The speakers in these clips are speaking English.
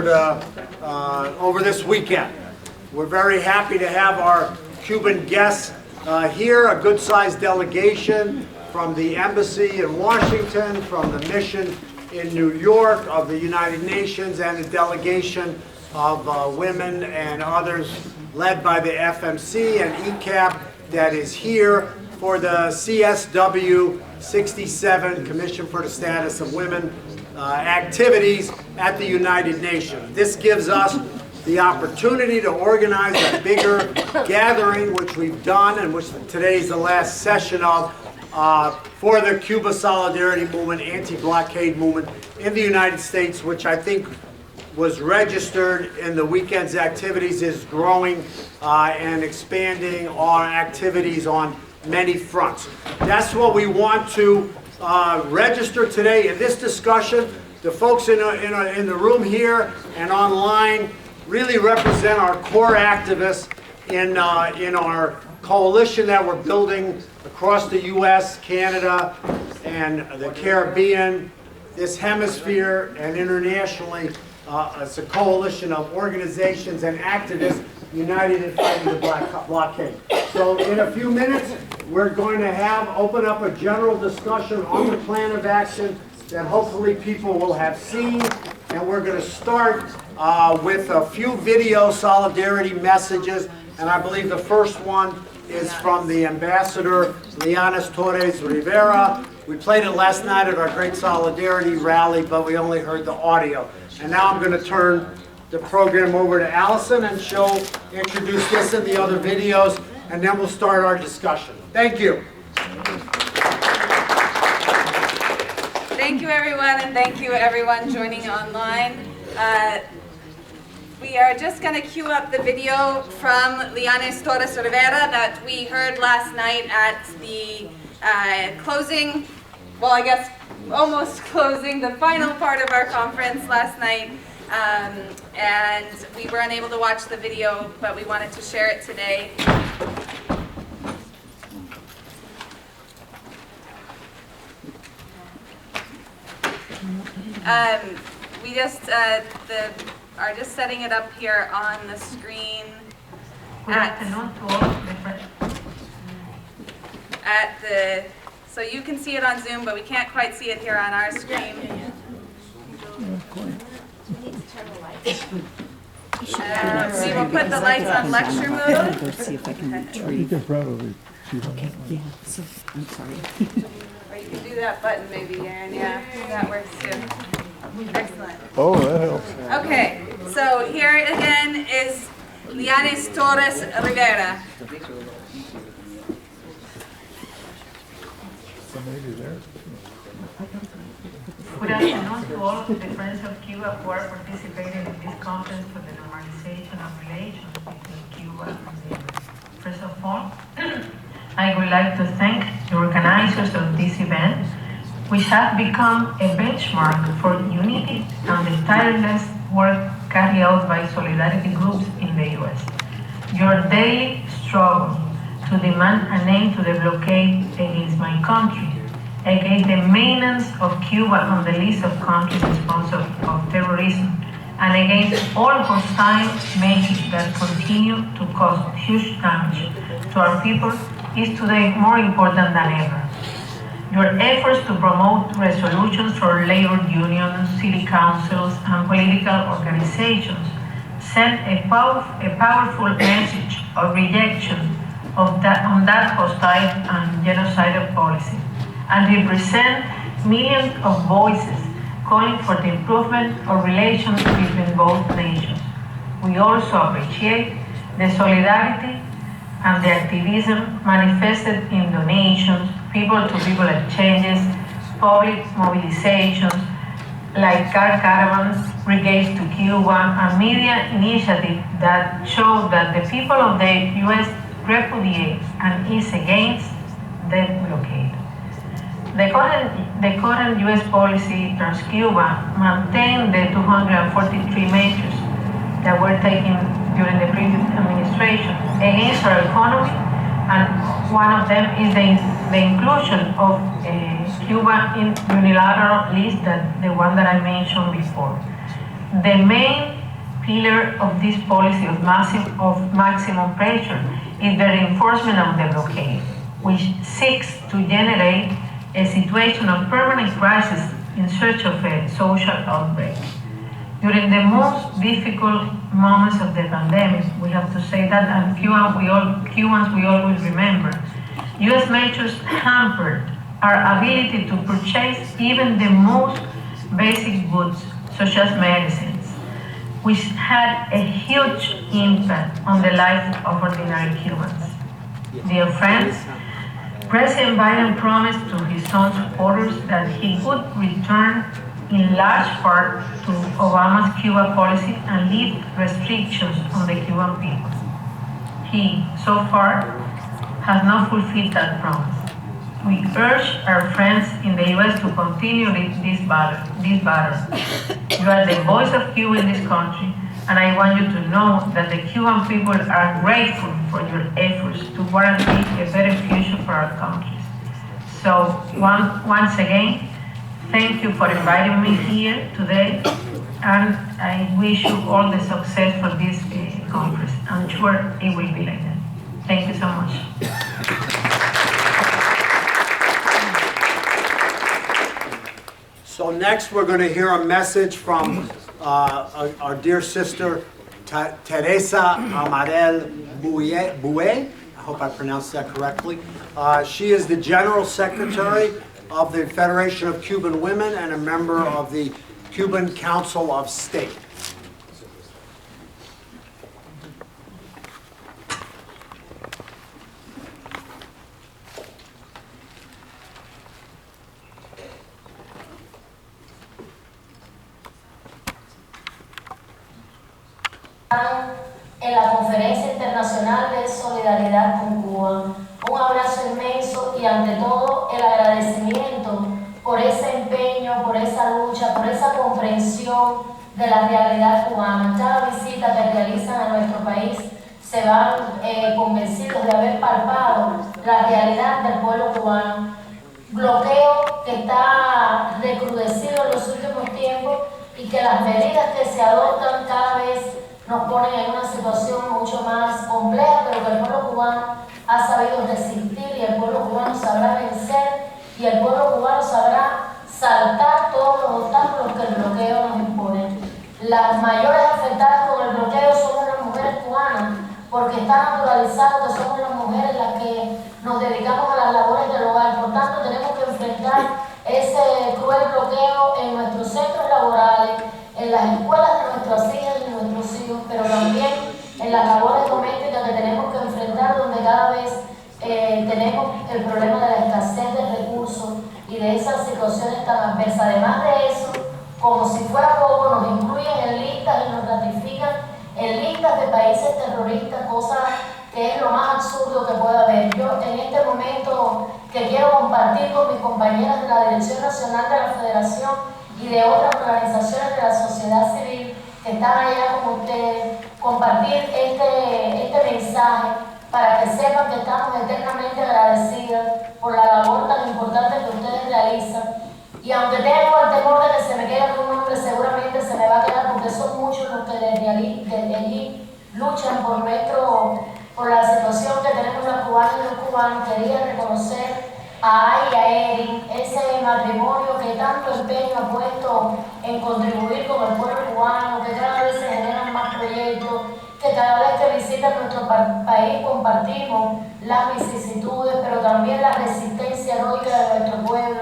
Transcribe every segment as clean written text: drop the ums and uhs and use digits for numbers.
over this weekend. We're very happy to have our Cuban guests here, a good-sized delegation from the embassy in Washington, from the mission in New York of the United Nations, and a delegation of women and others led by the FMC and ECAP that is here for the CSW 67, Commission for the Status of Women, activities at the United Nations. This gives us the opportunity to organize a bigger gathering, which we've done and which today is the last session of, for the Cuba Solidarity Movement, anti-blockade movement in the United States, which I think was registered in the weekend's activities, is growing and expanding our activities on many fronts. That's what we want to register today in this discussion. The folks in the room here and online really represent our core activists in our coalition that we're building across the U.S., Canada, and the Caribbean, this hemisphere, and internationally. It's a coalition of organizations and activists united in fighting the blockade. So in a few minutes, we're going to open up a general discussion on the plan of action that hopefully people will have seen. And we're going to start with a few video solidarity messages. And I believe the first one is from the Ambassador Lianis Torres Rivera. We played it last night at our Great Solidarity Rally, but we only heard the audio. And now I'm going to turn the program over to Allison, and she'll introduce this and the other videos, and then we'll start our discussion. Thank you. Thank you, everyone, and thank you, everyone joining online. We are just going to cue up the video from Lianis Torres Rivera that we heard last night at the closing, well, I guess almost closing, the final part of our conference last night. And we were unable to watch the video, but we wanted to share it today. We just are just setting it up here on the screen so you can see it on Zoom, but we can't quite see it here on our screen. We will put the lights on lecture mode. Let's see if I can retrieve. You can probably shoot on Okay, that one. yeah, so, I'm sorry. Or you can do that button maybe, Aaron. Yeah, that works too. Excellent. Oh, that helps. Okay, so here again is Lianis Torres Rivera. Somebody there. Good afternoon to all of the friends of Cuba who are participating in this conference for the normalization of relations between Cuba and the US. First of all, I would like to thank the organizers of this event, which have become a benchmark for unity and the tireless work carried out by solidarity groups in the US. Your daily struggle to demand an end to the blockade against my country, against the maintenance of Cuba on the list of countries responsible of terrorism, and against all hostile measures that continue to cause huge damage to our people is today more important than ever. Your efforts to promote resolutions for labor unions, city councils, and political organizations send a powerful message of rejection on that hostile and genocidal policy, and represent millions of voices calling for the improvement of relations between both nations. We also appreciate the solidarity and the activism manifested in donations, people-to-people exchanges, public mobilizations like car caravans, brigades to Cuba, and media initiatives that show that the people of the U.S. repudiate and is against the blockade. The current U.S. policy towards Cuba maintained the 243 measures that were taken during the previous administration against our economy, and one of them is the inclusion of Cuba in unilateral list, the one that I mentioned before. The main pillar of this policy of maximum pressure is the reinforcement of the blockade, which seeks to generate a situation of permanent crisis in search of a social outbreak. During the most difficult moments of the pandemic, we have to say that, and Cubans we always remember, U.S. measures hampered our ability to purchase even the most basic goods, such as medicines, which had a huge impact on the life of ordinary Cubans. Dear friends, President Biden promised to his own supporters that he would return in large part to Obama's Cuba policy and lift restrictions on the Cuban people. He, so far, has not fulfilled that promise. We urge our friends in the U.S. to continue this battle. You are the voice of Cuba in this country, and I want you to know that the Cuban people are grateful for your efforts to guarantee a better future for our countries. So, once again, thank you for inviting me here today, and I wish you all the success for this conference. I'm sure it will be like that. Thank you so much. So next, we're going to hear a message from our dear sister, Teresa Amarel Bouet. I hope I pronounced that correctly. She is the General Secretary of the Federation of Cuban Women and a member of the Cuban Council of State. En la Conferencia Internacional de Solidaridad con Cuba. Un abrazo inmenso y ante todo el agradecimiento por ese empeño, por esa lucha, por esa comprensión de la realidad cubana. Cada visita que realizan a nuestro país se van convencidos de haber palpado la realidad del pueblo cubano. Bloqueo que está recrudecido en los últimos tiempos y que las medidas que se adoptan cada vez nos ponen en una situación mucho más compleja, pero que el pueblo cubano ha sabido resistir y el pueblo cubano sabrá vencer y el pueblo cubano sabrá saltar todos los obstáculos que el bloqueo nos impone. Las mayores afectadas con el bloqueo somos las mujeres cubanas, porque está naturalizado que somos las mujeres las que nos dedicamos a las labores del hogar. Por tanto, tenemos que enfrentar ese cruel bloqueo en nuestros centros laborales, en las escuelas de nuestras hijas y nuestros hijos, pero también en las labores domésticas que tenemos que enfrentar, donde cada vez tenemos el problema de la escasez de recursos y de esas situaciones tan adversas. Además de eso, como si fuera poco, nos incluyen en listas y nos ratifican en listas de países terroristas, cosa que es lo más absurdo que pueda haber. Yo en este momento que quiero compartir con mis compañeras de la Dirección Nacional de la Federación y de otras organizaciones de la sociedad civil que están allá con ustedes, compartir este mensaje para que sepan que estamos eternamente agradecidas por la labor tan importante que ustedes realizan. Y aunque tengo el temor de que se me quede un nombre, seguramente se me va a quedar porque son muchos los que desde allí luchan por la situación que tenemos las cubanas y los cubanos. Quería reconocer a Ay y a Erin, ese matrimonio que tanto empeño ha puesto en contribuir con el pueblo cubano, que cada vez se generan más proyectos, que cada vez que visitan nuestro país compartimos las vicisitudes, pero también la resistencia heroica de nuestro pueblo,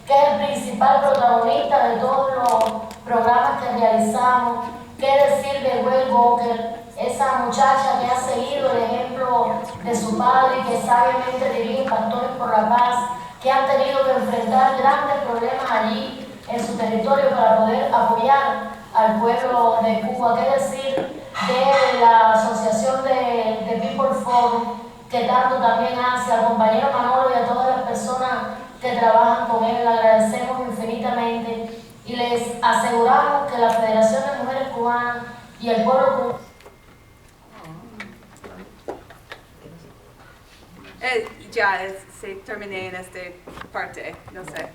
que es el principal protagonista de todos los programas que realizamos. ¿Qué decir de Will Walker, esa muchacha que ha seguido el ejemplo de su padre y que sabiamente dirige Pastores por la Paz, que han tenido que enfrentar grandes problemas allí en su territorio para poder apoyar al pueblo de Cuba? ¿Qué decir de la asociación de People Forum, que tanto también hace, al compañero Manolo y a todas las personas que trabajan con él? Le agradecemos infinitamente y les aseguramos que la Federación de Mujeres Cubanas y el pueblo cubano. Ya se terminé en esta parte, no sé.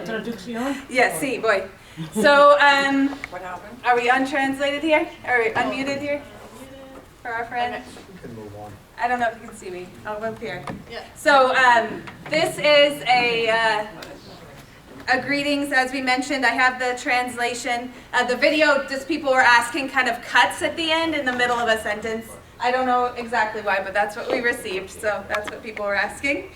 Traducción. Sí, voy. So, are we untranslated here? Are we unmuted here? For our friend? You can move on. I don't know if you can see me. I'll move here. So, this is a greetings, as we mentioned. I have the translation. The video, just people were asking, kind of cuts at the end in the middle of a sentence. I don't know exactly why, but that's what we received, so that's what people were asking.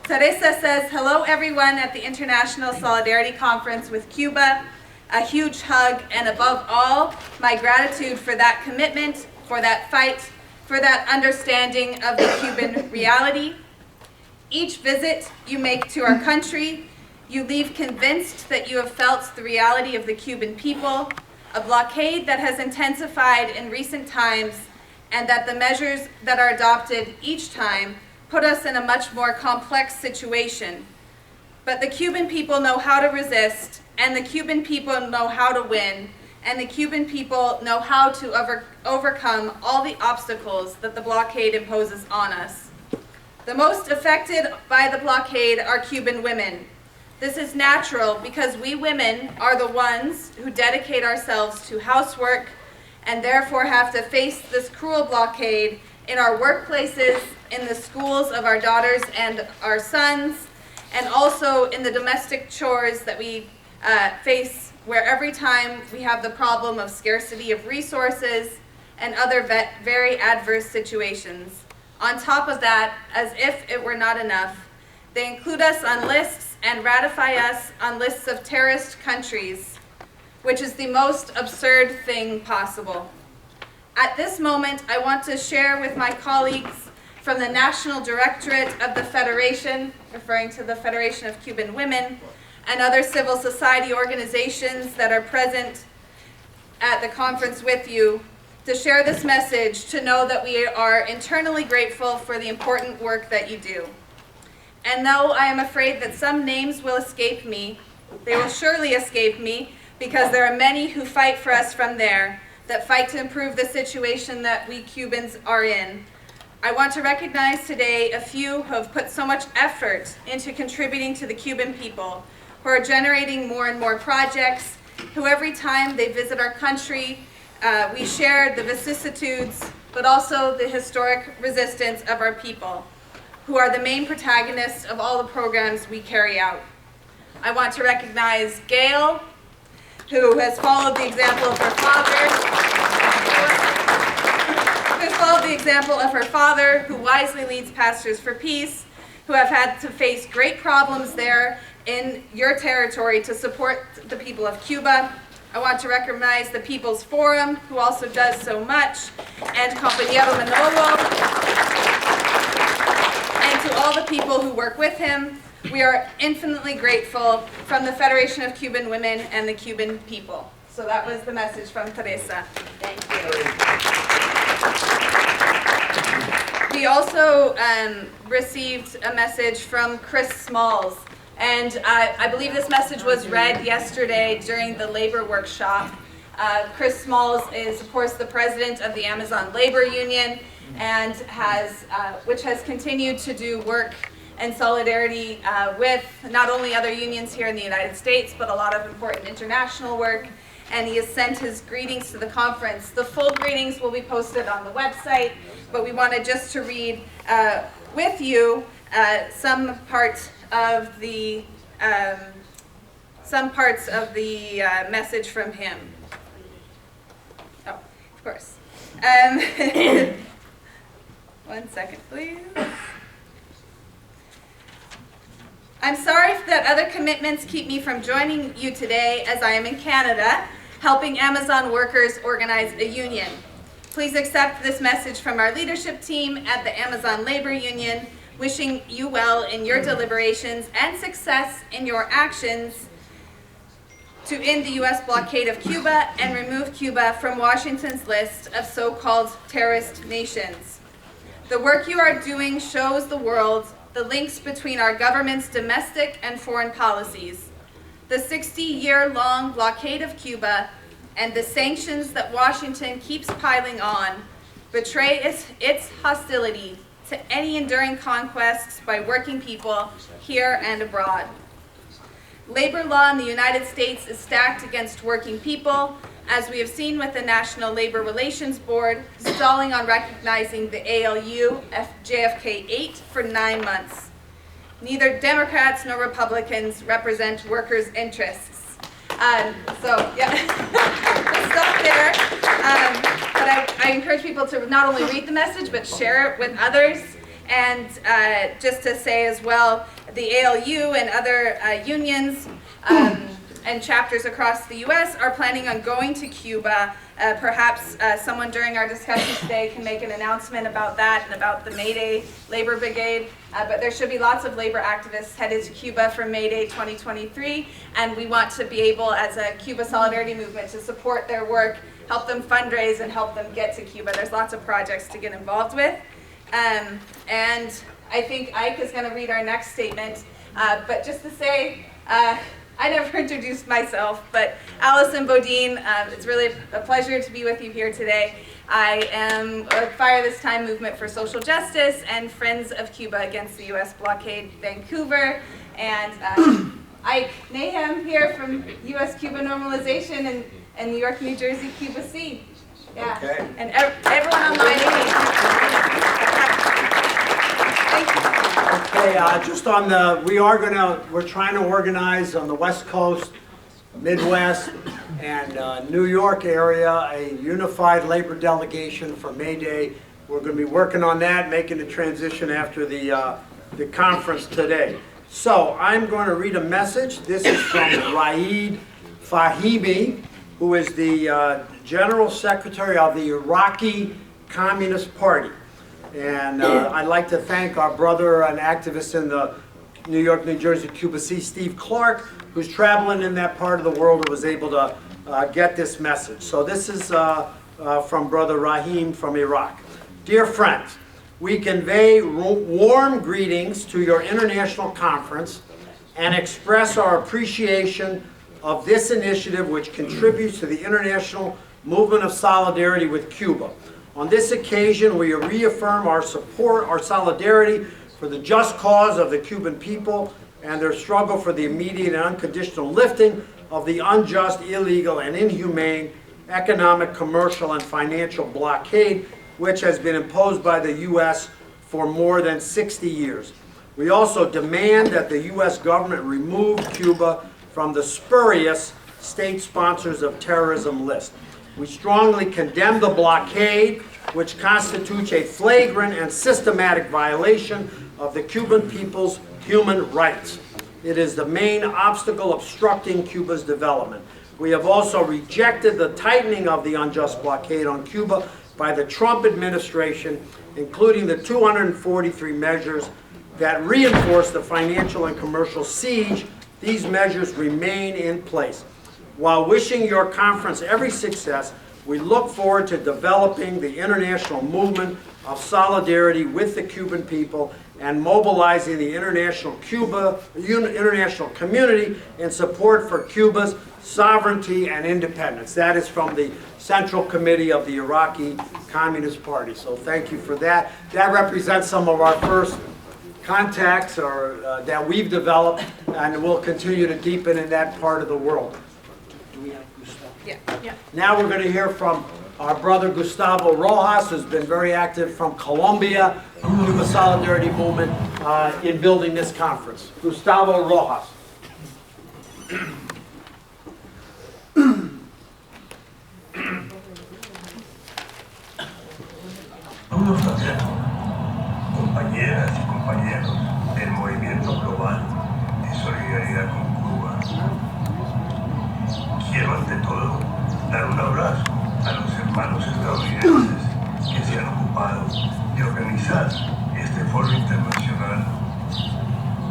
Teresa says, hello everyone at the International Solidarity Conference with Cuba. A huge hug, and above all, my gratitude for that commitment, for that fight, for that understanding of the Cuban reality. Each visit you make to our country, you leave convinced that you have felt the reality of the Cuban people, a blockade that has intensified in recent times, and that the measures that are adopted each time put us in a much more complex situation. But the Cuban people know how to resist, and the Cuban people know how to win, and the Cuban people know how to overcome all the obstacles that the blockade imposes on us. The most affected by the blockade are Cuban women. This is natural because we women are the ones who dedicate ourselves to housework and therefore have to face this cruel blockade in our workplaces, in the schools of our daughters and our sons, and also in the domestic chores that we face, where every time we have the problem of scarcity of resources and other very adverse situations. On top of that, as if it were not enough, they include us on lists and ratify us on lists of terrorist countries, which is the most absurd thing possible. At this moment, I want to share with my colleagues from the National Directorate of the Federation, referring to the Federation of Cuban Women, and other civil society organizations that are present at the conference with you, to share this message, to know that we are internally grateful for the important work that you do. And though I am afraid that some names will escape me, they will surely escape me, because there are many who fight for us from there, that fight to improve the situation that we Cubans are in. I want to recognize today a few who have put so much effort into contributing to the Cuban people, who are generating more and more projects, who every time they visit our country, we share the vicissitudes, but also the historic resistance of our people, who are the main protagonists of all the programs we carry out. I want to recognize Gail, who has followed the example of her father, who wisely leads Pastors for Peace, who have had to face great problems there in your territory to support the people of Cuba. I want to recognize the People's Forum, who also does so much, and Compañero Manolo, and to all the people who work with him. We are infinitely grateful from the Federation of Cuban Women and the Cuban people. So that was the message from Teresa. Thank you. We also received a message from Chris Smalls. And I believe this message was read yesterday during the labor workshop. Chris Smalls is, of course, the president of the Amazon Labor Union, and which has continued to do work and solidarity with not only other unions here in the United States, but a lot of important international work. And he has sent his greetings to the conference. The full greetings will be posted on the website, but we wanted just to read with you some parts of the message from him. Oh, of course. 1 second, please. I'm sorry that other commitments keep me from joining you today, as I am in Canada, helping Amazon workers organize a union. Please accept this message from our leadership team at the Amazon Labor Union, wishing you well in your deliberations and success in your actions to end the U.S. blockade of Cuba and remove Cuba from Washington's list of so-called terrorist nations. The work you are doing shows the world the links between our government's domestic and foreign policies. The 60-year-long blockade of Cuba and the sanctions that Washington keeps piling on betray its hostility to any enduring conquests by working people here and abroad. Labor law in the United States is stacked against working people, as we have seen with the National Labor Relations Board stalling on recognizing the ALU JFK 8 for 9 months. Neither Democrats nor Republicans represent workers' interests. So yeah, we'll stop there. But I encourage people to not only read the message, but share it with others. And just to say as well, the ALU and other unions and chapters across the U.S. are planning on going to Cuba. Perhaps someone during our discussion today can make an announcement about that and about the May Day Labor Brigade. But there should be lots of labor activists headed to Cuba for May Day 2023, and we want to be able, as a Cuba Solidarity Movement, to support their work, help them fundraise, and help them get to Cuba. There's lots of projects to get involved with. And I think Ike is going to read our next statement. But just to say, I never introduced myself, but Allison Bodine, it's really a pleasure to be with you here today. I am a Fire This Time movement for social justice and Friends of Cuba Against the U.S. Blockade Vancouver. And Ike Nahum here from U.S.-Cuba Normalization and New York, New Jersey, Cuba C. Yeah. Okay. And everyone online. Thank you. Okay, just on the, we're trying to organize on the West Coast, Midwest, and New York area a unified labor delegation for May Day. We're going to be working on that, making the transition after the conference today. So I'm going to read a message. This is from Raed Fahimi, who is the General Secretary of the Iraqi Communist Party. And I'd like to thank our brother and activist in the New York, New Jersey, Cuba C, Steve Clark, who's traveling in that part of the world and was able to get this message. So this is from Brother Rahim from Iraq. Dear friends, we convey warm greetings to your international conference and express our appreciation of this initiative which contributes to the international movement of solidarity with Cuba. On this occasion, we reaffirm our support, our solidarity for the just cause of the Cuban people and their struggle for the immediate and unconditional lifting of the unjust, illegal, and inhumane economic, commercial, and financial blockade which has been imposed by the U.S. for more than 60 years. We also demand that the U.S. government remove Cuba from the spurious state sponsors of terrorism list. We strongly condemn the blockade, which constitutes a flagrant and systematic violation of the Cuban people's human rights. It is the main obstacle obstructing Cuba's development. We have also rejected the tightening of the unjust blockade on Cuba by the Trump administration, including the 243 measures that reinforce the financial and commercial siege. These measures remain in place. While wishing your conference every success, we look forward to developing the international movement of solidarity with the Cuban people and mobilizing the international community in support for Cuba's sovereignty and independence. That is from the Central Committee of the Iraqi Communist Party. So thank you for that. That represents some of our first contacts that we've developed, and we'll continue to deepen in that part of the world. Do we have Gustavo? Yeah. Now we're going to hear from our brother Gustavo Rojas, who's been very active from Colombia, Cuba Solidarity Movement, in building this conference. Gustavo Rojas. Compañeras y compañeros del movimiento global de solidaridad con Cuba, quiero ante todo dar un abrazo a los hermanos estadounidenses que se han ocupado de organizar este foro internacional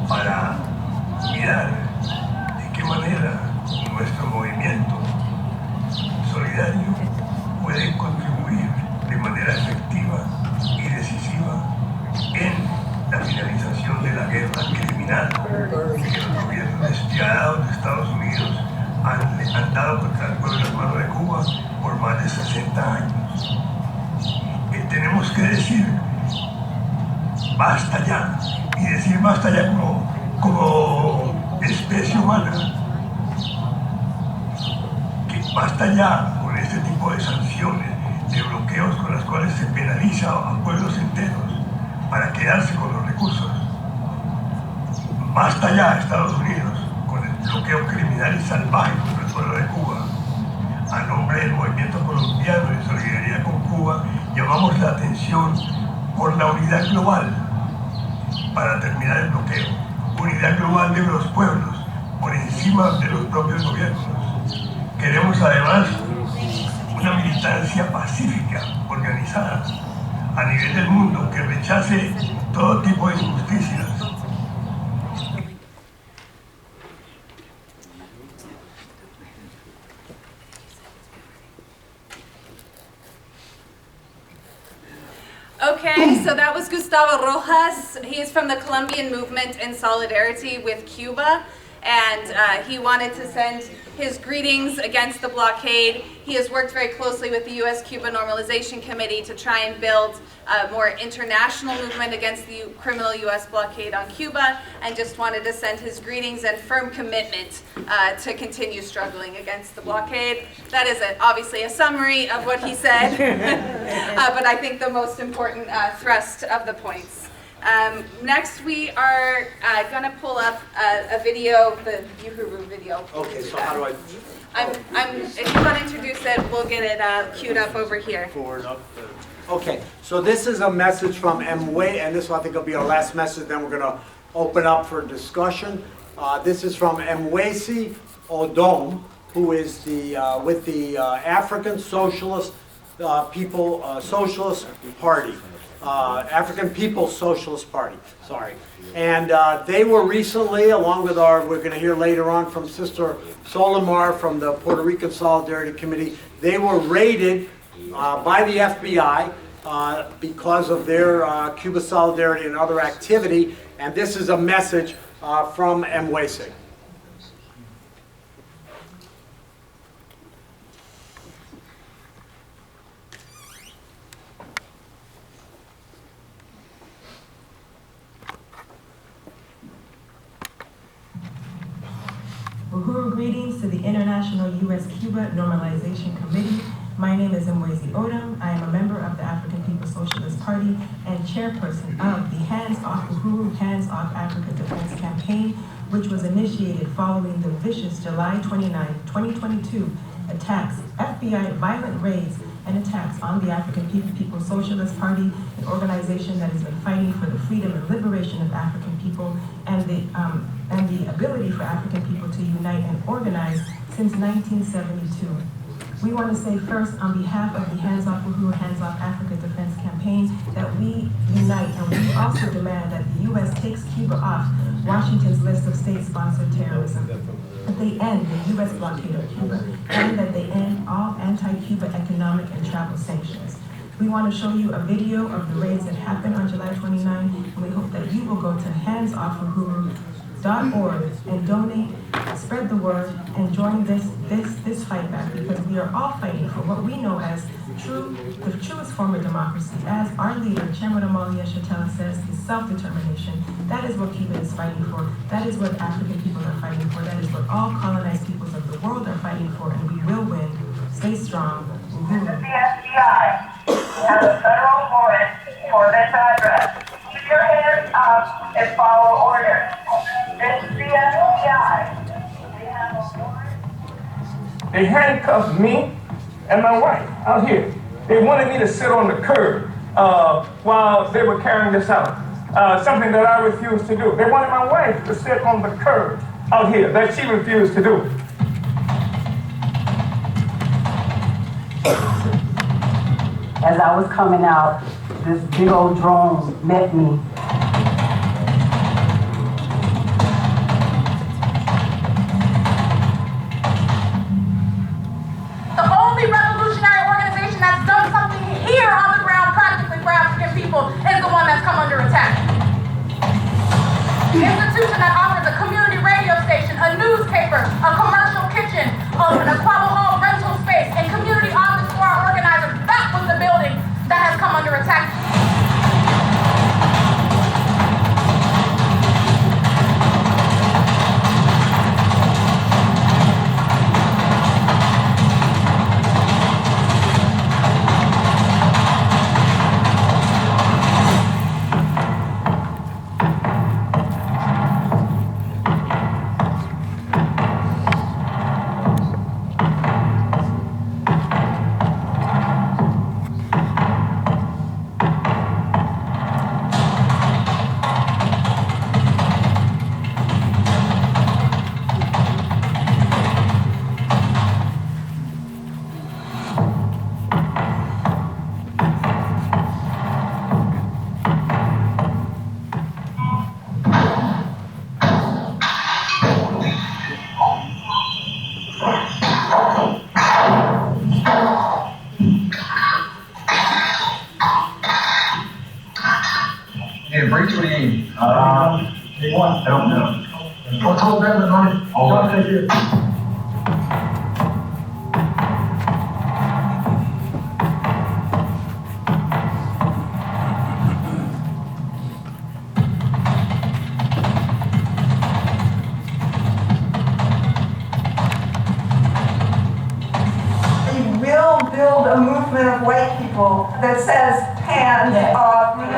para mirar de qué manera nuestro movimiento solidario puede contribuir de manera efectiva y decisiva en la finalización de la guerra criminal que los gobiernos despiadados de Estados Unidos han dado contra el pueblo hermano de Cuba por más de 60 años. Tenemos que decir basta ya, y decir basta ya como especie humana. Que basta ya con este tipo de sanciones, de bloqueos con las cuales se penaliza a pueblos enteros para quedarse con los recursos. Basta ya, Estados Unidos, con el bloqueo criminal y salvaje contra el pueblo de Cuba. A nombre del movimiento colombiano de solidaridad con Cuba, llamamos la atención por la unidad global para terminar el bloqueo. Unidad global de los pueblos por encima de los propios gobiernos. Queremos además una militancia pacífica, organizada, a nivel del mundo, que rechace todo tipo de injusticias. Okay, so that was Gustavo Rojas. He is from the Colombian Movement in Solidarity with Cuba, and he wanted to send his greetings against the blockade. He has worked very closely with the U.S.-Cuba Normalization Committee to try and build a more international movement against the criminal U.S. blockade on Cuba, and just wanted to send his greetings and firm commitment to continue struggling against the blockade. That is obviously a summary of what he said, but I think the most important thrust of the points. Next, we are going to pull up a video, the Uhuru video. Okay, so how do I if you want to introduce it, we'll get it queued up over here. forward up? Okay, so this is a message from Mwesi, and this I think will be our last message, then we're going to open up for discussion. This is from Mwesi Odom, who is with the African Socialist Socialist Party. African People's Socialist Party, sorry. And they were recently, along with we're going to hear later on from Sister Solimar from the Puerto Rican Solidarity Committee, they were raided by the FBI because of their Cuba solidarity and other activity. And this is a message from Mwesi. Uhuru greetings to the International U.S.-Cuba Normalization Committee. My name is Mwesi Odom. I am a member of the African People's Socialist Party and chairperson of the Hands Off Uhuru, Hands Off Africa Defense Campaign, which was initiated following the vicious July 29, 2022 attacks, FBI violent raids, and attacks on the African People's Socialist Party, an organization that has been fighting for the freedom and liberation of African people and the ability for African people to unite and organize since 1972. We want to say first, on behalf of the Hands Off Uhuru, Hands Off Africa Defense Campaign, that we unite and we also demand that the U.S. takes Cuba off Washington's list of state-sponsored terrorism, that they end the U.S. blockade of Cuba, and that they end all anti-Cuba economic and travel sanctions. We want to show you a video of the raids that happened on July 29, and we hope that you will go to handsoffuhuru.org and donate, spread the word, and join this fight back, because we are all fighting for what we know as the truest form of democracy. As our leader, Chairman Amalia Shatella, says, is self-determination. That is what Cuba is fighting for. That is what African people are fighting for. That is what all colonized peoples of the world are fighting for, and we will win. Stay strong. This is the FBI has a federal warrant for this address. Keep your hands up and follow orders. This is the FBI. We have a warrant. They handcuffed me and my wife out here. They wanted me to sit on the curb while they were carrying this out. Something that I refused to do. They wanted my wife to sit on the curb out here. That she refused to do. As I was coming out, this big old drone met me. The only revolutionary organization that's done something here on the ground practically for African people is the one that's come under attack. The institution that offers a community radio station, a newspaper, a commercial kitchen, an Aquaba Hall rental space, and community office for our organizers. That was the building that has come under attack. Retrain. What? I don't know. Total Beverly, right? Oh. Thank you. Will build a movement of white people that says hands off movement.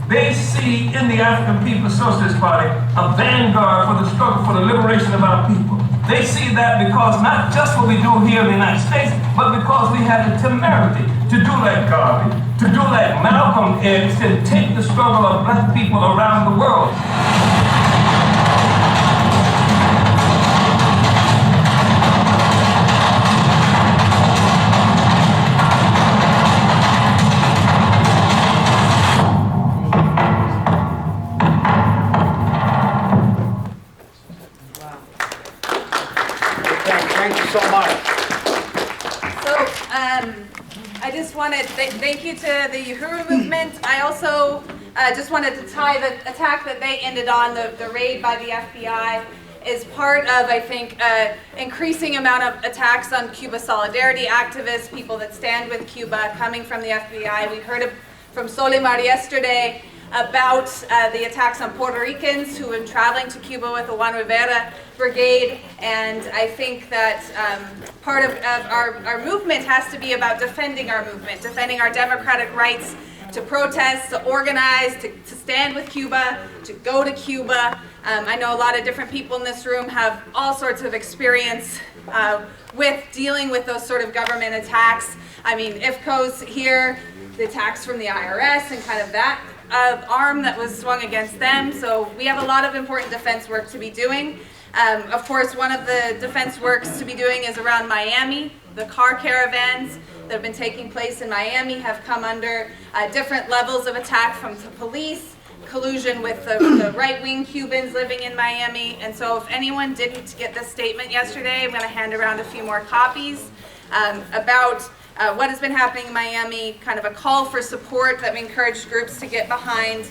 They see in the African People's Socialist Party a vanguard for the struggle for the liberation of our people. They see that because not just what we do here in the United States, but because we have the temerity to do like Garvey, to do like Malcolm X, and take the struggle of black people around the world. Thank you so much. So, I just wanted to thank you to the Uhuru movement. I also just wanted to tie the attack that they ended on, the raid by the FBI, is part of, I think, increasing amount of attacks on Cuba solidarity activists, people that stand with Cuba, coming from the FBI. We heard from Solimar yesterday about the attacks on Puerto Ricans who have been traveling to Cuba with the Juan Rivera Brigade, and I think that part of our movement has to be about defending our movement, defending our democratic rights to protest, to organize, to stand with Cuba, to go to Cuba. I know a lot of different people in this room have all sorts of experience with dealing with those sort of government attacks. I mean, IFCO's here, the attacks from the IRS and kind of that arm that was swung against them. So we have a lot of important defense work to be doing. Of course, one of the defense works to be doing is around Miami. The car caravans that have been taking place in Miami have come under different levels of attack from the police, collusion with the right-wing Cubans living in Miami. And so if anyone didn't get this statement yesterday, I'm going to hand around a few more copies about what has been happening in Miami, kind of a call for support that we encourage groups to get behind.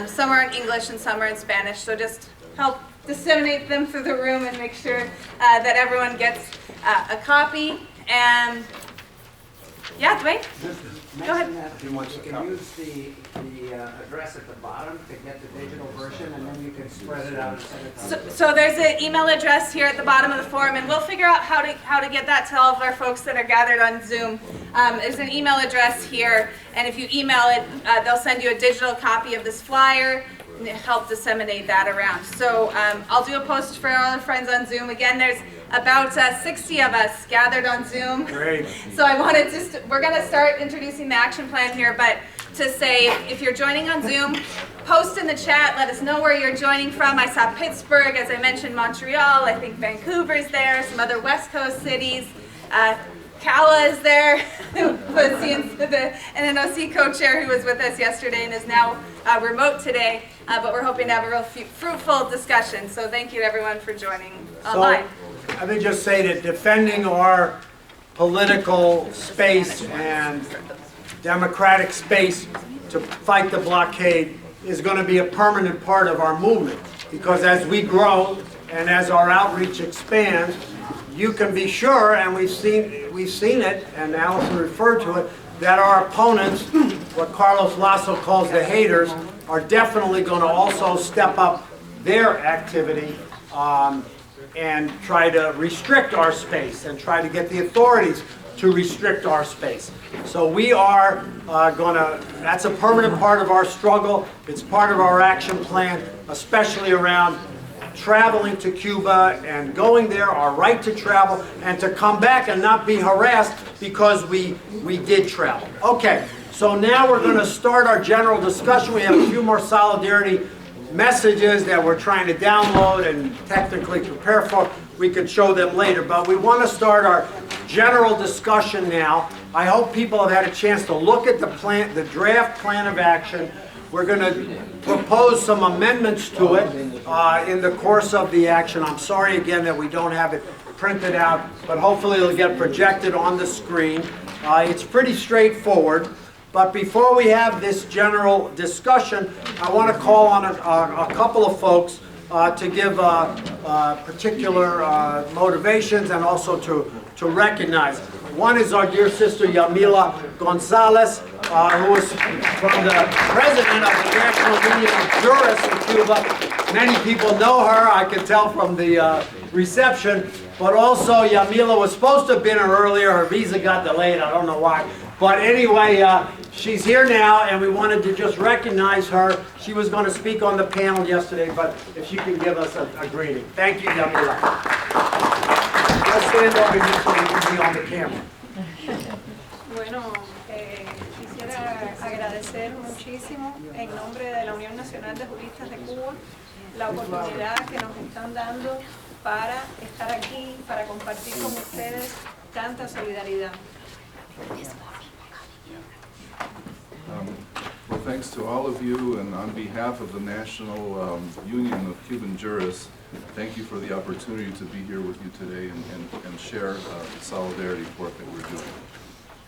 Some are in English and some are in Spanish, so just help disseminate them through the room and make sure that everyone gets a copy. And yeah, Dwayne? Go ahead. You can use the address at the bottom to get the digital version, and then you can spread it out and send it out. So there's an email address here at the bottom of the form, and we'll figure out how to get that to all of our folks that are gathered on Zoom. There's an email address here, and if you email it, they'll send you a digital copy of this flyer and help disseminate that around. So I'll do a post for all our friends on Zoom. Again, there's about 60 of us gathered on Zoom. Great. So I wanted we're going to start introducing the action plan here, but to say, if you're joining on Zoom, post in the chat, let us know where you're joining from. I saw Pittsburgh, as I mentioned, Montreal, I think Vancouver's there, some other West Coast cities. Kala is there, was the NNOC co-chair who was with us yesterday and is now remote today, but we're hoping to have a real fruitful discussion. So thank you to everyone for joining online. So, let me just say that defending our political space and democratic space to fight the blockade is going to be a permanent part of our movement, because as we grow and as our outreach expands, you can be sure, and we've seen it, and Allison referred to it, that our opponents, what Carlos Lasso calls the haters, are definitely going to also step up their activity and try to restrict our space and try to get the authorities to restrict our space. So we are that's a permanent part of our struggle. It's part of our action plan, especially around traveling to Cuba and going there, our right to travel, and to come back and not be harassed because we did travel. Okay, so now we're going to start our general discussion. We have a few more solidarity messages that we're trying to download and technically prepare for. We could show them later, but we want to start our general discussion now. I hope people have had a chance to look at the draft plan of action. We're going to propose some amendments to it in the course of the action. I'm sorry again that we don't have it printed out, but hopefully it'll get projected on the screen. It's pretty straightforward. But before we have this general discussion, I want to call on a couple of folks to give particular motivations and also to recognize. One is our dear sister Yamila Gonzalez, who is from the president of the National Union of Jurists in Cuba. Many people know her, I can tell from the reception, but also Yamila was supposed to have been here earlier. Her visa got delayed, I don't know why. But anyway, she's here now, and we wanted to just recognize her. She was going to speak on the panel yesterday, but if she can give us a greeting. Thank you, Yamila. Let's stand over here so we can be on the camera. Bueno, quisiera agradecer muchísimo en nombre de la Unión Nacional de Juristas de Cuba la oportunidad que nos están dando para estar aquí, para compartir con ustedes tanta solidaridad. Well, thanks to all of you, and on behalf of the National Union of Cuban Jurists, thank you for the opportunity to be here with you today and share the solidarity work that we're doing.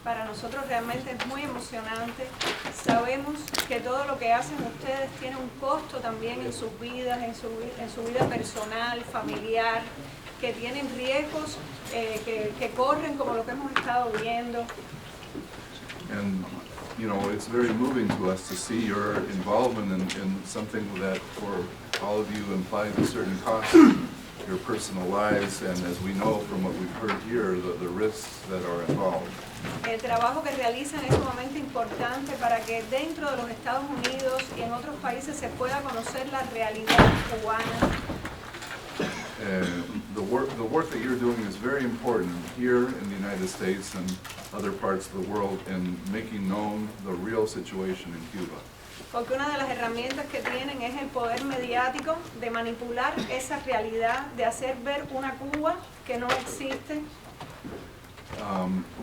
Para nosotros realmente es muy emocionante. Sabemos que todo lo que hacen ustedes tiene un costo también en sus vidas, en su vida personal, familiar, que tienen riesgos que corren como lo que hemos estado viendo. And you know, it's very moving to us to see your involvement in something that for all of you implies a certain cost in your personal lives, and as we know from what we've heard here, the risks that are involved. El trabajo que realizan es sumamente importante para que dentro de los Estados Unidos y en otros países se pueda conocer la realidad cubana. The work that you're doing is very important here in the United States and other parts of the world in making known the real situation in Cuba. Porque una de las herramientas que tienen es el poder mediático de manipular esa realidad, de hacer ver una Cuba que no existe.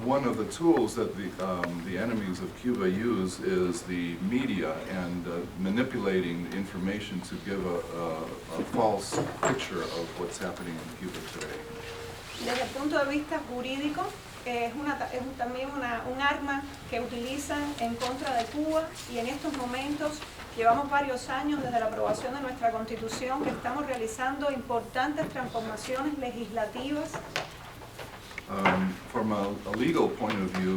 One of the tools that the enemies of Cuba use is the media and manipulating information to give a false picture of what's happening in Cuba today. Desde el punto de vista jurídico, es también un arma que utilizan en contra de Cuba, y en estos momentos llevamos varios años desde la aprobación de nuestra Constitución que estamos realizando importantes transformaciones legislativas. From a legal point of view,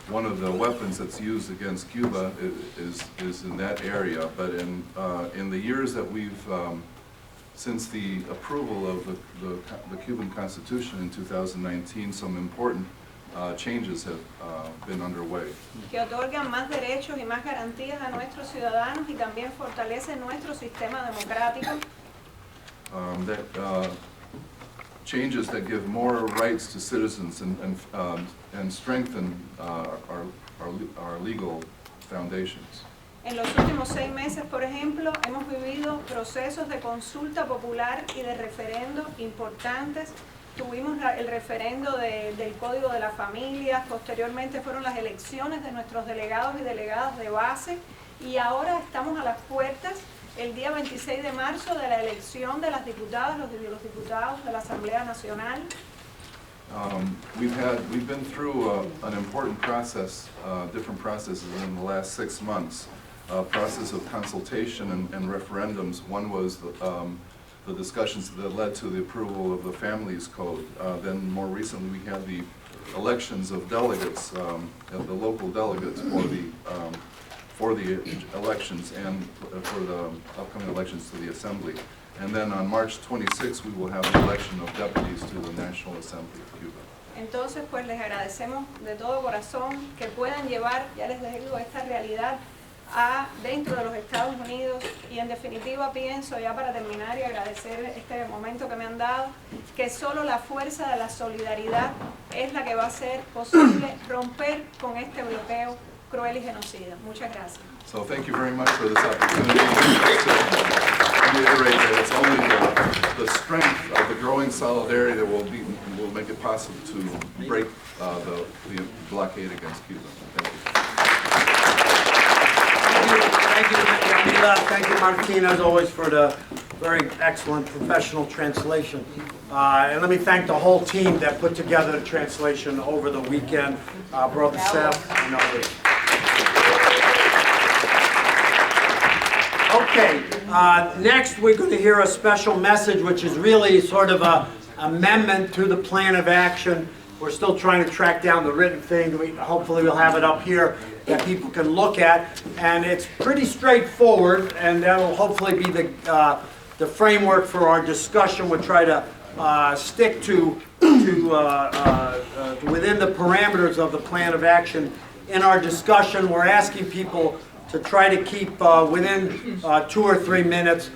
one of the weapons that's used against Cuba is in that area. But in the years that we've, since the approval of the Cuban Constitution in 2019, some important changes have been underway. Que otorgan más derechos y más garantías a nuestros ciudadanos y también fortalecen nuestro sistema democrático. Changes that give more rights to citizens and strengthen our legal foundations. En los últimos 6 meses, por ejemplo, hemos vivido procesos de consulta popular y de referendo importantes. Tuvimos el referendo del Código de la Familia, posteriormente fueron las elecciones de nuestros delegados y delegadas de base, y ahora estamos a las puertas el día 26 de marzo de la elección de las diputadas, los diputados de la Asamblea Nacional. We've been through an important process, different processes in the last 6 months. A process of consultation and referendums. One was the discussions that led to the approval of the Families Code. Then more recently we had the elections of delegates, the local delegates for the elections and for the upcoming elections to the Assembly. And then on March 26th we will have the election of deputies to the National Assembly of Cuba. Entonces, pues les agradecemos de todo corazón que puedan llevar, ya les digo, esta realidad dentro de los Estados Unidos, y en definitiva pienso, ya para terminar y agradecer este momento que me han dado, que solo la fuerza de la solidaridad es la que va a hacer posible romper con este bloqueo cruel y genocida. Muchas gracias. So thank you very much for this opportunity. To reiterate that it's only the strength of the growing solidarity that will make it possible to break the blockade against Cuba. Thank you. Thank you, Yamila. Thank you, Martina, as always, for the very excellent professional translation. And let me thank the whole team that put together the translation over the weekend, Brother Seth and others. Okay, next we're going to hear a special message, which is really sort of a amendment to the plan of action. We're still trying to track down the written thing. Hopefully we'll have it up here that people can look at. And it's pretty straightforward, and that will hopefully be the framework for our discussion. We'll try to stick to within the parameters of the plan of action. In our discussion, we're asking people to try to keep within 2 or 3 minutes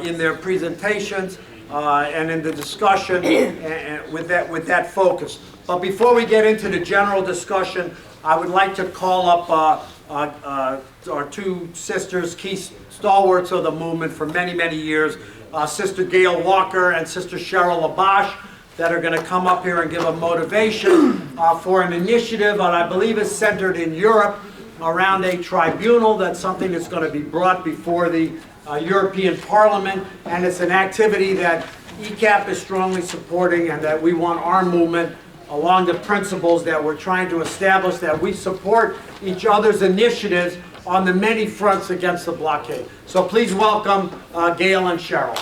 in their presentations and in the discussion and with that focus. But before we get into the general discussion, I would like to call up our two sisters, key stalwarts of the movement for many, many years, Sister Gail Walker and Sister Cheryl Labash, that are going to come up here and give a motivation for an initiative that I believe is centered in Europe around a tribunal. That's something that's going to be brought before the European Parliament, and it's an activity that ECAP is strongly supporting, and that we want our movement along the principles that we're trying to establish, that we support each other's initiatives on the many fronts against the blockade. So please welcome Gail and Cheryl.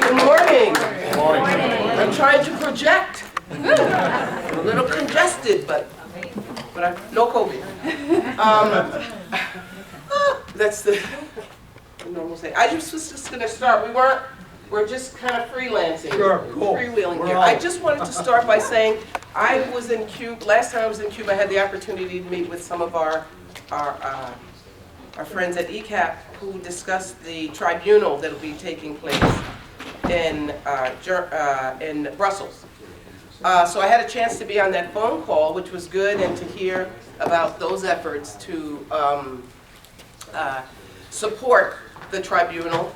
Good morning. I'm trying to project. I'm a little congested, but no COVID. That's the normal thing. I just was just going to start. We're just kind of freelancing. Sure, cool. Freewheeling here. I just wanted to start by saying I was in Cuba. Last time I was in Cuba, I had the opportunity to meet with some of our friends at ECAP who discussed the tribunal that will be taking place in Brussels. So I had a chance to be on that phone call, which was good, and to hear about those efforts to support the tribunal,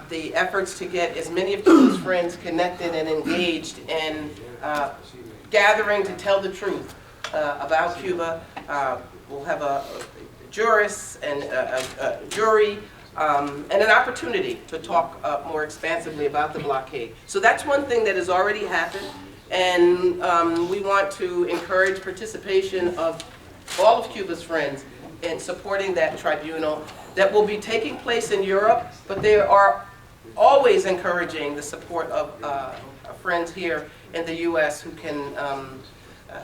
the efforts to get as many of Cuba's friends connected and engaged in gathering to tell the truth about Cuba. We'll have a jurist and a jury and an opportunity to talk more expansively about the blockade. So that's one thing that has already happened, and we want to encourage participation of all of Cuba's friends in supporting that tribunal that will be taking place in Europe, but they are always encouraging the support of friends here in the US who can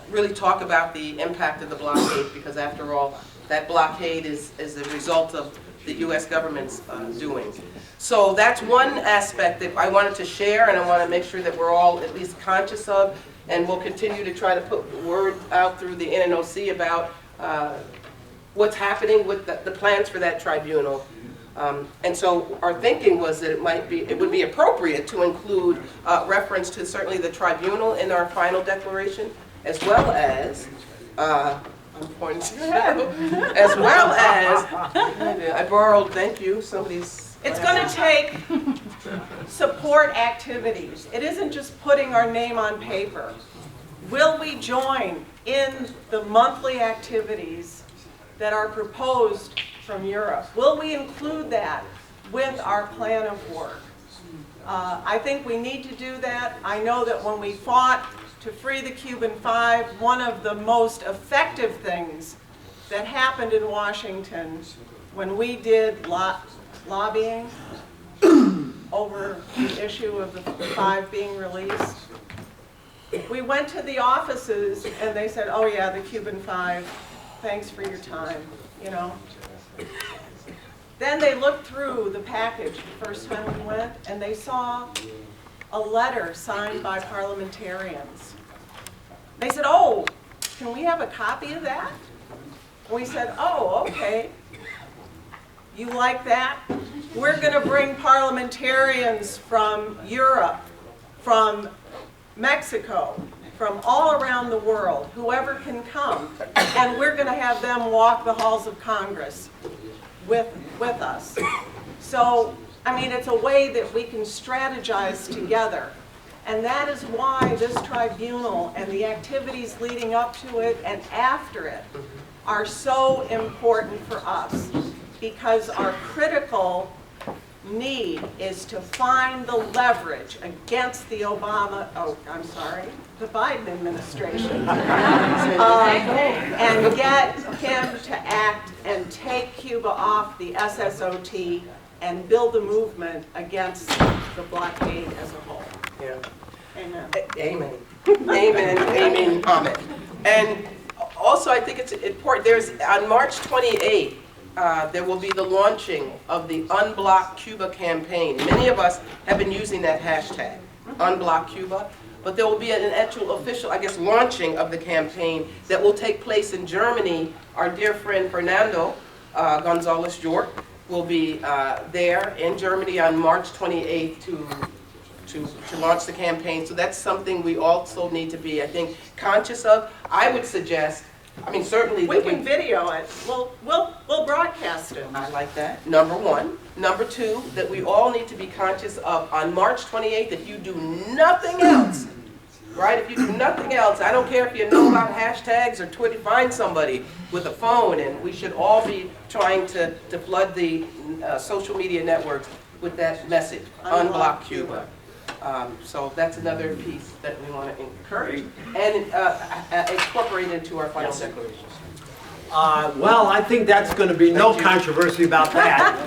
really talk about the impact of the blockade, because after all, that blockade is the result of the US government's doing. So that's one aspect that I wanted to share, and I want to make sure that we're all at least conscious of, and we'll continue to try to put word out through the NNOC about what's happening with the plans for that tribunal. And so our thinking was that it would be appropriate to include reference to certainly the tribunal in our final declaration, as well as I'm pointing to you, as well as I borrowed. Thank you. Somebody's. It's going to take support activities. It isn't just putting our name on paper. Will we join in the monthly activities that are proposed from Europe? Will we include that with our plan of work? I think we need to do that. I know that when we fought to free the Cuban Five, one of the most effective things that happened in Washington when we did lobbying over the issue of the Five being released, we went to the offices and they said, oh yeah, the Cuban Five, thanks for your time, you know. Then they looked through the package the first time we went, and they saw a letter signed by parliamentarians. They said, oh, can we have a copy of that? And we said, oh, okay. You like that? We're going to bring parliamentarians from Europe, from Mexico, from all around the world, whoever can come, and we're going to have them walk the halls of Congress with us. So, I mean, it's a way that we can strategize together. And that is why this tribunal and the activities leading up to it and after it are so important for us, because our critical need is to find the leverage against the the Biden administration, and get him to act and take Cuba off the SSOT and build a movement against the blockade as a whole. Yeah. Amen. Amen. Amen. Amen. Amen. And also, I think it's important. On March 28th, there will be the launching of the Unblock Cuba campaign. Many of us have been using that hashtag, Unblock Cuba. But there will be an actual official, I guess, launching of the campaign that will take place in Germany. Our dear friend Fernando Gonzalez York will be there in Germany on March 28th to launch the campaign. So that's something we also need to be, I think, conscious of. I would suggest, I mean, certainly we can video it. We'll broadcast it. I like that. Number one. Number two, that we all need to be conscious of on March 28th, if you do nothing else, right? If you do nothing else, I don't care if you know about hashtags or Twitter, find somebody with a phone, and we should all be trying to flood the social media networks with that message, Unblock Cuba. So that's another piece that we want to encourage and incorporate into our final declaration. Well, I think that's going to be no controversy about that.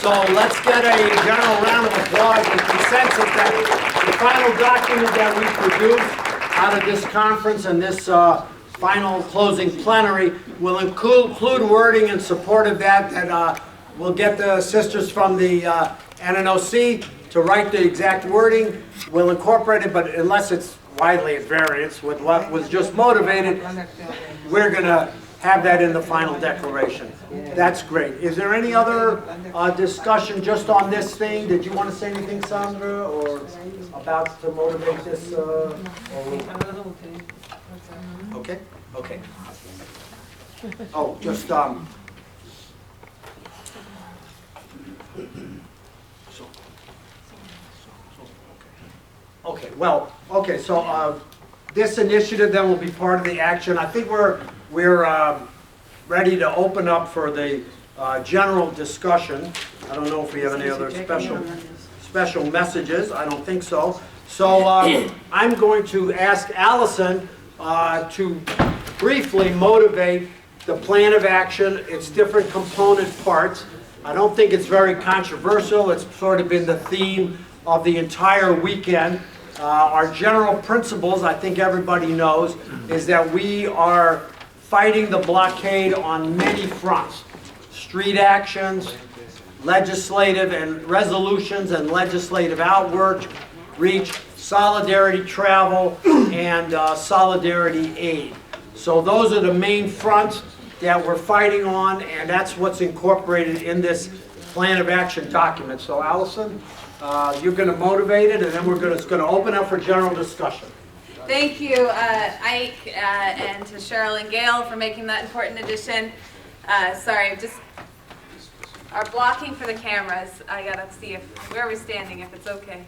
So let's get a general round of applause and consensus that the final document that we produce out of this conference and this final closing plenary will include wording in support of that we'll get the sisters from the NNOC to write the exact wording. We'll incorporate it, but unless it's widely at variance with what was just motivated, we're going to have that in the final declaration. That's great. Is there any other discussion just on this thing? Did you want to say anything, Sandra, or about to motivate this? Okay. Okay. Oh, just okay. Well, okay. So this initiative then will be part of the action. I think we're ready to open up for the general discussion. I don't know if we have any other special messages. I don't think so. So I'm going to ask Allison to briefly motivate the plan of action, its different component parts. I don't think it's very controversial. It's sort of been the theme of the entire weekend. Our general principles, I think everybody knows, is that we are fighting the blockade on many fronts. Street actions, legislative and resolutions and legislative outreach, solidarity travel, and solidarity aid. So those are the main fronts that we're fighting on, and that's what's incorporated in this plan of action document. So Allison, you're going to motivate it, and then it's going to open up for general discussion. Thank you, Ike, and to Cheryl and Gail for making that important addition. Sorry, just our blocking for the cameras. I gotta see where we're standing, if it's okay.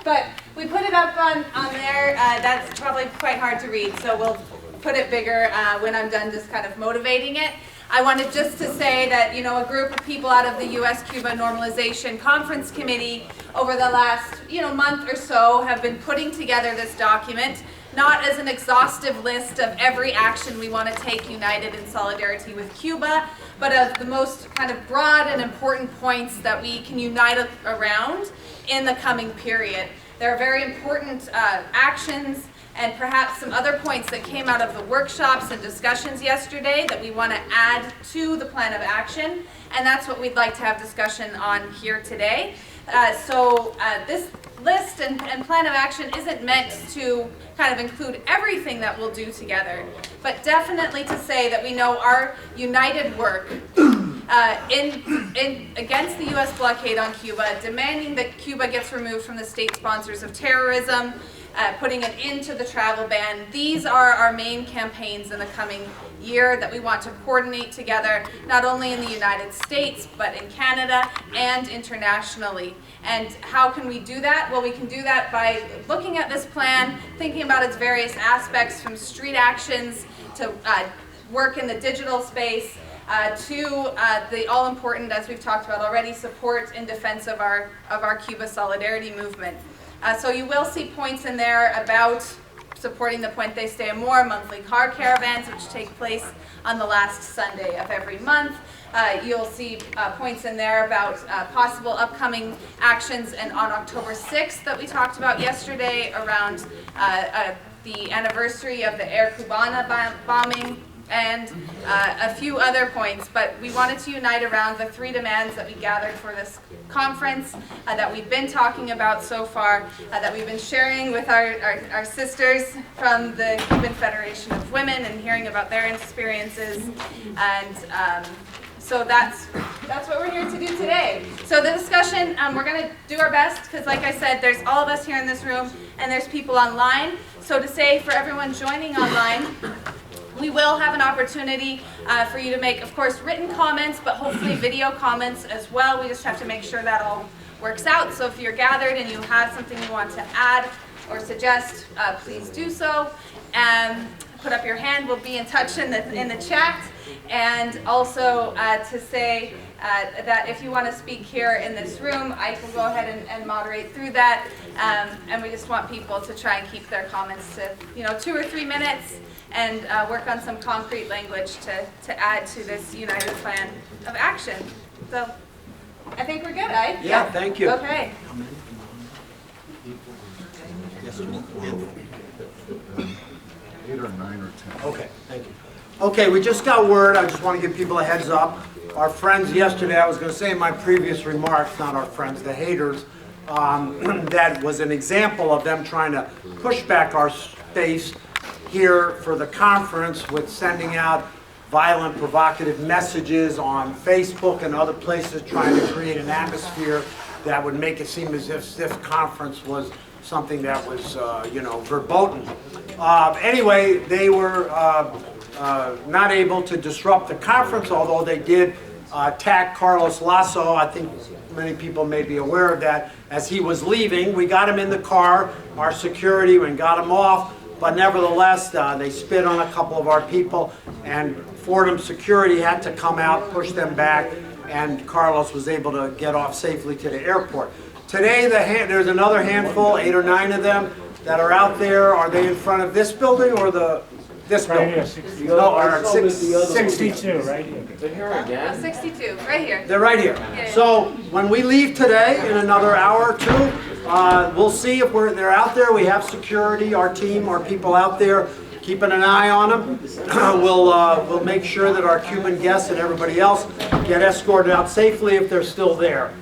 But we put it up on there. That's probably quite hard to read, so we'll put it bigger when I'm done just kind of motivating it. I wanted just to say that, a group of people out of the U.S.-Cuba Normalization Conference Committee over the last, month or so have been putting together this document, not as an exhaustive list of every action we want to take united in solidarity with Cuba, but of the most kind of broad and important points that we can unite around in the coming period. There are very important actions and perhaps some other points that came out of the workshops and discussions yesterday that we want to add to the plan of action, and that's what we'd like to have discussion on here today. So this list and plan of action isn't meant to kind of include everything that we'll do together, but definitely to say that we know our united work against the U.S. blockade on Cuba, demanding that Cuba gets removed from the state sponsors of terrorism, putting an end to the travel ban. These are our main campaigns in the coming year that we want to coordinate together, not only in the United States, but in Canada and internationally. And how can we do that? Well, we can do that by looking at this plan, thinking about its various aspects, from street actions to work in the digital space, to the all-important, as we've talked about already, support in defense of our Cuba Solidarity movement. So you will see points in there about supporting the Puente Stay Amor monthly car caravans, which take place on the last Sunday of every month. You'll see points in there about possible upcoming actions and on October 6th that we talked about yesterday around the anniversary of the Air Cubana bombing, and a few other points, but we wanted to unite around the 3 demands that we gathered for this conference, that we've been talking about so far, that we've been sharing with our sisters from the Cuban Federation of Women and hearing about their experiences, and so that's what we're here to do today. So the discussion, we're going to do our best, because like I said, there's all of us here in this room, and there's people online. So to say for everyone joining online, we will have an opportunity for you to make, of course, written comments, but hopefully video comments as well. We just have to make sure that all works out. So if you're gathered and you have something you want to add or suggest, please do so. And put up your hand. We'll be in touch in the chat. And also to say that if you want to speak here in this room, I will go ahead and moderate through that. And we just want people to try and keep their comments to 2 or 3 minutes, and work on some concrete language to add to this united plan of action. So I think we're good, right? Yeah, thank you. Okay. 8 or 9 or 10. Okay, thank you. Okay, we just got word. I just want to give people a heads up. Our friends yesterday, I was going to say in my previous remarks, not our friends, the haters, that was an example of them trying to push back our space here for the conference with sending out violent, provocative messages on Facebook and other places, trying to create an atmosphere that would make it seem as if this conference was something that was, verboten. Anyway, they were not able to disrupt the conference, although they did attack Carlos Lasso. I think many people may be aware of that. As he was leaving, we got him in the car, our security, and got him off. But nevertheless, they spit on a couple of our people, and Fordham security had to come out, push them back, and Carlos was able to get off safely to the airport. Today, there's another handful, 8 or 9 of them, that are out there. Are they in front of this building or this building? Right here, 62. No, or 62, right here. They're here again? 62, right here. They're right here. Yeah. So when we leave today, in another hour or 2, we'll see if they're out there. We have security, our team, our people out there, keeping an eye on them. We'll make sure that our Cuban guests and everybody else get escorted out safely if they're still there.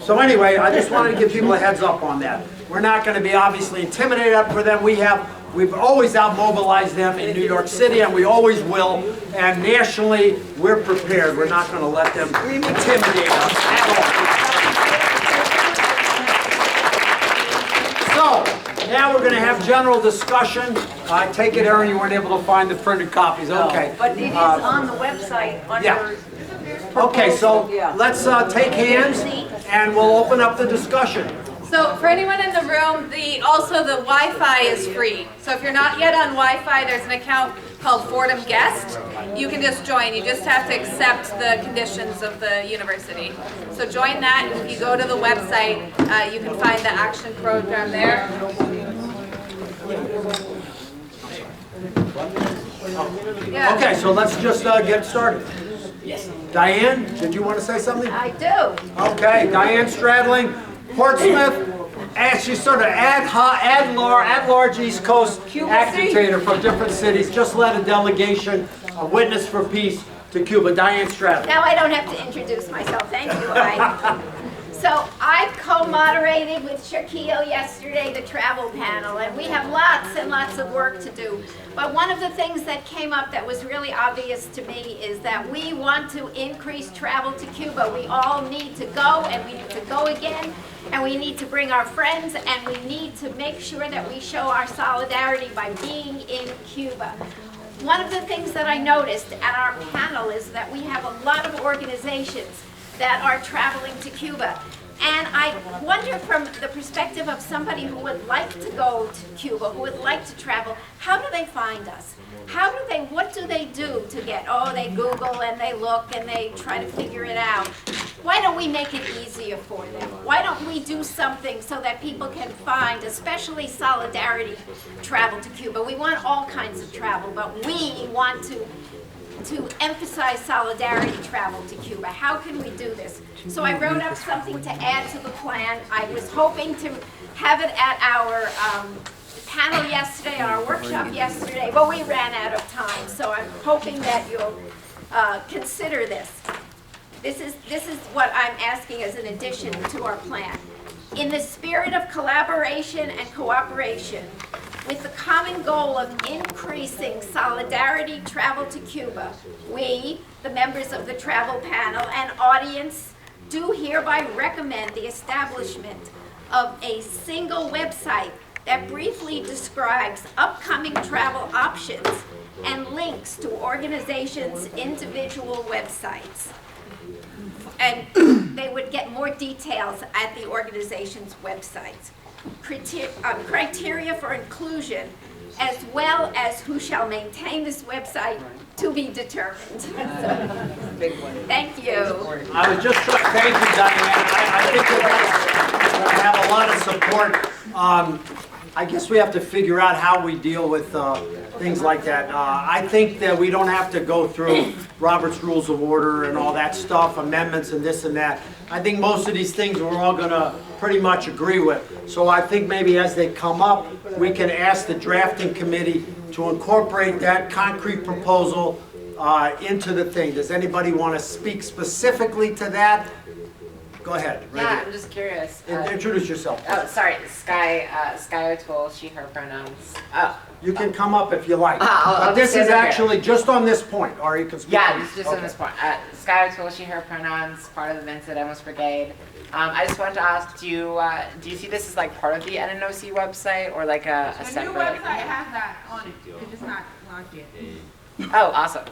So anyway, I just wanted to give people a heads up on that. We're not going to be obviously intimidated for them. We've always outmobilized them in New York City, and we always will. And nationally, we're prepared. We're not going to let them intimidate us at all. So now we're going to have general discussion. I take it, Erin, you weren't able to find the printed copies. Okay. But it is on the website under... Yeah. Okay, so let's take hands, and we'll open up the discussion. So for anyone in the room, also the Wi-Fi is free. So if you're not yet on Wi-Fi, there's an account called Fordham Guest. You can just join. You just have to accept the conditions of the university. So join that, and if you go to the website, you can find the action program there. Yeah. Okay, so let's just get started. Yes. Diane, did you want to say something? I do. Okay, Diane Stradling, Portsmouth, and she's sort of at-large East Coast agitator from different cities. Just led a delegation, a witness for peace to Cuba. Diane Stradling. Now I don't have to introduce myself. Thank you. So I co-moderated with Shaquille yesterday the travel panel, and we have lots and lots of work to do. But one of the things that came up that was really obvious to me is that we want to increase travel to Cuba. We all need to go, and we need to go again, and we need to bring our friends, and we need to make sure that we show our solidarity by being in Cuba. One of the things that I noticed at our panel is that we have a lot of organizations that are traveling to Cuba. And I wonder from the perspective of somebody who would like to go to Cuba, who would like to travel, how do they find us? What do they do to get, they Google and they look and they try to figure it out. Why don't we make it easier for them? Why don't we do something so that people can find, especially solidarity travel to Cuba? We want all kinds of travel, but we want to emphasize solidarity travel to Cuba. How can we do this? So I wrote up something to add to the plan. I was hoping to have it at our panel yesterday, our workshop yesterday, but we ran out of time. So I'm hoping that you'll consider this. This is what I'm asking as an addition to our plan. In the spirit of collaboration and cooperation, with the common goal of increasing solidarity travel to Cuba, we, the members of the travel panel and audience, do hereby recommend the establishment of a single website that briefly describes upcoming travel options and links to organizations' individual websites. And they would get more details at the organization's websites. Criteria for inclusion, as well as who shall maintain this website, to be determined. Thank you. I was just trying, thank you, Diane. I think that we have a lot of support. I guess we have to figure out how we deal with things like that. I think that we don't have to go through Robert's Rules of Order and all that stuff, amendments and this and that. I think most of these things we're all going to pretty much agree with. So I think maybe as they come up, we can ask the drafting committee to incorporate that concrete proposal into the thing. Does anybody want to speak specifically to that? Go ahead. Right Yeah, here. I'm just curious. Introduce yourself. Oh, sorry, Sky O'Toole, she, her pronouns. Oh. You can come up if you like. I'll But this just is stand up actually here. just on this point, or you can speak. Yeah, on- just okay. on this point. Sky O'Toole, she, her pronouns, part of the Vincent Amos Brigade. I just wanted to ask, do you see this as like part of the NNOC website or like a separate? The new website has that on it. It's just not launched yet. Oh, awesome.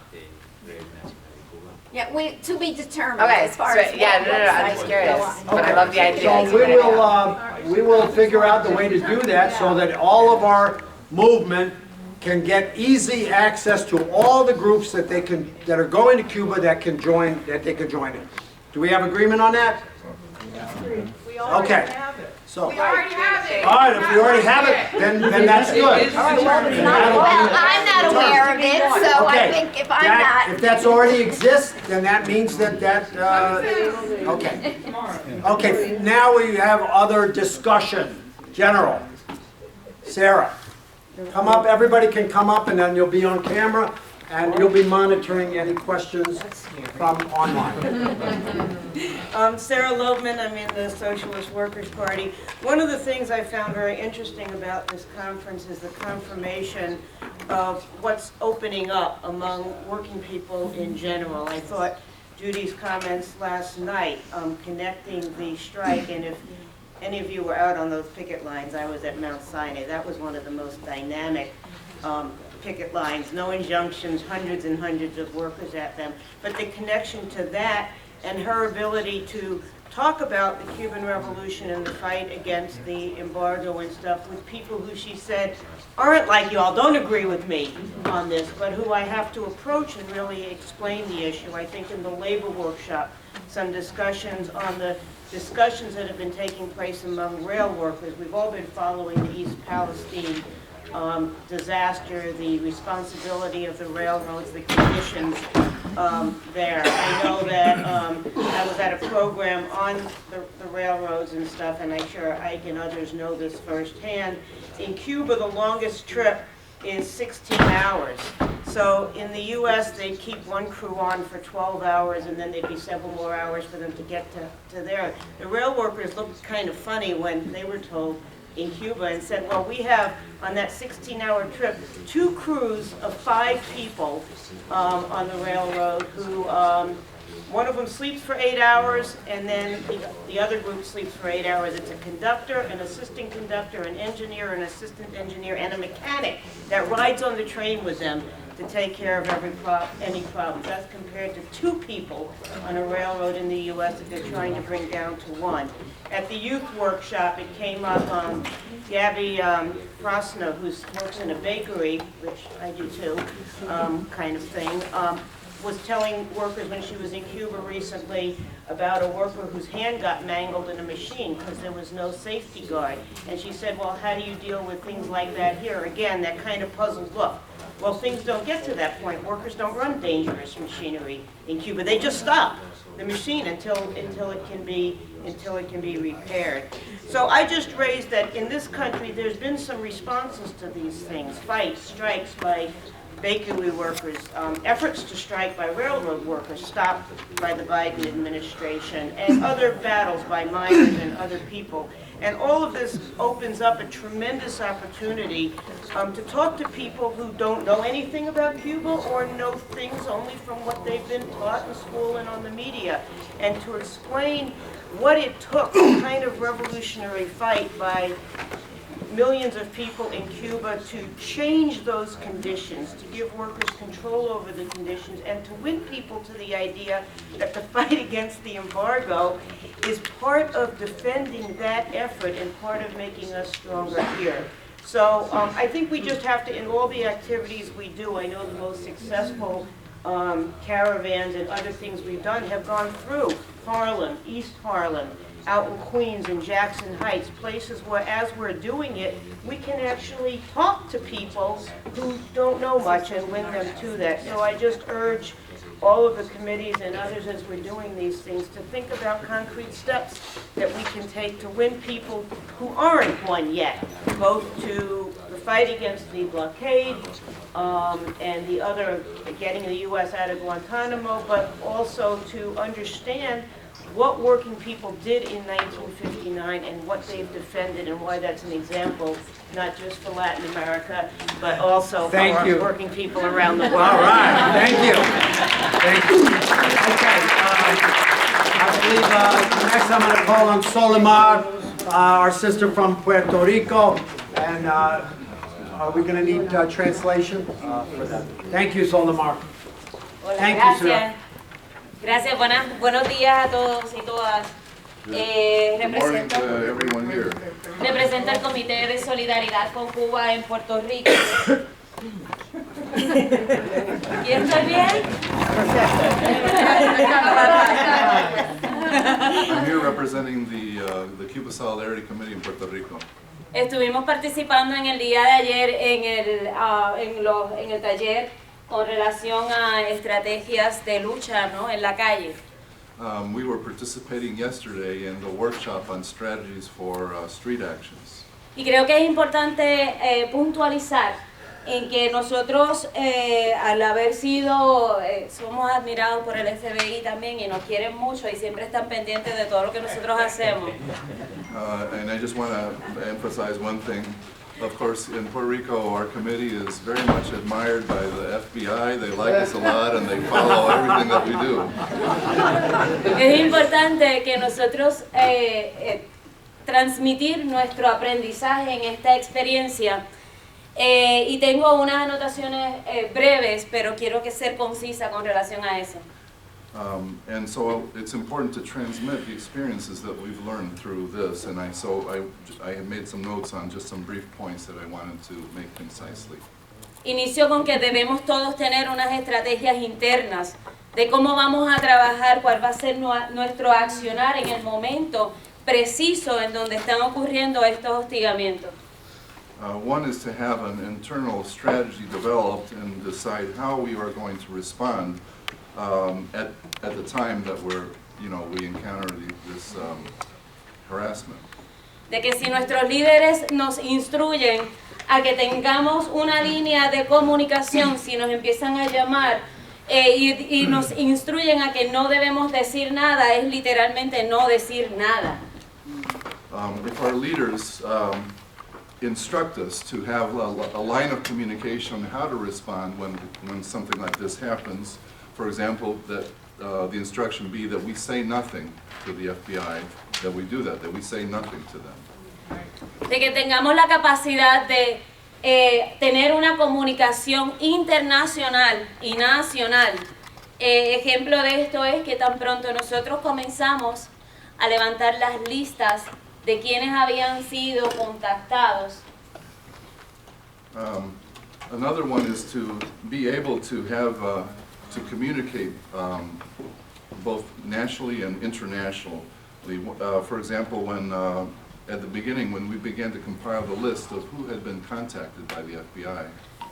Yeah, to be determined Okay, as far so, as yeah, what no, I'm website just would curious, go on. but I love the idea. So we will figure out the way to do that so that all of our movement can get easy access to all the groups that are going to Cuba that they can join in. Do we have agreement on that? We already Okay. have it. So, We already have it. all right, if we already have it, then that's good. Well, I'm not aware of it, so I Okay. think if I'm not. If that's already exists, then that means that okay. Okay, now we have other discussion, general. Sarah, come up, everybody can come up and then you'll be on camera and you'll be monitoring any questions from online. Sarah Loebman, I'm in the Socialist Workers' Party. One of the things I found very interesting about this conference is the confirmation of what's opening up among working people in general. I thought Judy's comments last night, connecting the strike, and if any of you were out on those picket lines, I was at Mount Sinai. That was one of the most dynamic picket lines, no injunctions, hundreds and hundreds of workers at them. But the connection to that and her ability to talk about the Cuban Revolution and the fight against the embargo and stuff with people who she said aren't like y'all, don't agree with me on this, but who I have to approach and really explain the issue. I think in the labor workshop, some discussions on the discussions that have been taking place among rail workers. We've all been following the East Palestine disaster, the responsibility of the railroads, the conditions there. I know that I was at a program on the railroads and stuff, and I'm sure Ike and others know this firsthand. In Cuba, the longest trip is 16 hours. So in the U.S., they'd keep one crew on for 12 hours, and then there'd be several more hours for them to get to there. The rail workers looked kind of funny when they were told in Cuba and said, well, we have on that 16-hour trip 2 crews of 5 people on the railroad who one of them sleeps for 8 hours and then the other group sleeps for 8 hours. It's a conductor, an assistant conductor, an engineer, an assistant engineer, and a mechanic that rides on the train with them to take care of any problem. That's compared to 2 people on a railroad in the U.S. that they're trying to bring down to 1. At the youth workshop, it came up, Gabby Frosna, who works in a bakery, which I do too, kind of thing, was telling workers when she was in Cuba recently about a worker whose hand got mangled in a machine because there was no safety guard. And she said, well, how do you deal with things like that here? Again, that kind of puzzled look. Well, things don't get to that point. Workers don't run dangerous machinery in Cuba. They just stop the machine until it can be repaired. So I just raised that in this country there's been some responses to these things, fights, strikes by bakery workers, efforts to strike by railroad workers stopped by the Biden administration, and other battles by miners and other people. And all of this opens up a tremendous opportunity to talk to people who don't know anything about Cuba or know things only from what they've been taught in school and on the media, and to explain what it took, the kind of revolutionary fight by millions of people in Cuba to change those conditions, to give workers control over the conditions, and to win people to the idea that the fight against the embargo is part of defending that effort and part of making us stronger here. So I think we just have to, in all the activities we do, I know the most successful caravans and other things we've done have gone through Harlem, East Harlem, out in Queens and Jackson Heights, places where as we're doing it, we can actually talk to people who don't know much and win them to that. So I just urge all of the committees and others as we're doing these things to think about concrete steps that we can take to win people who aren't won yet, both to the fight against the blockade and the other, getting the U.S. out of Guantanamo, but also to understand what working people did in 1959 and what they've defended and why that's an example, not just for Latin America, but also for working people around the world. All right, thank you. Thank you. Okay, I believe next I'm going to call on Solimar, our sister from Puerto Rico, and are we going to need translation for that? Thank you, Solimar. Thank you, sir. Gracias, buenos días a todos y todas. Represento el Comité de Solidaridad con Cuba en Puerto Rico. ¿Y estoy bien? I'm here representing the Cuba Solidarity Committee in Puerto Rico. Estuvimos participando en el día de ayer en el taller con relación a estrategias de lucha, ¿no?, en la calle. We were participating yesterday in the workshop on strategies for street actions. Y creo que es importante puntualizar en que nosotros, al haber sido, somos admirados por el FBI también y nos quieren mucho y siempre están pendientes de todo lo que nosotros hacemos. And I just want to emphasize one thing. Of course, in Puerto Rico, our committee is very much admired by the FBI. They like us a lot and they follow everything that we do. Es importante que nosotros transmitir nuestro aprendizaje en esta experiencia. Y tengo unas anotaciones breves, pero quiero ser concisa con relación a eso. And so it's important to transmit the experiences that we've learned through this, and I have made some notes on just some brief points that I wanted to make concisely. Inicio con que debemos todos tener unas estrategias internas de cómo vamos a trabajar, cuál va a ser nuestro accionar en el momento preciso en donde están ocurriendo estos hostigamientos. One is to have an internal strategy developed and decide how we are going to respond at the time that we encounter this harassment. De que si nuestros líderes nos instruyen a que tengamos una línea de comunicación, si nos empiezan a llamar y nos instruyen a que no debemos decir nada, es literalmente no decir nada. If our leaders instruct us to have a line of communication on how to respond when something like this happens, for example, that the instruction be that we say nothing to the FBI, that we do that we say nothing to them. De que tengamos la capacidad de tener una comunicación internacional y nacional. Ejemplo de esto es que tan pronto nosotros comenzamos a levantar las listas de quienes habían sido contactados. Another one is to be able to have, to communicate both nationally and internationally. For example, when at the beginning, when we began to compile the list of who had been contacted by the FBI.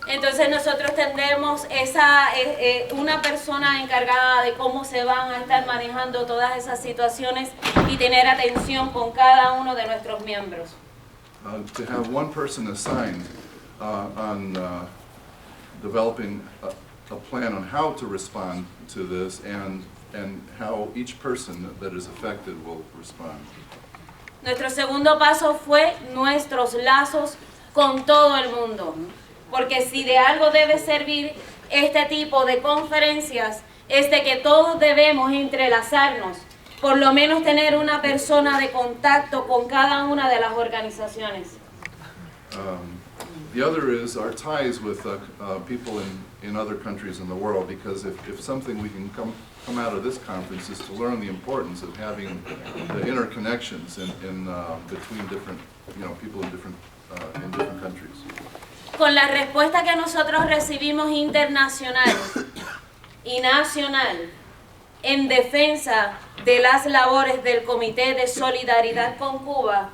Entonces nosotros tendremos una persona encargada de cómo se van a estar manejando todas esas situaciones y tener atención con cada uno de nuestros miembros. To have one person assigned on developing a plan on how to respond to this and how each person that is affected will respond. Nuestro segundo paso fue nuestros lazos con todo el mundo, porque si de algo debe servir este tipo de conferencias es de que todos debemos entrelazarnos, por lo menos tener una persona de contacto con cada una de las organizaciones. The other is our ties with people in other countries in the world, because if something we can come out of this conference is to learn the importance of having the interconnections in between different, people in different countries. Con la respuesta que nosotros recibimos internacional y nacional en defensa de las labores del Comité de Solidaridad con Cuba,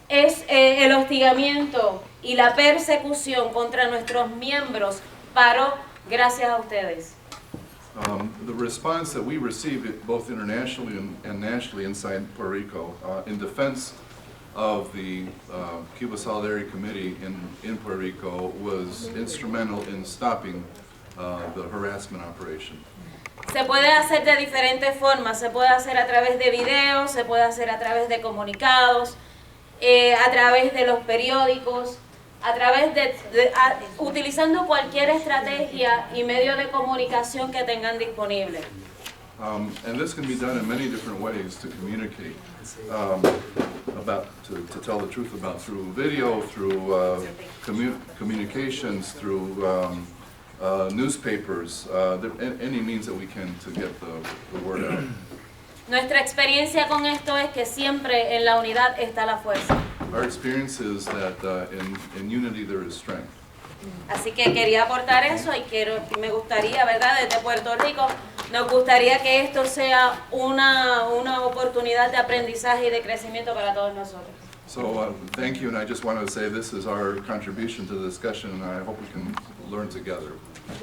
es el hostigamiento y la persecución contra nuestros miembros paró gracias a ustedes. The response that we received both internationally and nationally inside Puerto Rico in defense of the Cuba Solidarity Committee in Puerto Rico was instrumental in stopping the harassment operation. Se puede hacer de diferentes formas, se puede hacer a través de videos, se puede hacer a través de comunicados, a través de los periódicos, a través utilizando cualquier estrategia y medio de comunicación que tengan disponible. And this can be done in many different ways to communicate to tell the truth about, through video, through communications, through newspapers, any means that we can to get the word out. Nuestra experiencia con esto es que siempre en la unidad está la fuerza. Our experience is that in unity there is strength. Así que quería aportar eso y me gustaría, ¿verdad? Desde Puerto Rico, nos gustaría que esto sea una oportunidad de aprendizaje y de crecimiento para todos nosotros. So thank you, and I just wanted to say this is our contribution to the discussion, and I hope we can learn together.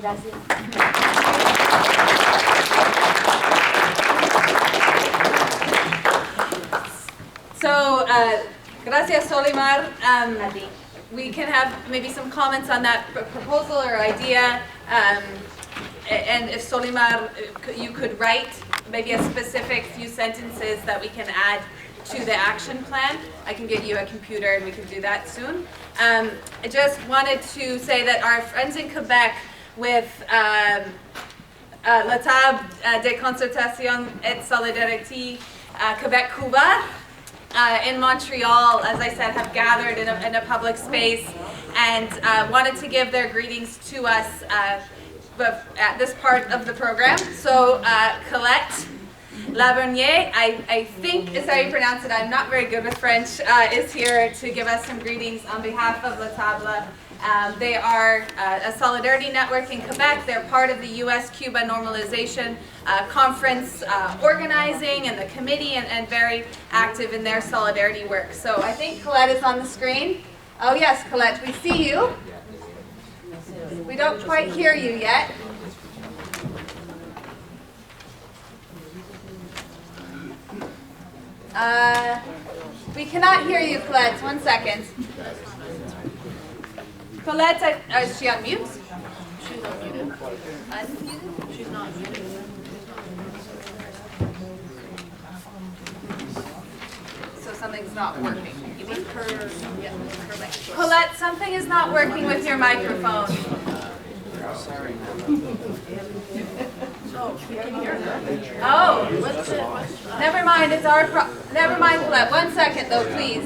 Gracias. So, gracias, Solimar. We can have maybe some comments on that proposal or idea. And if Solimar, you could write maybe a specific few sentences that we can add to the action plan. I can get you a computer and we can do that soon. I just wanted to say that our friends in Quebec with la table de concertation et solidarité Quebec Cuba in Montreal, as I said, have gathered in a public space and wanted to give their greetings to us at this part of the program. So Colette Lavernier, I think is how you pronounce it, I'm not very good with French, is here to give us some greetings on behalf of La Table. They are a solidarity network in Quebec. They're part of the US-Cuba Normalization Conference organizing and the committee and very active in their solidarity work. So I think Colette is on the screen. Oh yes, Colette, we see you. We don't quite hear you yet. We cannot hear you, Colette. 1 second. Colette, is she on mute? She's unmuted. Unmuted? She's not muted. So something's not working. You mean her, yeah, her microphone. Colette, something is not working with your microphone. Sorry. Oh, you can hear her. Oh, never mind. It's our never mind, Colette. 1 second, though, please.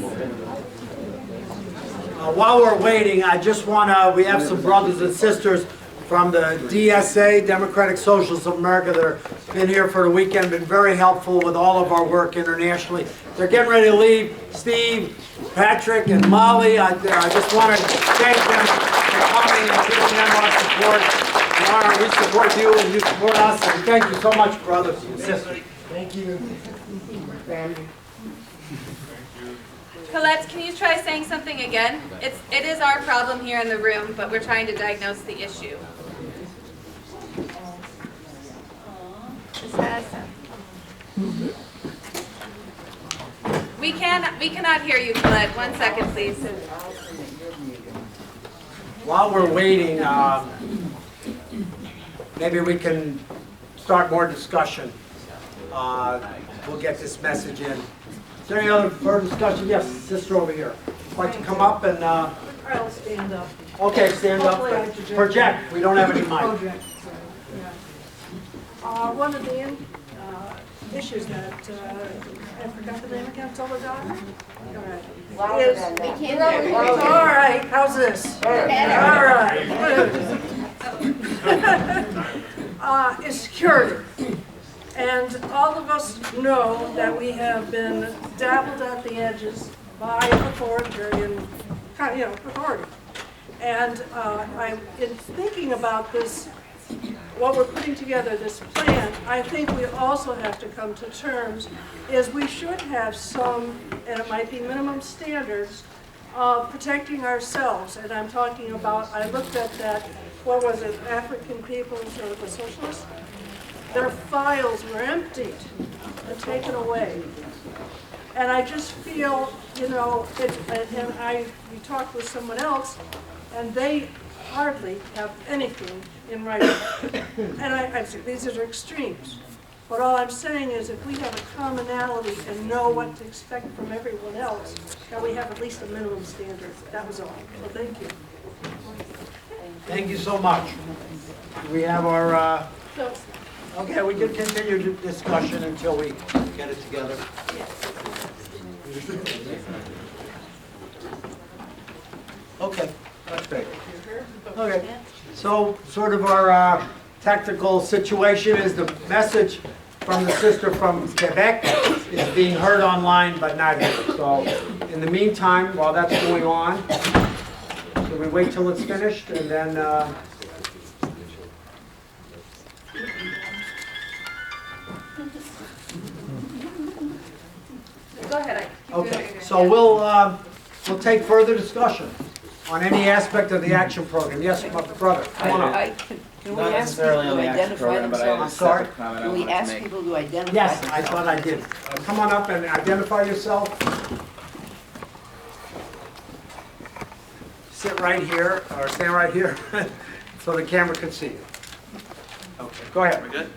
While we're waiting, I just want to, we have some brothers and sisters from the DSA, Democratic Socialists of America, that have been here for the weekend, been very helpful with all of our work internationally. They're getting ready to leave. Steve, Patrick, and Molly, I just want to thank them for coming and giving them our support. We support you and you support us, and thank you so much, brothers and sisters. Thank you. Colette, can you try saying something again? It is our problem here in the room, but we're trying to diagnose the issue. We cannot hear you, Colette. 1 second, please. While we're waiting, maybe we can start more discussion. We'll get this message in. Is there any other further discussion? Yes, sister over here. Would like to come up and... I'll stand up. Okay, stand up. Project. We don't have any mic. Project. One of the issues that I forgot the name again. Soledad. All right. All right. How's this? All right. Is security. And all of us know that we have been dabbled at the edges by authoritarian, authority. And in thinking about this, what we're putting together, this plan, I think we also have to come to terms is we should have some, and it might be minimum standards, of protecting ourselves. And I'm talking about, I looked at that, what was it, African People's or the Socialists? Their files were emptied and taken away. And I just feel, we talked with someone else, and they hardly have anything in writing. And I say, these are extremes. But all I'm saying is if we have a commonality and know what to expect from everyone else, that we have at least a minimum standard. That was all. So thank you. Thank you so much. We have our... Okay, we can continue the discussion until we get it together. Okay, that's great. Okay, so sort of our tactical situation is the message from the sister from Quebec is being heard online but not here. So in the meantime, while that's going on, so we wait till it's finished and then Go ahead. okay, so we'll take further discussion on any aspect of the action program. Yes, my brother, come on up. Can we ask people to identify themselves? I'm sorry? Can we ask people to identify Yes, themselves? I thought I did. Come on up and identify yourself. Sit right here, or stand right here, so the camera can see you. Okay, go ahead. We're good?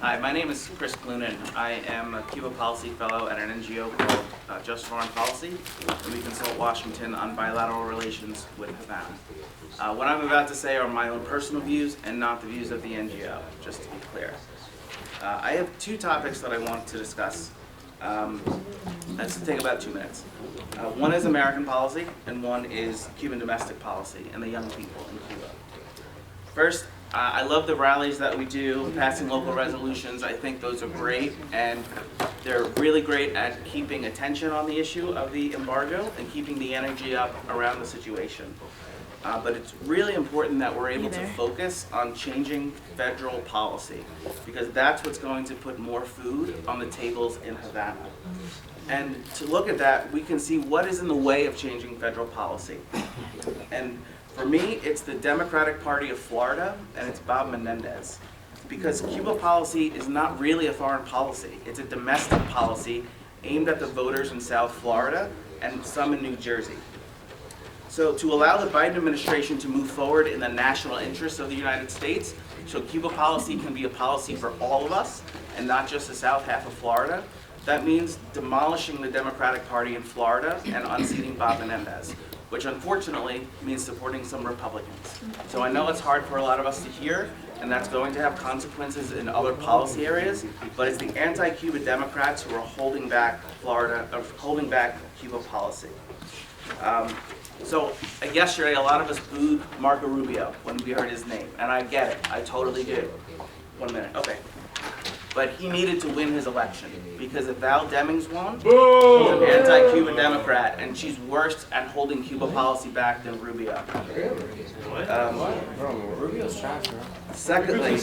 Hi, my name is Chris Clunan. I am a Cuba Policy Fellow at an NGO called Just Foreign Policy, and we consult Washington on bilateral relations with Havana. What I'm about to say are my own personal views and not the views of the NGO, just to be clear. I have two topics that I want to discuss. That's to take about 2 minutes. One is American policy, and one is Cuban domestic policy and the young people in Cuba. First, I love the rallies that we do, passing local resolutions. I think those are great, and they're really great at keeping attention on the issue of the embargo and keeping the energy up around the situation. But it's really important that we're able to focus on changing federal policy, because that's what's going to put more food on the tables in Havana. And to look at that, we can see what is in the way of changing federal policy. And for me, it's the Democratic Party of Florida, and it's Bob Menendez. Because Cuba policy is not really a foreign policy. It's a domestic policy aimed at the voters in South Florida and some in New Jersey. So to allow the Biden administration to move forward in the national interests of the United States, so Cuba policy can be a policy for all of us, and not just the south half of Florida, That means demolishing the Democratic Party in Florida and unseating Bob Menendez, which unfortunately means supporting some Republicans. So I know it's hard for a lot of us to hear, and that's going to have consequences in other policy areas, but it's the anti-Cuba Democrats who are holding back holding back Cuba policy. So yesterday, a lot of us booed Marco Rubio when we heard his name, and I get it, I totally do. 1 minute, okay. But he needed to win his election, because if Val Demings won, he's an anti-Cuba Democrat, and she's worse at holding Cuba policy back than Rubio. Rubio's trash, bro. Secondly,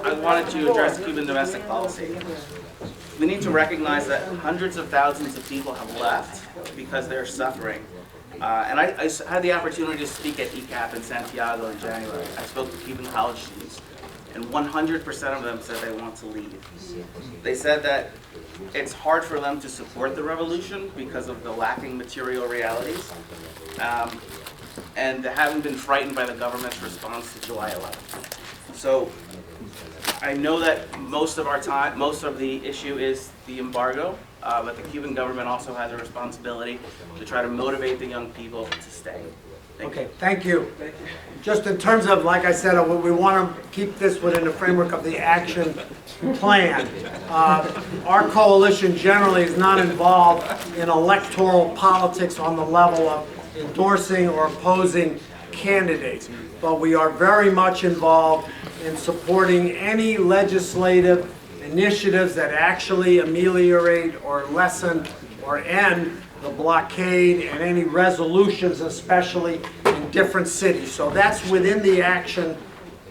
I wanted to address Cuban domestic policy. We need to recognize that hundreds of thousands of people have left because they're suffering. And I had the opportunity to speak at ECAP in Santiago in January. I spoke to Cuban college students, and 100% of them said they want to leave. They said that it's hard for them to support the revolution because of the lacking material realities, and they haven't been frightened by the government's response to July 11th. So I know that most of the issue is the embargo, but the Cuban government also has a responsibility to try to motivate the young people to stay. Thank you. Just in terms of, like I said, we want to keep this within the framework of the action plan. Our coalition generally is not involved in electoral politics on the level of endorsing or opposing candidates, but we are very much involved in supporting any legislative initiatives that actually ameliorate or lessen or end the blockade, and any resolutions, especially in different cities. So that's within the action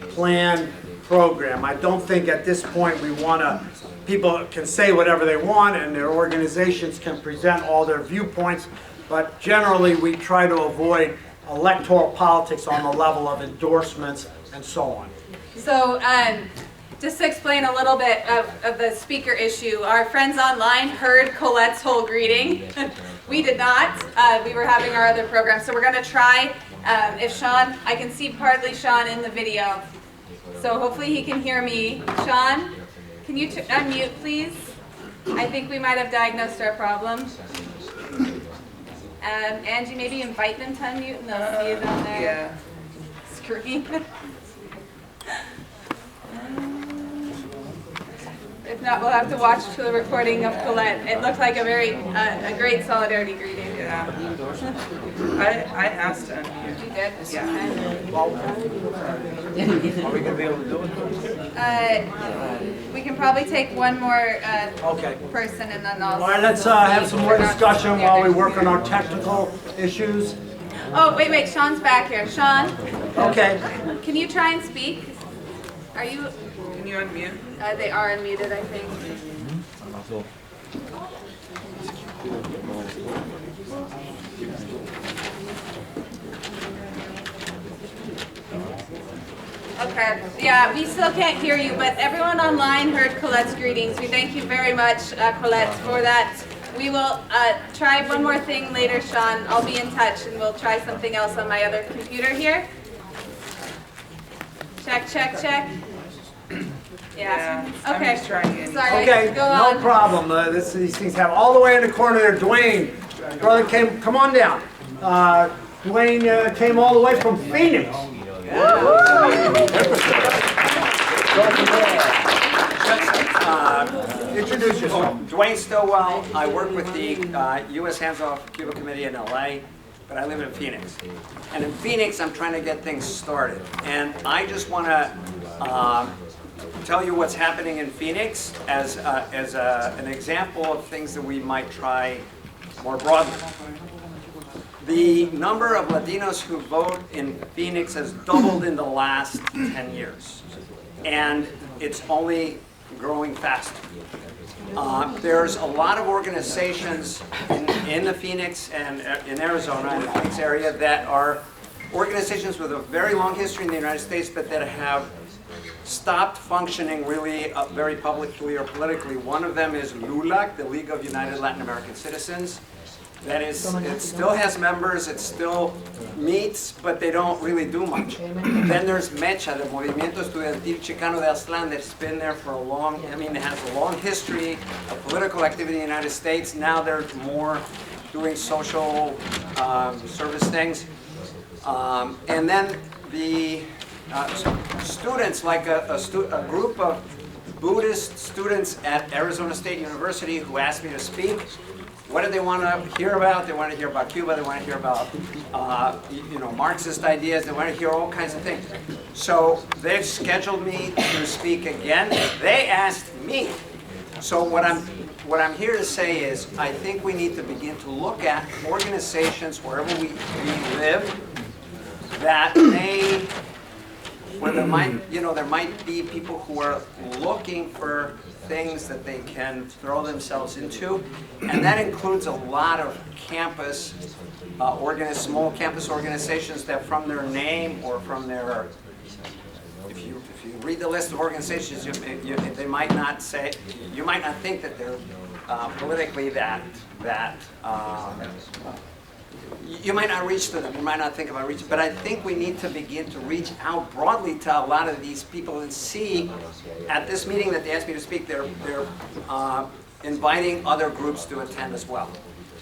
plan program. I don't think at this point we want to, people can say whatever they want and their organizations can present all their viewpoints, but generally we try to avoid electoral politics on the level of endorsements and so on. So just to explain a little bit of the speaker issue, our friends online heard Colette's whole greeting. We did not. We were having our other program. So we're going to try, if Sean, I can see partly Sean in the video. So hopefully he can hear me. Sean, can you unmute, please? I think we might have diagnosed our problem. Angie, maybe invite them to unmute and they'll see it on their screen. If not, we'll have to watch to the recording of Colette. It looked like a great solidarity greeting. Yeah. I asked him. You did? Yeah. Are we going to be able to do it? We can probably take one more person and then I'll... All right, let's have some more discussion while we work on our technical issues. Oh, wait, Sean's back here. Sean? Okay. Can you try and speak? Are you... Can you unmute? They are unmuted, I think. Okay, yeah, we still can't hear you, but everyone online heard Colette's greetings. We thank you very much, Colette, for that. We will try one more thing later, Sean. I'll be in touch and we'll try something else on my other computer here. Check. Yeah. Okay. Sorry. Okay, Go on. no problem. These things happen. All the way in the corner there, Dwayne. Brother come on down. Dwayne came all the way from Phoenix. Introduce yourself. Dwayne Stillwell. I work with the U.S. Hands Off Cuba Committee in L.A., but I live in Phoenix. And in Phoenix, I'm trying to get things started. And I just want to tell you what's happening in Phoenix as an example of things that we might try more broadly. The number of Latinos who vote in Phoenix has doubled in the last 10 years. And it's only growing faster. There's a lot of organizations in the Phoenix and in Arizona, in the Phoenix area, that are organizations with a very long history in the United States, but that have stopped functioning really very publicly or politically. One of them is LULAC, the League of United Latin American Citizens. that is, it still has members, it still meets, but they don't really do much. Then there's MECHA, the Movimiento Estudiantil Chicano de Aztlán, that's been there for a long, I mean, it has a long history of political activity in the United States. Now there's more doing social service things. And then the students, like a group of Buddhist students at Arizona State University who asked me to speak. What do they want to hear about? They want to hear about Cuba. They want to hear about, Marxist ideas. They want to hear all kinds of things. So they've scheduled me to speak again. They asked me. So what I'm here to say is, I think we need to begin to look at organizations wherever we live that may, where there might be people who are looking for things that they can throw themselves into, and that includes a lot of campus, small campus organizations that from their name or from their, if you read the list of organizations, they might not say, you might not think that they're politically you might not reach to them, you might not think about reaching, but I think we need to begin to reach out broadly to a lot of these people and see, at this meeting that they asked me to speak, they're inviting other groups to attend as well.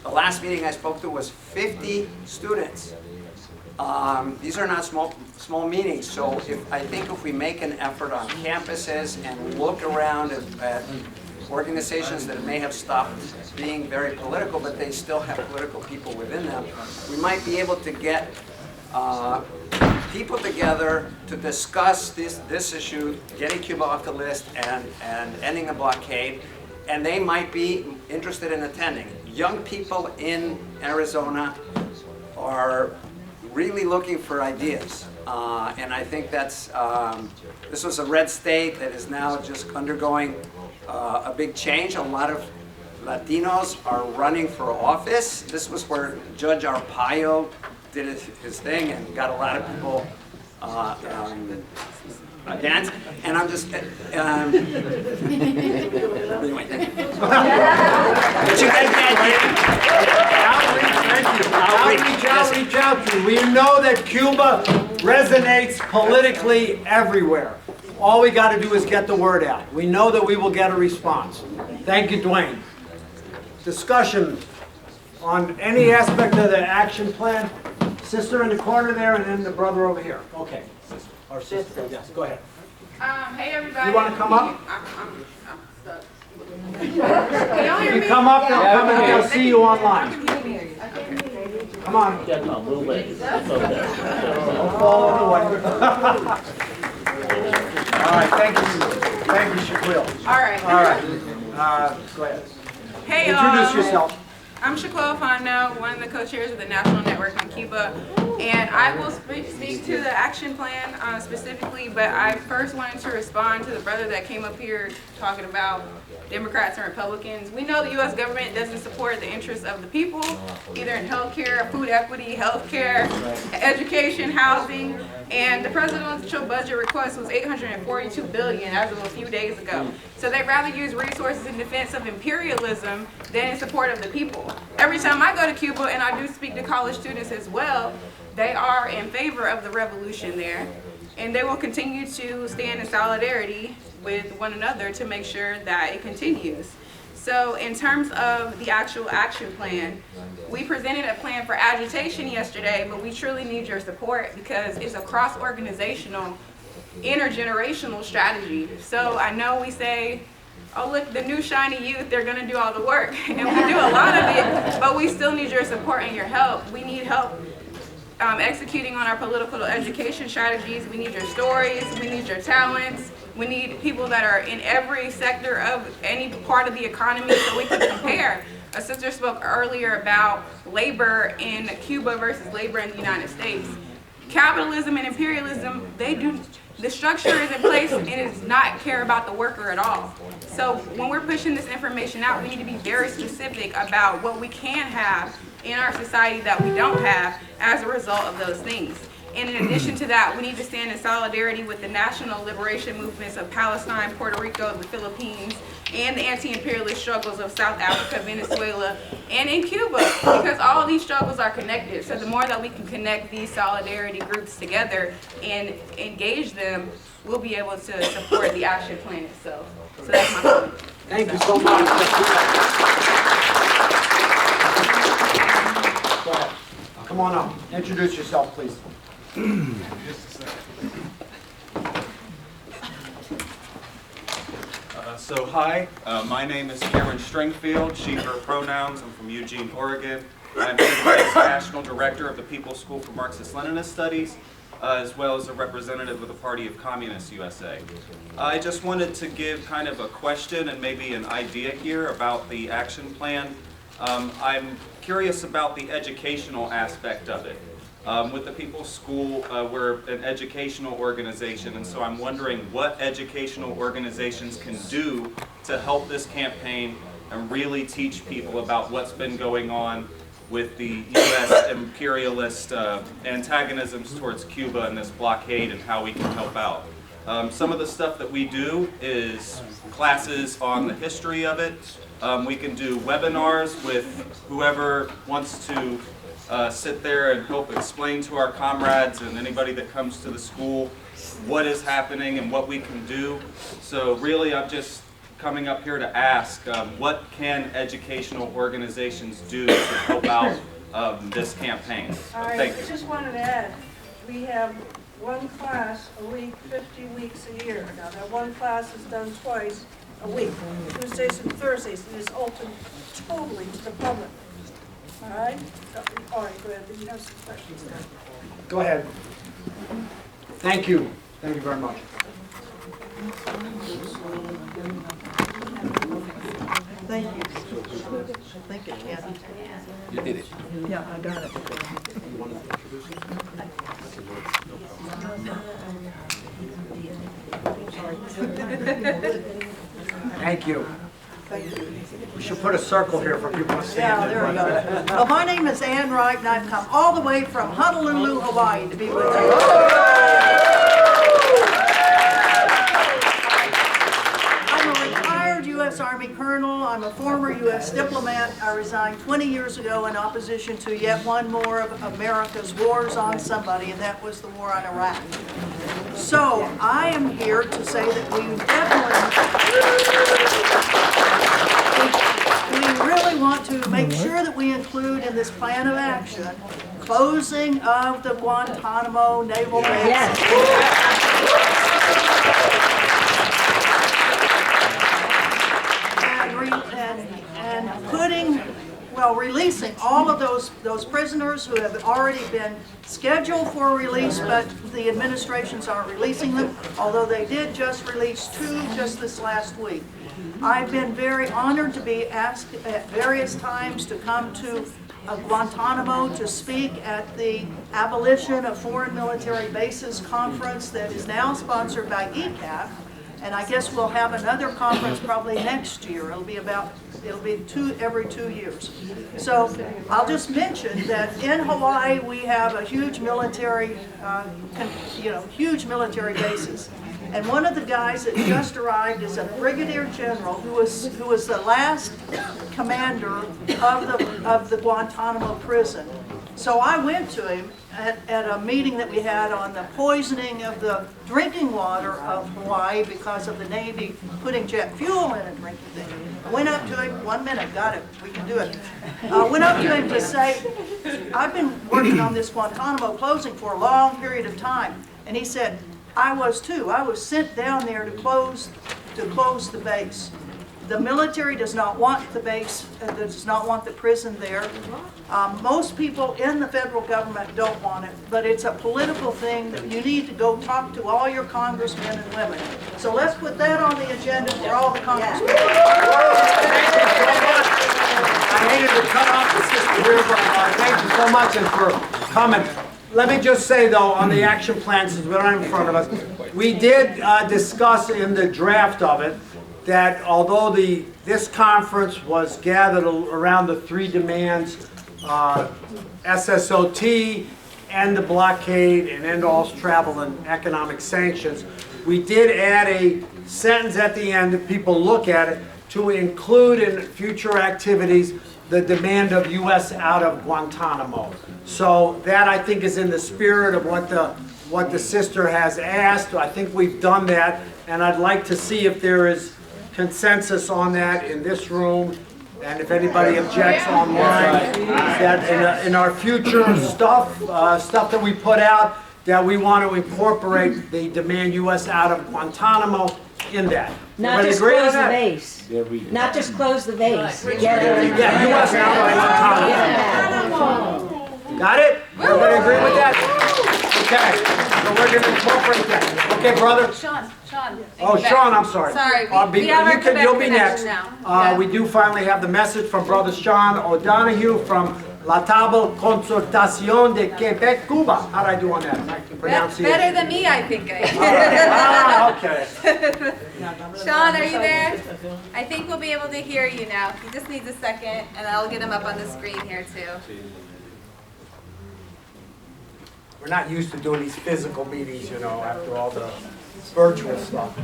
The last meeting I spoke to was 50 students. These are not small meetings, so I think if we make an effort on campuses and look around at organizations that may have stopped being very political, but they still have political people within them, we might be able to get people together to discuss this issue, getting Cuba off the list and ending the blockade, and they might be interested in attending. Young people in Arizona are really looking for ideas. And I think that's, this was a red state that is now just undergoing a big change. A lot of Latinos are running for office. This was where Judge Arpaio did his thing and got a lot of people against. And I'm just, anyway, thank you. But you guys Outreach out to. We know that Cuba resonates politically everywhere. All we got to do is get the word out. We know that we will get a response. Thank you, Dwayne. Discussion on any aspect of the action plan. Sister in the corner there, and then the brother over here. Okay. Or sister, yes, go ahead. Hey everybody. You want to come up? I'm stuck. If you come up, they'll come and they'll see you online. Come on. Getting a little late. That's okay. Don't fall on the way. All right, thank you. Thank you, Shaquille. All right. All right. Go ahead. Hey, introduce yourself. I'm Shaquille Fondo, one of the co-chairs of the National Network on Cuba, and I will speak to the action plan specifically, but I first wanted to respond to the brother that came up here talking about Democrats and Republicans. We know the U.S. government doesn't support the interests of the people, either in healthcare, food equity, healthcare, education, housing, and the presidential budget request was $842 billion as of a few days ago. So they'd rather use resources in defense of imperialism than in support of the people. Every time I go to Cuba, and I do speak to college students as well, they are in favor of the revolution there, and they will continue to stand in solidarity with one another to make sure that it continues. So in terms of the actual action plan, we presented a plan for agitation yesterday, but we truly need your support because it's a cross-organizational, intergenerational strategy. So I know we say, oh look, the new shiny youth, they're gonna do all the work. And we do a lot of it, but we still need your support and your help. We need help executing on our political education strategies. We need your stories, we need your talents. We need people that are in every sector of any part of the economy so we can compare. A sister spoke earlier about labor in Cuba versus labor in the United States. Capitalism and imperialism, the structure is in place and it does not care about the worker at all. So when we're pushing this information out, we need to be very specific about what we can have in our society that we don't have as a result of those things. And in addition to that, we need to stand in solidarity with the national liberation movements of Palestine, Puerto Rico, the Philippines, and the anti-imperialist struggles of South Africa, Venezuela, and in Cuba, because all of these struggles are connected. So the more that we can connect these solidarity groups together and engage them, we'll be able to support the action plan itself. So that's my point. Thank you so much. Go ahead. Come on up. Introduce yourself, please. Hi, my name is Cameron Stringfield, she, her pronouns. I'm from Eugene, Oregon. I'm the National Director of the People's School for Marxist-Leninist Studies, as well as a representative of the Party of Communists USA. I just wanted to give kind of a question and maybe an idea here about the action plan. I'm curious about the educational aspect of it. With the People's School, we're an educational organization, and so I'm wondering what educational organizations can do to help this campaign and really teach people about what's been going on with the U.S. imperialist antagonisms towards Cuba and this blockade and how we can help out. Some of the stuff that we do is classes on the history of it. We can do webinars with whoever wants to sit there and help explain to our comrades and anybody that comes to the school what is happening and what we can do. So really I'm just coming up here to ask, what can educational organizations do to help out this campaign? Thank you. I just wanted to add, we have one class a week, 50 weeks a year. Now that one class is done twice a week, Tuesdays and Thursdays, and is open totally to the public. All right? All right, go ahead. You have some questions there. Go ahead. Thank you. Thank you very much. Thank you. Thank you, Kathy. You did it. Yeah, I got it. Thank you. We should put a circle here for people to stand in. Yeah, there we go. Well, my name is Ann Wright, and I've come all the way from Honolulu, Hawaii to be with you. I'm a retired U.S. Army colonel. I'm a former U.S. diplomat. I resigned 20 years ago in opposition to yet one more of America's wars on somebody, and that was the war on Iraq. So I am here to say that we really want to make sure that we include in this plan of action closing of the Guantanamo naval base. Yes. And putting, well, releasing all of those prisoners who have already been scheduled for release, but the administrations aren't releasing them, although they did just release 2 just this last week. I've been very honored to be asked at various times to come to Guantanamo to speak at the Abolition of Foreign Military Bases conference that is now sponsored by ECAF, and I guess we'll have another conference probably next year. It'll be every 2 years. So I'll just mention that in Hawaii we have a huge military, huge military bases. And one of the guys that just arrived is a brigadier general who was the last commander of the Guantanamo prison. So I went to him at a meeting that we had on the poisoning of the drinking water of Hawaii because of the Navy putting jet fuel in a drinking thing. I went up to him, 1 minute, got it, we can do it. Went up to him to say, I've been working on this Guantanamo closing for a long period of time. And he said, I was too. I was sent down there to close the base. The military does not want the base, does not want the prison there. Most people in the federal government don't want it, but it's a political thing that you need to go talk to all your congressmen and women. So let's put that on the agenda for all the congressmen. I hated to cut off the sister here, but thank you so much and for coming. Let me just say, though, on the action plan, since we're not in front of us, we did discuss in the draft of it that although this conference was gathered around the 3 demands, SSOT, end the blockade, and end all travel and economic sanctions, we did add a sentence at the end, if people look at it, to include in future activities the demand of U.S. out of Guantanamo. So that, I think, is in the spirit of what the sister has asked. I think we've done that, and I'd like to see if there is consensus on that in this room, and if anybody objects online, that in our future stuff that we put out, that we want to incorporate the demand U.S. out of Guantanamo in that. Not Everybody just agree on close the that? base. Not just close the base. Yeah, U.S. out of Guantanamo. Got it? Everybody agree with that? Okay, so we're going to incorporate that. Okay, brother? Sean. Oh, Sean, I'm sorry. Sorry, We have our Quebec you'll be connection next. now. We do finally have the message from Brother Sean O'Donoghue from La Table Consultation de Quebec, Cuba. How did I do on that pronunciation? Better than me, I think. Okay. Sean, are you there? I think we'll be able to hear you now. He just needs a second, and I'll get him up on the screen here too. We're not used to doing these physical meetings, you know, after all the virtual stuff.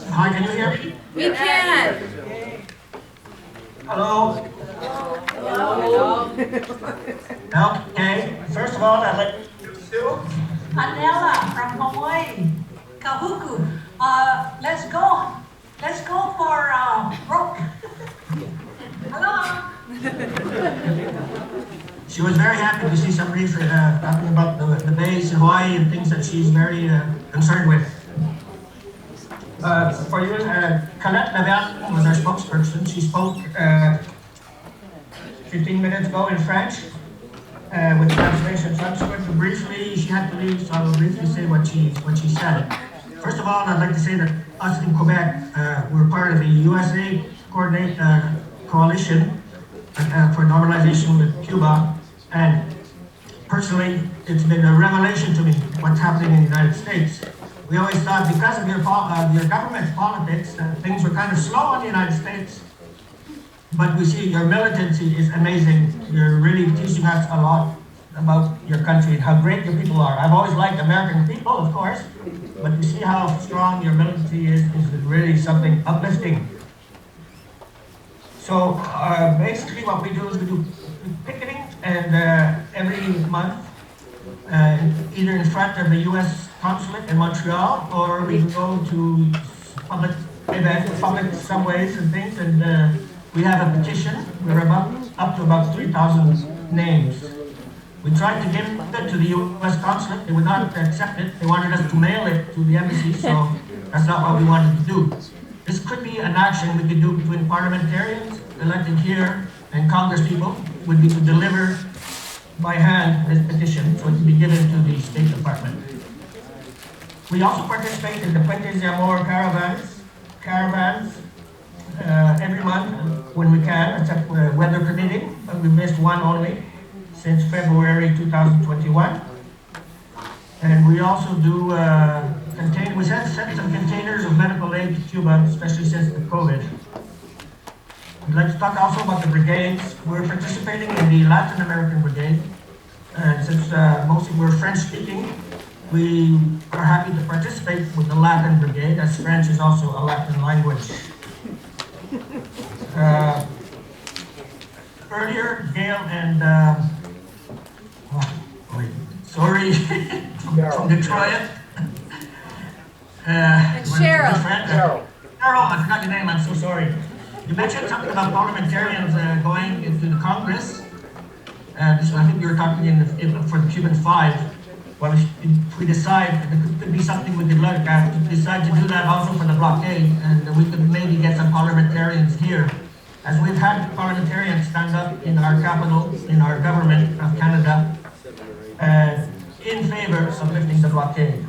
Hi, can you hear me? We can. Hello? Hello? Okay, first of all, I'd like to introduce Anela from Hawaii, Kahuku. Let's go. Let's go for rope. Hello. She was very happy to see somebody talking about the base in Hawaii and things that she's very concerned with. For you, Colette Laval was our spokesperson. She spoke 15 minutes ago in French with translation. So I'm just going to briefly, she had to leave, so I'll briefly say what she said. First of all, I'd like to say that us in Quebec, we're part of the USA Coalition for Normalization with Cuba. And personally, it's been a revelation to me what's happening in the United States. We always thought because of your government's politics, things were kind of slow in the United States. But we see your militancy is amazing. You're really teaching us a lot about your country and how great your people are. I've always liked American people, of course, but you see how strong your militancy is really something uplifting. So basically what we do is we do picketing, and every month, either in front of the U.S. consulate in Montreal, or we go to public events, public subways and things, and we have a petition. We're up to about 3,000 names. We tried to give it to the U.S. consulate. They would not accept it. They wanted us to mail it to the embassy, so that's not what we wanted to do. This could be an action we could do between parliamentarians elected here and Congress people, would be to deliver by hand this petition so it can be given to the State Department. We also participate in the Puentes de Amor caravans every month when we can, except weather permitting, but we missed one only since February 2021. And we also do we sent some containers of medical aid to Cuba, especially since the COVID. We'd like to talk also about the brigades. We're participating in the Latin American Brigade. And since mostly we're French-speaking, we are happy to participate with the Latin Brigade, as French is also a Latin language. Earlier, Gail and, from Detroit. Cheryl. Cheryl, I forgot your name, I'm so sorry. You mentioned something about parliamentarians going into the Congress. I think you were talking for the Cuban 5. Well, if we decide, it could be something we could look at, to decide to do that also for the blockade, and we could maybe get some parliamentarians here. As we've had parliamentarians stand up in our capital, in our government of Canada, in favor of lifting the blockade.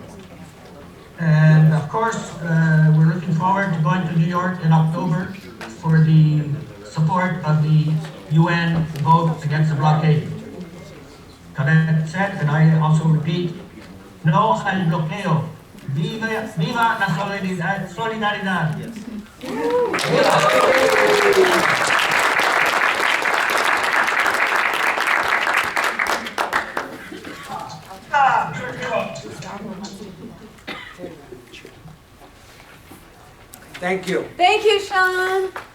And of course, we're looking forward to going to New York in October for the support of the UN vote against the blockade. Colette said, and I also repeat, no al bloqueo. Viva la solidaridad.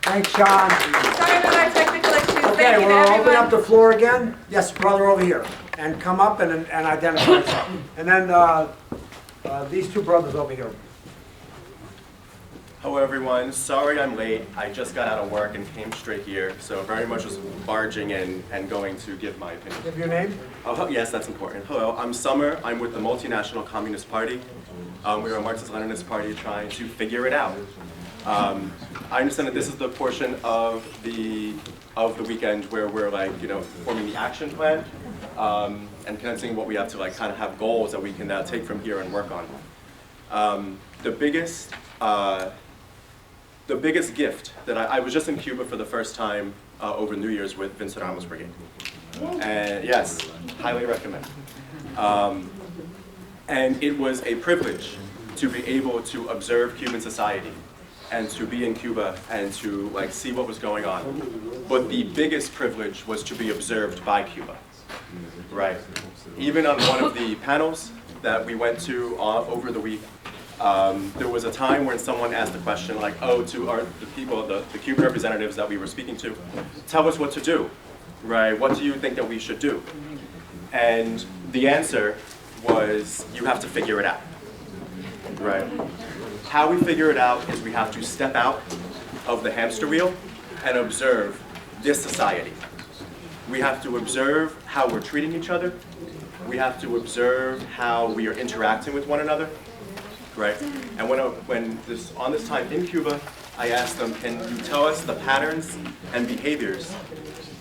Thanks, Sean. Sorry about our technical issues. Okay, Thank you to we'll open everyone. up the floor again. Yes, brother over here. And come up and identify yourself. And then these two brothers over here. Hello everyone, sorry I'm late. I just got out of work and came straight here, so very much was barging in and going to give my opinion. Give your name? Oh, yes, that's important. Hello, I'm Summer. I'm with the Multinational Communist Party. We're a Marxist-Leninist party trying to figure it out. I understand that this is the portion of the weekend where we're forming the action plan and condensing what we have to kind of have goals that we can now take from here and work on. The biggest gift that I was just in Cuba for the first time over New Year's with Vincent Ramos Brigade. And yes, highly recommend. And it was a privilege to be able to observe Cuban society and to be in Cuba and to see what was going on. But the biggest privilege was to be observed by Cuba, right? Even on one of the panels that we went to over the week, there was a time when someone asked the question to the people, the Cuban representatives that we were speaking to, tell us what to do, right? What do you think that we should do? And the answer was, you have to figure it out, right? How we figure it out is we have to step out of the hamster wheel and observe this society. We have to observe how we're treating each other. We have to observe how we are interacting with one another. Right? And on this time in Cuba, I asked them, can you tell us the patterns and behaviors,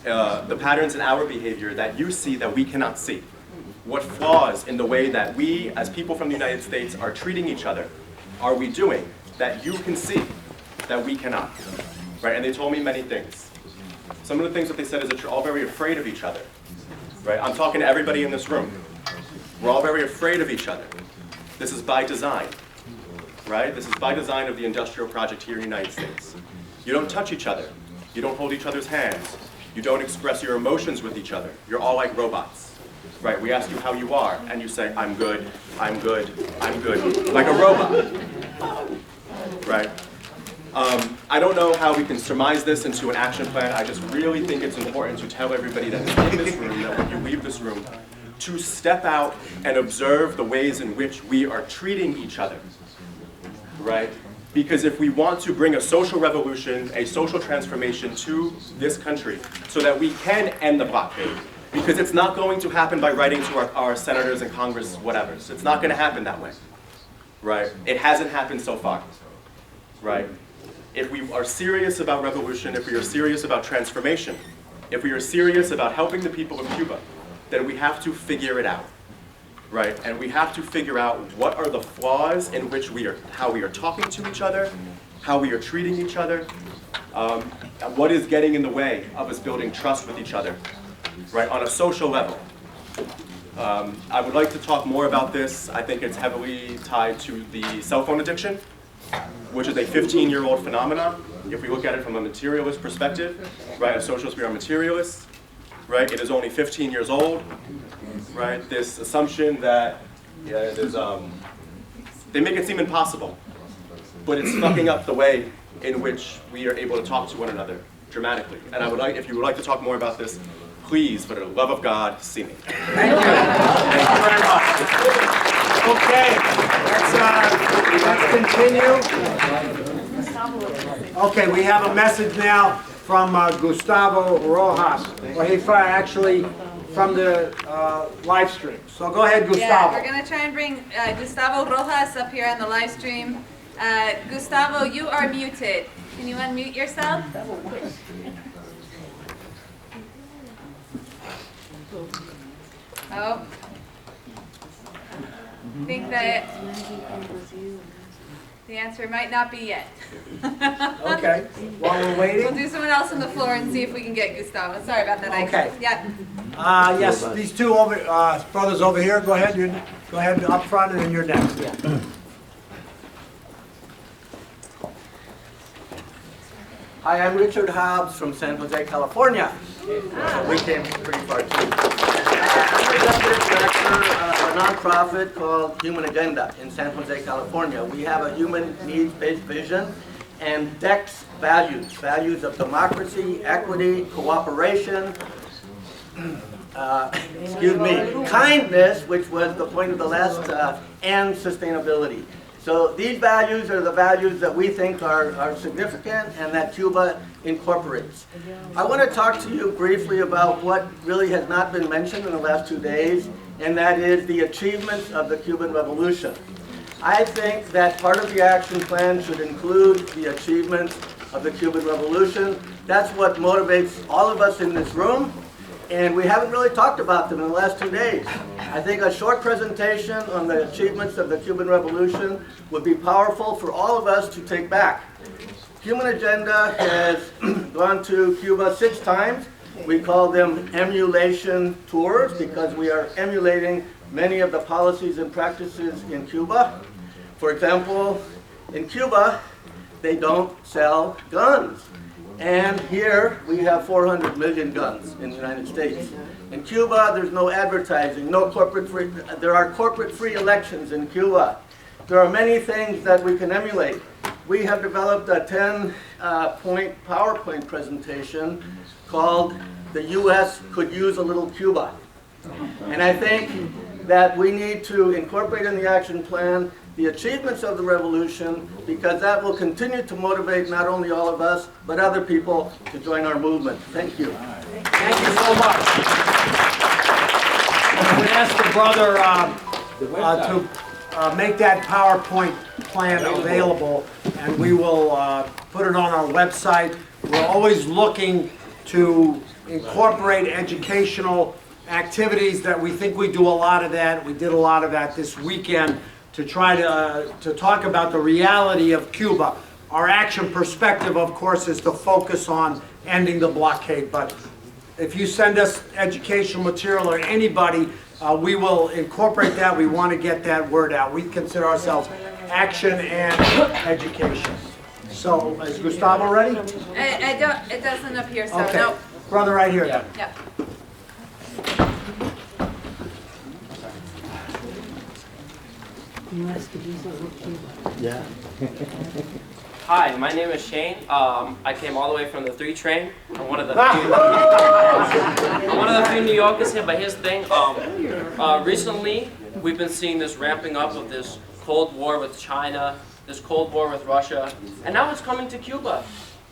the patterns in our behavior that you see that we cannot see? What flaws in the way that we, as people from the United States, are treating each other are we doing that you can see that we cannot? Right? And they told me many things. Some of the things that they said is that you're all very afraid of each other. Right? I'm talking to everybody in this room. We're all very afraid of each other. This is by design. Right? This is by design of the industrial project here in the United States. You don't touch each other. You don't hold each other's hands. You don't express your emotions with each other. You're all like robots. Right? We ask you how you are, and you say, I'm good, I'm good, I'm good, like a robot. Right? I don't know how we can surmise this into an action plan. I just really think it's important to tell everybody that is in this room, that when you leave this room, to step out and observe the ways in which we are treating each other. Right? Because if we want to bring a social revolution, a social transformation to this country so that we can end the blockade, because it's not going to happen by writing to our senators and Congress, whatever. So it's not going to happen that way. Right? It hasn't happened so far. Right? If we are serious about revolution, if we are serious about transformation, if we are serious about helping the people of Cuba, then we have to figure it out. Right? And we have to figure out what are the flaws in which how we are talking to each other, how we are treating each other, what is getting in the way of us building trust with each other, right, on a social level. I would like to talk more about this. I think it's heavily tied to the cell phone addiction, which is a 15-year-old phenomenon. If we look at it from a materialist perspective, right, as socialists we are materialists, right, it is only 15 years old. Right, this assumption that they make it seem impossible, but it's fucking up the way in which we are able to talk to one another dramatically. And I would like, if you would like to talk more about this, please, for the love of God, see me. Thank you. Thank you very much. Okay, let's continue. Okay, we have a message now from Gustavo Rojas. Well, he's actually from the live stream. So go ahead, Gustavo. Yeah, we're going to try and bring Gustavo Rojas up here on the live stream. Gustavo, you are muted. Can you unmute yourself? Oh. I think that the answer might not be yet. Okay, while we're waiting. We'll do someone else on the floor and see if we can get Gustavo. Sorry about that. Okay. Yeah. Yes, these two brothers over here, go ahead. Go ahead up front and then you're next. Yeah. Hi, I'm Richard Hobbs from San Jose, California. We came pretty far too. I'm the executive director of a nonprofit called Human Agenda in San Jose, California. We have a human needs-based vision, and DEC's values, values of democracy, equity, cooperation, kindness, which was the point of the last, and sustainability. So these values are the values that we think are significant and that Cuba incorporates. I want to talk to you briefly about what really has not been mentioned in the last 2 days, and that is the achievements of the Cuban Revolution. I think that part of the action plan should include the achievements of the Cuban Revolution. That's what motivates all of us in this room, and we haven't really talked about them in the last 2 days. I think a short presentation on the achievements of the Cuban Revolution would be powerful for all of us to take back. Human Agenda has gone to Cuba 6 times. We call them emulation tours because we are emulating many of the policies and practices in Cuba. For example, in Cuba, they don't sell guns. And here we have 400 million guns in the United States. In Cuba, there's no advertising, no corporate free, there are corporate-free elections in Cuba. There are many things that we can emulate. We have developed a 10-point PowerPoint presentation called "The U.S. Could Use a Little Cuba." And I think that we need to incorporate in the action plan the achievements of the revolution, because that will continue to motivate not only all of us, but other people to join our movement. Thank you. Thank you so much. I'm going to ask the brother to make that PowerPoint plan available, and we will put it on our website. We're always looking to incorporate educational activities that we think we do a lot of that. We did a lot of that this weekend to try to talk about the reality of Cuba. Our action perspective, of course, is to focus on ending the blockade. But if you send us educational material or anybody, we will incorporate that. We want to get that word out. We consider ourselves action and education. So, is Gustavo ready? It doesn't appear so. Okay. No. Brother right here. Yeah. Yeah. Hi, my name is Shane. I came all the way from the 3 train. I'm one of the few New Yorkers here, but here's the thing. Recently, we've been seeing this ramping up of this Cold War with China, this Cold War with Russia, and now it's coming to Cuba.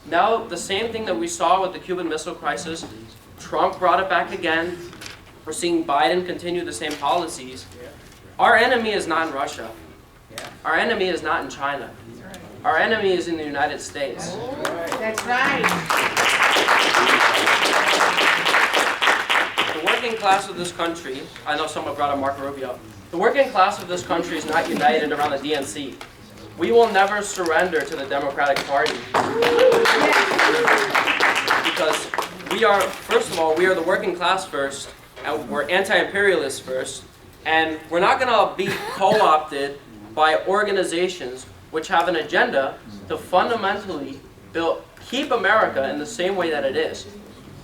Now, the same thing that we saw with the Cuban Missile Crisis, Trump brought it back again. We're seeing Biden continue the same policies. Our enemy is not in Russia. Our enemy is not in China. Our enemy is in the United States. That's right. The working class of this country, I know someone brought up Marco Rubio, the working class of this country is not united around the DNC. We will never surrender to the Democratic Party. Because we are, first of all, we are the working class first, and we're anti-imperialists first, and we're not going to be co-opted by organizations which have an agenda to fundamentally keep America in the same way that it is.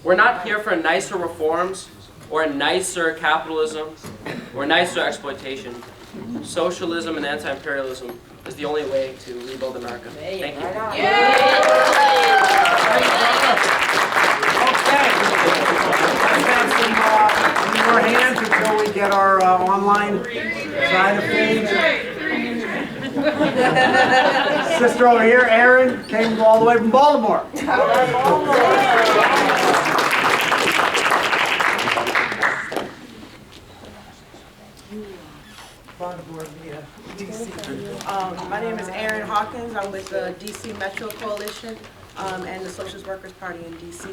We're not here for nicer reforms or nicer capitalism or nicer exploitation. Socialism and anti-imperialism is the only way to rebuild America. Thank you. More hands until we get our online side of things. Sister over here, Erin, came all the way from Baltimore. My name is Erin Hawkins. I'm with the DC Metro Coalition and the Socialist Workers Party in DC.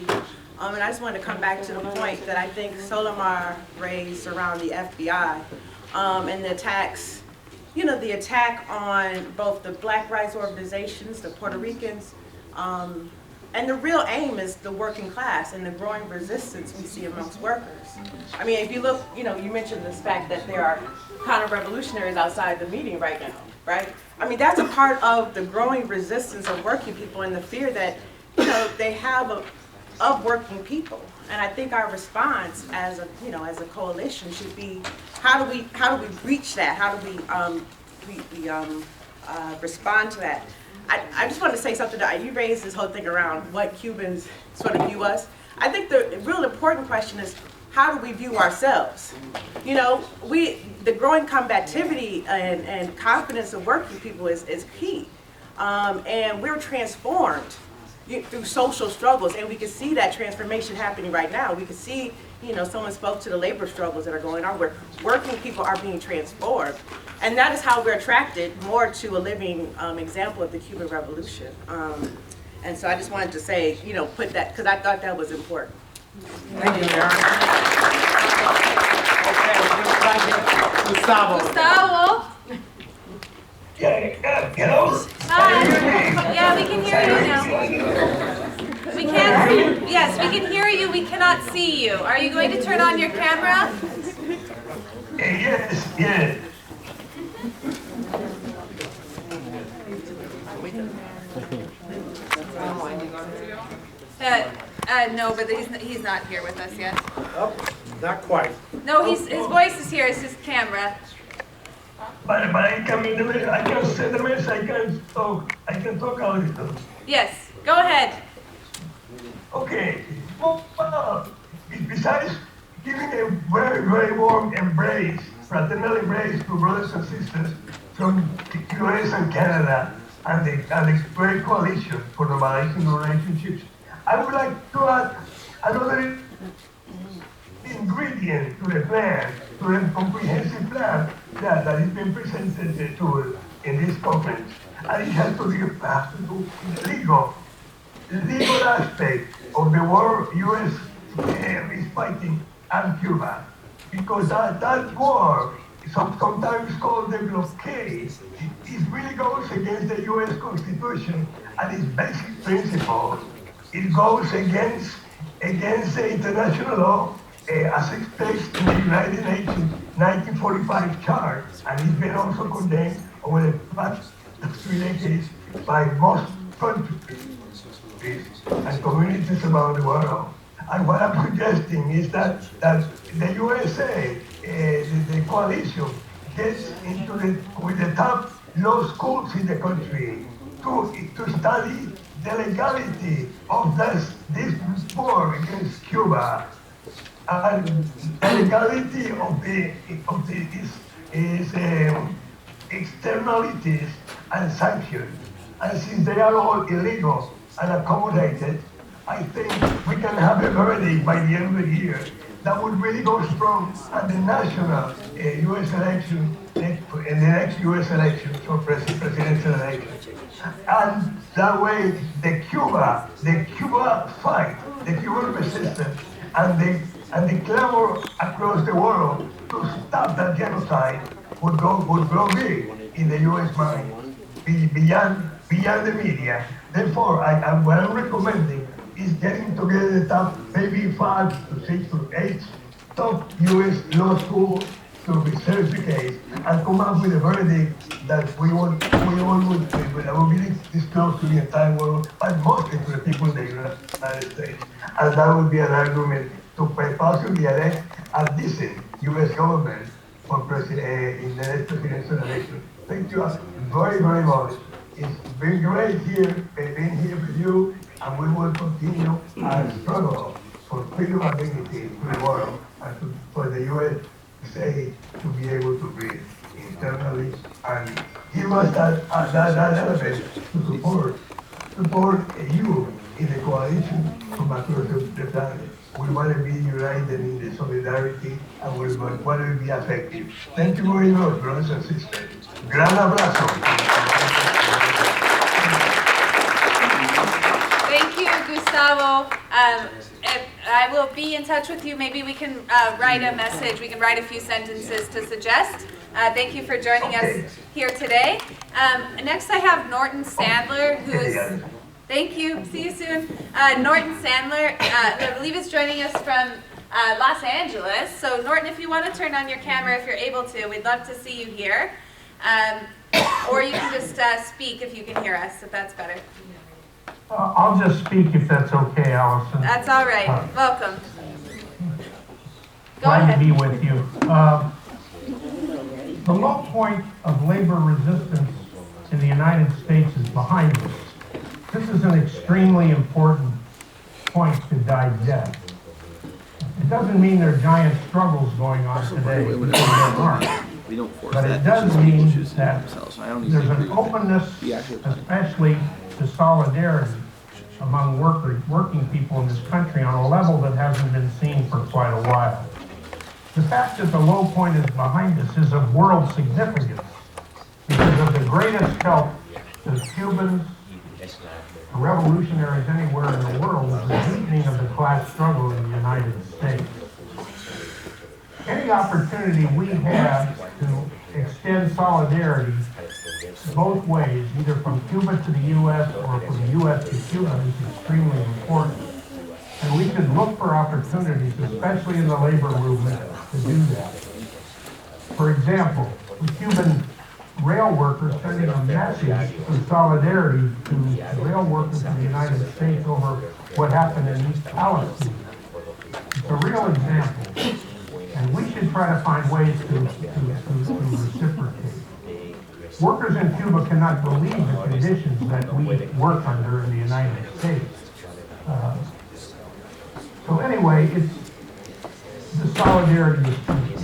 And I just wanted to come back to the point that I think Solimar raised around the FBI and the attacks, you know, the attack on both the Black rights organizations, the Puerto Ricans, and the real aim is the working class and the growing resistance we see amongst workers. I mean, if you look, you know, you mentioned this fact that there are counter-revolutionaries outside the meeting right now, right? I mean, that's a part of the growing resistance of working people and the fear that, you know, they have of working people. And I think our response as a, you know, as a coalition should be, how do we reach that? How do we respond to that? I just wanted to say something that you raised this whole thing around what Cubans sort of view us. I think the real important question is, how do we view ourselves? You know, the growing combativity and confidence of working people is key. And we're transformed through social struggles, and we can see that transformation happening right now. We can see, you know, someone spoke to the labor struggles that are going on, where working people are being transformed. And that is how we're attracted more to a living example of the Cuban Revolution. And so I just wanted to say, you know, put that, because I thought that was important. Thank you, Karen. Okay, Gustavo. Gustavo. Hello? Hi. Yeah, we can hear you now. We can't. Yes, we can hear you. We cannot see you. Are you going to turn on your camera? Yes, yes. No, but he's not here with us yet. Oh, not quite. No, his voice is here. It's his camera. But I can send a message, I can talk a little. Yes, go ahead. Okay. Well, besides giving a very, very warm embrace, fraternal embrace to brothers and sisters from the US and Canada and the great coalition for normalizing relationships, I would like to add another ingredient to the plan, to the comprehensive plan that is being presented to in this conference. And it has to do with the legal aspect of the war US is fighting and Cuba. Because that war, sometimes called the blockade, it really goes against the US Constitution and its basic principles. It goes against the international law as it states in the United Nations 1945 chart, and it's been also condemned over the past 3 decades by most countries and communities around the world. And what I'm suggesting is that the USA, the coalition, gets with the top law schools in the country to study the legality of this war against Cuba, and the legality of its externalities and sanctions. And since they are all illegal and accommodated, I think we can have a verdict by the end of the year that would really go strong at the national U.S. election, in the next U.S. election, so presidential election. And that way, the Cuba fight, the Cuban resistance, and the clamor across the world to stop that genocide would grow big in the U.S. mind, beyond the media. Therefore, what I'm recommending is getting together the top, maybe 5 to 6 to 8 top U.S. law schools to research the case and come up with a verdict that we all would be disclosed to the entire world, but mostly to the people in the United States. And that would be an argument to possibly elect a decent U.S. government for in the next presidential election. Thank you very, very much. It's been great being here with you, and we will continue our struggle for freedom and dignity to the world, and for the USA to be able to breathe internally, and give us that element to support you in the coalition from across the planet. We want to be united in the solidarity, and we want to be effective. Thank you very much, brothers and sisters. Gran abrazo. Thank you, Gustavo. I will be in touch with you. Maybe we can write a message. We can write a few sentences to suggest. Thank you for joining us here today. Next I have Norton Sandler, who's... Thank you. See you soon. Norton Sandler, I believe is joining us from Los Angeles. So Norton, if you want to turn on your camera, if you're able to, we'd love to see you here. Or you can just speak if you can hear us, if that's better. I'll just speak if that's okay, Allison. That's all right. Welcome. Go Glad ahead. to be with you. The low point of labor resistance in the United States is behind us. This is an extremely important point to digest. It doesn't mean there are giant struggles going on today, because there aren't. We don't force But it does mean that there's an openness, especially to solidarity among working people in this country on a level that hasn't been seen for quite a while. The fact that the low point is behind us is of world significance because of the greatest help to Cubans, to revolutionaries anywhere in the world, is the deepening of the class struggle in the United States. Any opportunity we have to extend solidarity both ways, either from Cuba to the U.S. or from the U.S. to Cuba, is extremely important. And we should look for opportunities, especially in the labor movement, to do that. For example, the Cuban rail workers sending a message of solidarity to rail workers in the United States over what happened in East Palestine. It's a real example. And we should try to find ways to reciprocate. Workers in Cuba cannot believe the conditions that we work under in the United States. So anyway, the solidarity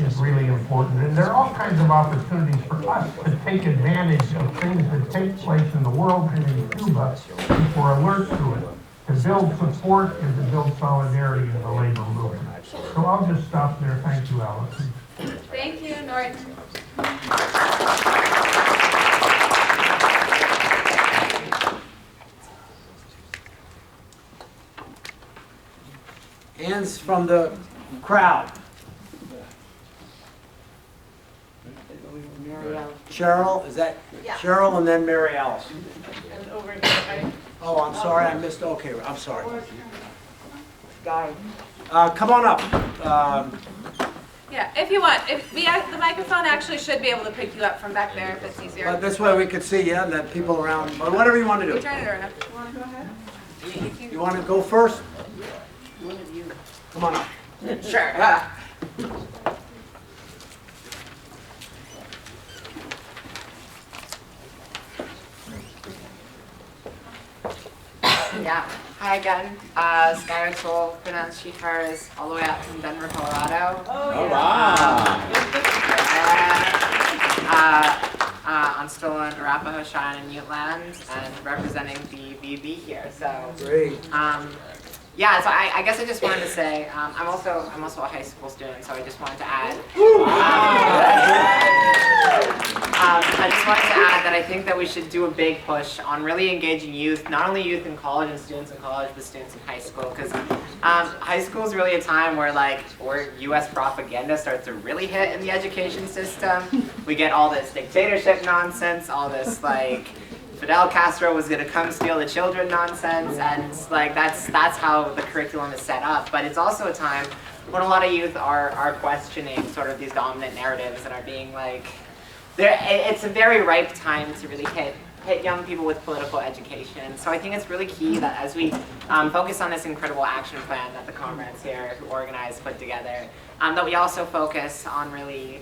is really important. And there are all kinds of opportunities for us to take advantage of things that take place in the world and in Cuba if we're alert to it, to build support and to build solidarity in the labor movement. So I'll just stop there. Thank you, Allison. Thank you, Norton. Hands from the crowd. Cheryl, is that Cheryl and then Mary Alice? And over here, Oh, I'm sorry, I missed, okay, I'm sorry. Guy. Come on up. Yeah, if you want. If the microphone actually should be able to pick you up from back there if it's easier. This way we could see you and the people around, or whatever you want to do. Turn it around. You want to go ahead? You want to go first? Come on up. Sure. Yeah. Hi again. Skylar Soul, pronounced she, hers, all the way out from Denver, Colorado. Oh, yeah. Wow. On stolen Arapaho, Cheyenne, and Ute lands, and representing the VB here. So great. Yeah, so I guess I just wanted to say I'm also a high school student, so I just wanted to add. I just wanted to add that I think that we should do a big push on really engaging youth, not only youth in college and students in college, but students in high school, because high school is really a time where U.S. propaganda starts to really hit in the education system. We get all this dictatorship nonsense, all this Fidel Castro was gonna come steal the children nonsense, and that's how the curriculum is set up. But it's also a time when a lot of youth are questioning sort of these dominant narratives and are being it's a very ripe time to really hit young people with political education. So I think it's really key that as we focus on this incredible action plan that the comrades here who organized put together, that we also focus on really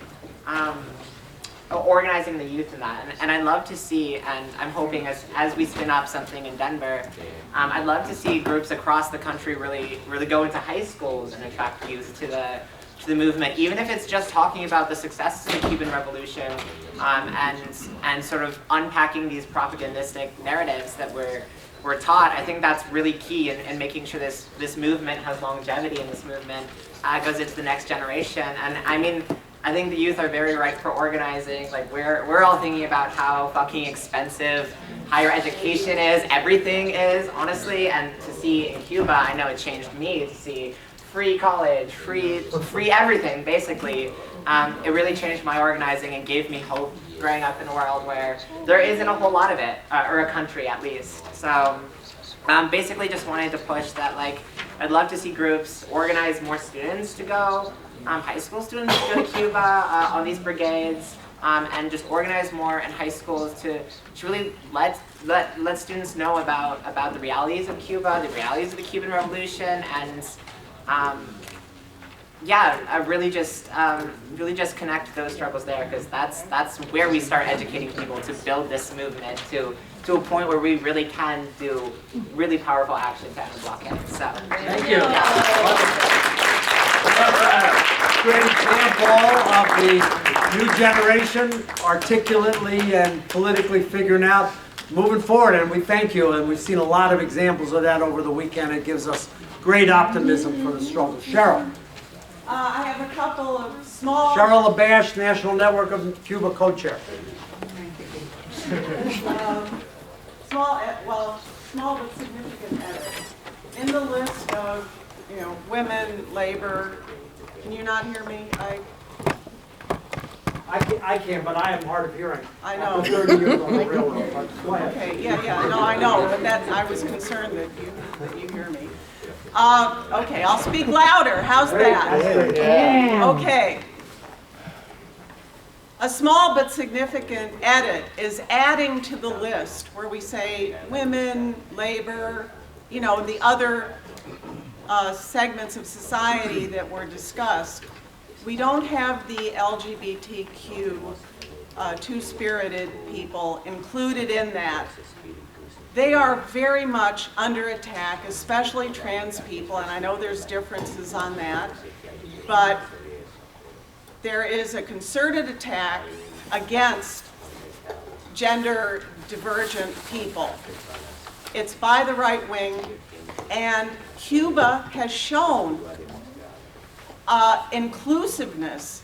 organizing the youth in that. And I'd love to see, and I'm hoping as we spin up something in Denver, I'd love to see groups across the country really go into high schools and attract youth to the movement, even if it's just talking about the successes of the Cuban Revolution, and sort of unpacking these propagandistic narratives that we're taught. I think that's really key in making sure this movement has longevity, and this movement goes into the next generation. And I mean, I think the youth are very ripe for organizing. We're all thinking about how fucking expensive higher education is, everything is, honestly. And to see in Cuba, I know it changed me to see free college, free everything, basically. It really changed my organizing and gave me hope growing up in a world where there isn't a whole lot of it, or a country at least. So basically just wanted to push that, I'd love to see groups organize more students to go, high school students to go to Cuba on these brigades, and just organize more in high schools to really let students know about the realities of Cuba, the realities of the Cuban Revolution, and really just connect those struggles there, because that's where we start educating people to build this movement to a point where we really can do really powerful action to end blockade. So thank you. Great example of the new generation articulately and politically figuring out moving forward, and we thank you, and we've seen a lot of examples of that over the weekend. It gives us great optimism for the struggle. Cheryl. I have a couple of small... Cheryl Labash, National Network of Cuba co-chair. Small but significant edits. In the list of, women, labor, can you not hear me? I can, but I am hard of hearing. I know. After 30 years on the railroad, but go ahead. Okay, no, I know, but I was concerned that you hear me. Okay, I'll speak louder. How's that? Yeah. Okay. A small but significant edit is adding to the list where we say women, labor, the other segments of society that were discussed. We don't have the LGBTQ two-spirited people included in that. They are very much under attack, especially trans people, and I know there's differences on that, but there is a concerted attack against gender divergent people. It's by the right wing, and Cuba has shown inclusiveness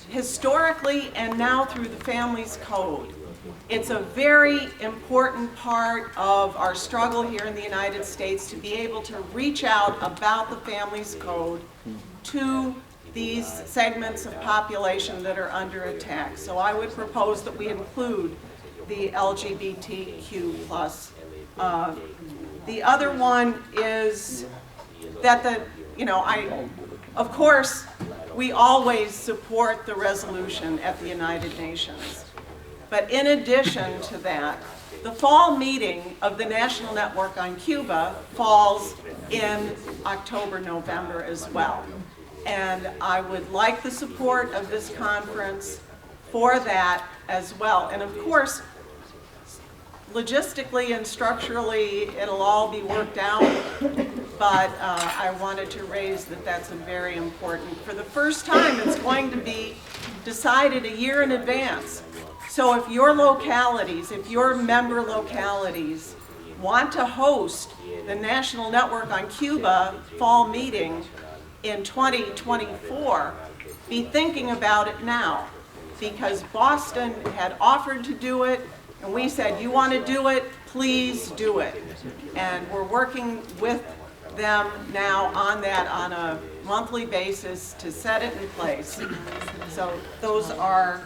historically and now through the Family's Code. It's a very important part of our struggle here in the United States to be able to reach out about the Family's Code to these segments of population that are under attack. So I would propose that we include the LGBTQ plus. The other one is that of course, we always support the resolution at the United Nations. But in addition to that, the fall meeting of the National Network on Cuba falls in October, November as well. And I would like the support of this conference for that as well. And of course, logistically and structurally, it'll all be worked out, but I wanted to raise that's a very important. For the first time, it's going to be decided a year in advance. So if your localities, if your member localities want to host the National Network on Cuba fall meeting in 2024, be thinking about it now, because Boston had offered to do it, and we said, you want to do it, please do it. And we're working with them now on that on a monthly basis to set it in place. So those are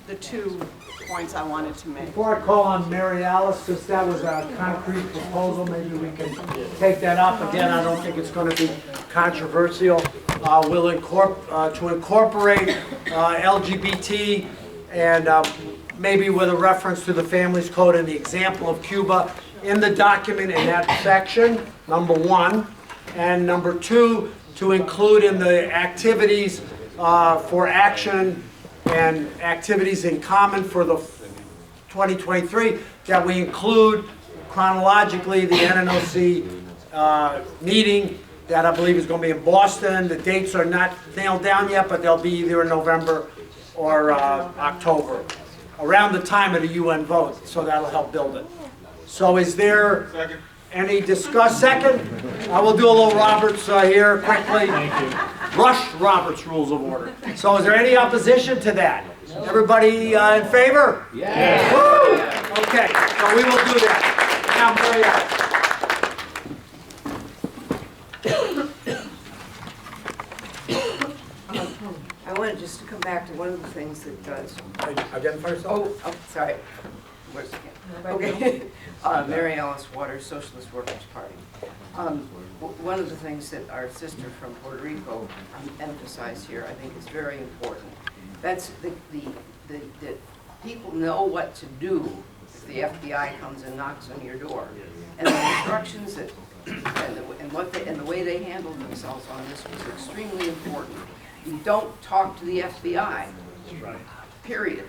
the 2 points I wanted to make. Before I call on Mary Alice, since that was a concrete proposal, maybe we can take that up again. I don't think it's going to be controversial. We'll incorporate LGBT and maybe with a reference to the Family's Code and the example of Cuba in the document in that section, number 1. And number 2, to include in the activities for action and activities in common for the 2023, that we include chronologically the NNOC meeting that I believe is going to be in Boston. The dates are not nailed down yet, but they'll be either in November or October, around the time of the UN vote, so that'll help build it. So is there any second? I will do a little Roberts here quickly. Thank you. Rush Roberts Rules of Order. So is there any opposition to that? Everybody in favor? Yeah. Woo! Okay, so we will do that. Now, Mary Alice. I wanted just to come back to one of the things that does. Identify yourself. Oh, sorry. Where's the camera? Okay. Mary Alice Waters, Socialist Workers Party. One of the things that our sister from Puerto Rico emphasized here, I think is very important. That's that people know what to do if the FBI comes and knocks on your door. And the instructions that and the way they handled themselves on this was extremely important. You don't talk to the FBI. Period.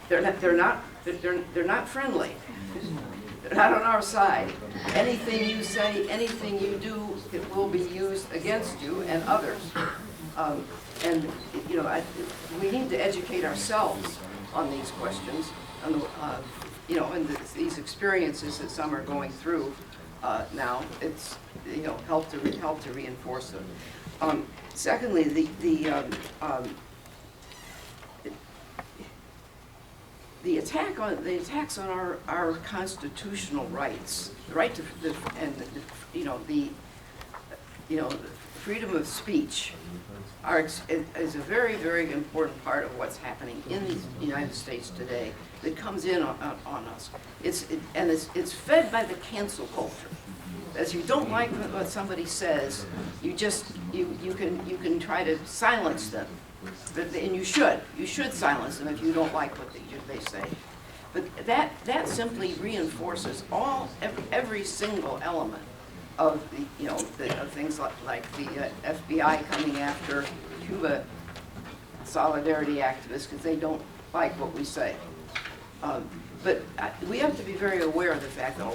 They're not friendly. They're not on our side. Anything you say, anything you do, it will be used against you and others. And you know, we need to educate ourselves on these questions, and these experiences that some are going through now. It's help to reinforce them. Secondly, the attacks on our constitutional rights, the right to freedom of speech, is a very, very important part of what's happening in the United States today. That comes in on us. It's fed by the cancel culture. As you don't like what somebody says, you can try to silence them. And you should silence them if you don't like what they say. But that simply reinforces every single element of of things like the FBI coming after Cuba solidarity activists because they don't like what we say. But we have to be very aware of the fact that a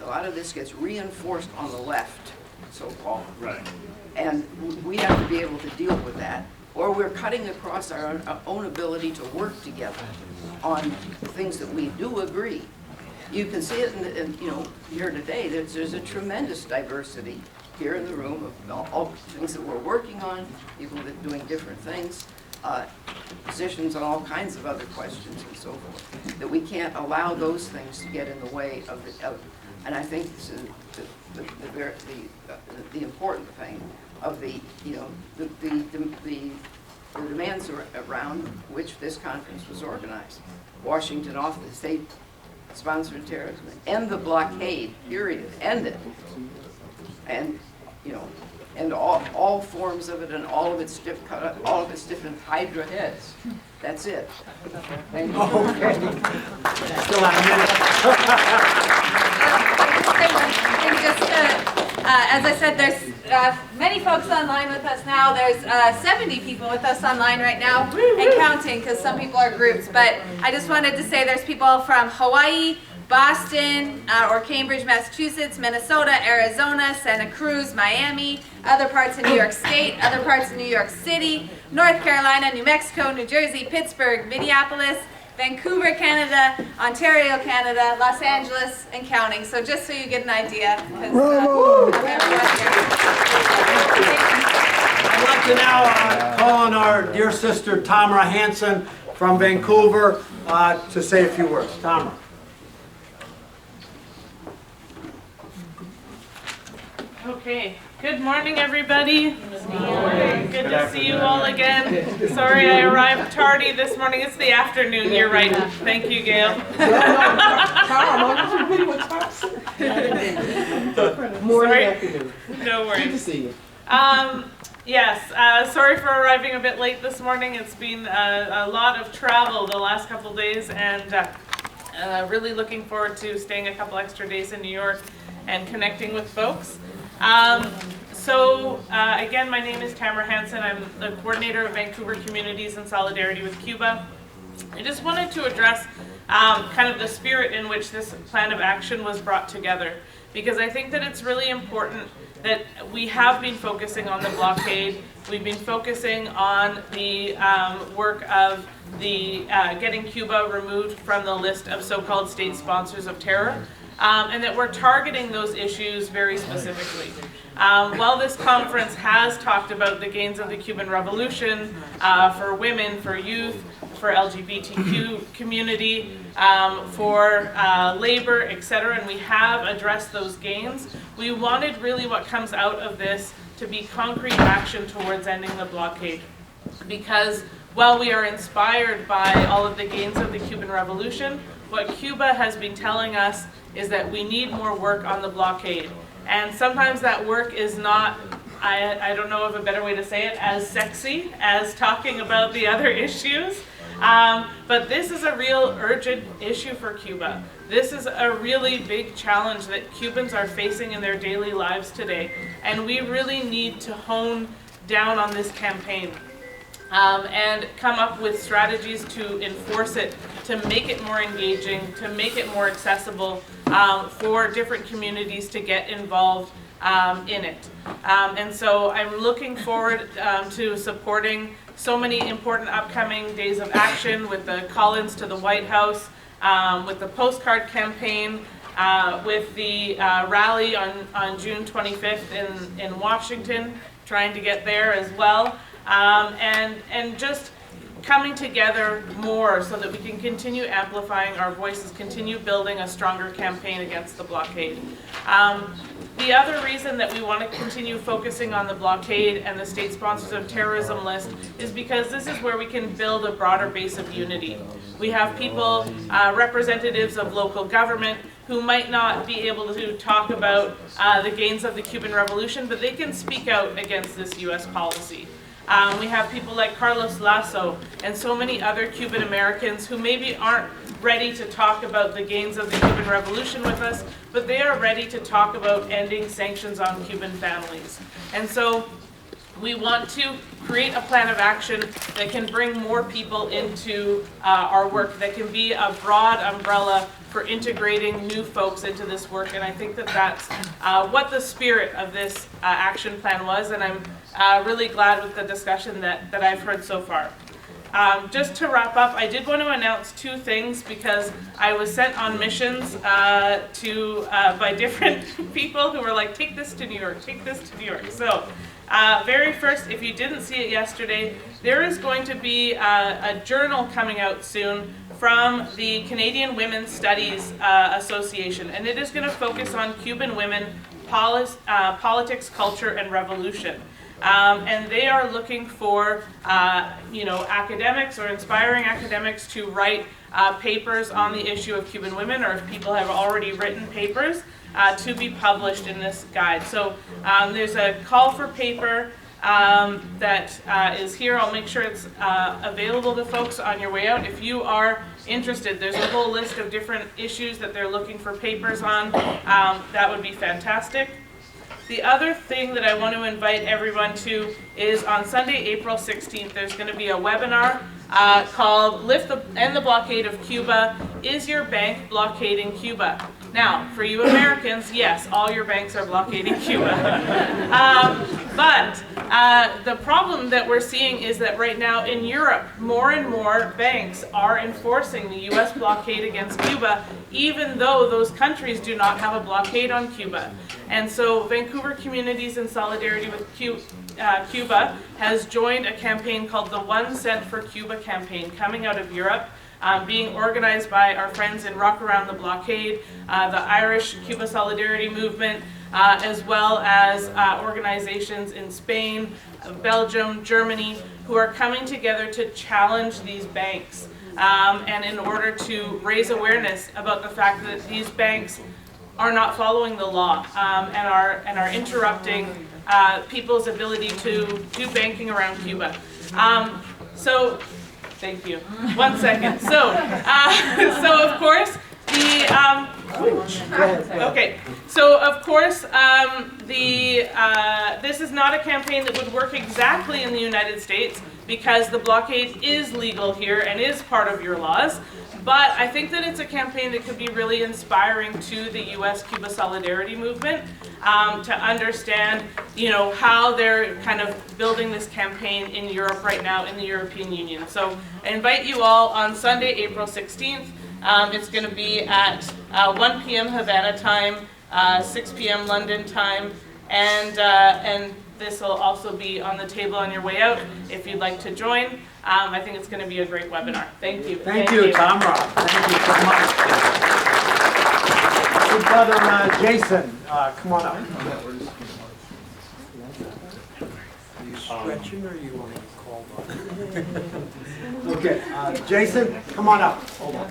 lot of this gets reinforced on the left, so-called. Right. And we have to be able to deal with that, or we're cutting across our own ability to work together on things that we do agree. You can see it in here today. There's a tremendous diversity here in the room of all things that we're working on, people that are doing different things. Positions on all kinds of other questions and so forth, that we can't allow those things to get in the way of and I think this is the important thing of the demands around which this conference was organized. Washington off the state-sponsored terrorism, end the blockade, period, end it, and and all forms of it and all of its different Hydra heads. That's it. Thank you. Okay. Still have a minute. As I said, there's many folks online with us now. There's 70 people with us online right now and counting because some people are groups. But I just wanted to say there's people from Hawaii, Boston, or Cambridge, Massachusetts, Minnesota, Arizona, Santa Cruz, Miami, other parts of New York State, other parts of New York City, North Carolina, New Mexico, New Jersey, Pittsburgh, Minneapolis, Vancouver, Canada, Ontario, Canada, Los Angeles, and counting. So just so you get an idea. I'd like to now call on our dear sister Tamara Hansen from Vancouver to say a few words. Tamara. Okay. Good morning, everybody. Good morning. Good to see you all again. Sorry I arrived tardy this morning. It's the afternoon. You're right. Thank you, Gail. Morning, afternoon. No worries. Good to see you. Yes. Sorry for arriving a bit late this morning. It's been a lot of travel the last couple days, and really looking forward to staying a couple extra days in New York and connecting with folks. Again, my name is Tamara Hansen. I'm the coordinator of Vancouver Communities in Solidarity with Cuba. I just wanted to address kind of the spirit in which this plan of action was brought together, because I think that it's really important that we have been focusing on the blockade. We've been focusing on the work of the getting Cuba removed from the list of so-called state sponsors of terror. And that we're targeting those issues very specifically. While this conference has talked about the gains of the Cuban Revolution for women, for youth, for LGBTQ community, for labor, etc., and we have addressed those gains, we wanted really what comes out of this to be concrete action towards ending the blockade. Because while we are inspired by all of the gains of the Cuban Revolution, what Cuba has been telling us is that we need more work on the blockade. And sometimes that work is not, I don't know of a better way to say it, as sexy as talking about the other issues. But this is a real urgent issue for Cuba. This is a really big challenge that Cubans are facing in their daily lives today. And we really need to hone down on this campaign and come up with strategies to enforce it, to make it more engaging, to make it more accessible for different communities to get involved in it. And so I'm looking forward to supporting so many important upcoming days of action with the call-ins to the White House, with the postcard campaign, with the rally on June 25th in Washington, trying to get there as well, and just coming together more so that we can continue amplifying our voices, continue building a stronger campaign against the blockade. The other reason that we want to continue focusing on the blockade and the state sponsors of terrorism list is because this is where we can build a broader base of unity. We have people, representatives of local government, who might not be able to talk about the gains of the Cuban Revolution, but they can speak out against this U.S. policy. We have people like Carlos Lasso and so many other Cuban Americans who maybe aren't ready to talk about the gains of the Cuban Revolution with us, but they are ready to talk about ending sanctions on Cuban families. And so we want to create a plan of action that can bring more people into our work, that can be a broad umbrella for integrating new folks into this work. And I think that that's what the spirit of this action plan was, and I'm really glad with the discussion that I've heard so far. Just to wrap up, I did want to announce two things because I was sent on missions by different people who were like, take this to New York, take this to New York. So very first, if you didn't see it yesterday, there is going to be a journal coming out soon from the Canadian Women's Studies Association, and it is going to focus on Cuban women, politics, culture, and revolution. And they are looking for, academics or inspiring academics to write papers on the issue of Cuban women, or if people have already written papers, to be published in this guide. So there's a call for paper that is here. I'll make sure it's available to folks on your way out. If you are interested, there's a whole list of different issues that they're looking for papers on. That would be fantastic. The other thing that I want to invite everyone to is on Sunday, April 16th, there's going to be a webinar called End the Blockade of Cuba. Is your bank blockading Cuba? Now, for you Americans, yes, all your banks are blockading Cuba. But the problem that we're seeing is that right now in Europe, more and more banks are enforcing the U.S. blockade against Cuba, even though those countries do not have a blockade on Cuba. And so Vancouver Communities in Solidarity with Cuba has joined a campaign called the 1 Cent for Cuba campaign, coming out of Europe, being organized by our friends in Rock Around the Blockade, the Irish Cuba Solidarity Movement, as well as organizations in Spain, Belgium, Germany, who are coming together to challenge these banks, and in order to raise awareness about the fact that these banks are not following the law and are interrupting people's ability to do banking around Cuba. So, thank you. 1 second. So of course, this is not a campaign that would work exactly in the United States because the blockade is legal here and is part of your laws. But I think that it's a campaign that could be really inspiring to the U.S.-Cuba Solidarity Movement to understand, how they're kind of building this campaign in Europe right now in the European Union. So I invite you all on Sunday, April 16th. It's going to be at 1 p.m. Havana time, 6 p.m. London time, and this will also be on the table on your way out if you'd like to join. I think it's going to be a great webinar. Thank you. Thank you, Tamara. Thank you so much. Good brother Jason, come on up. Are you stretching or you want to be called up? Okay, Jason, come on up. Hold on.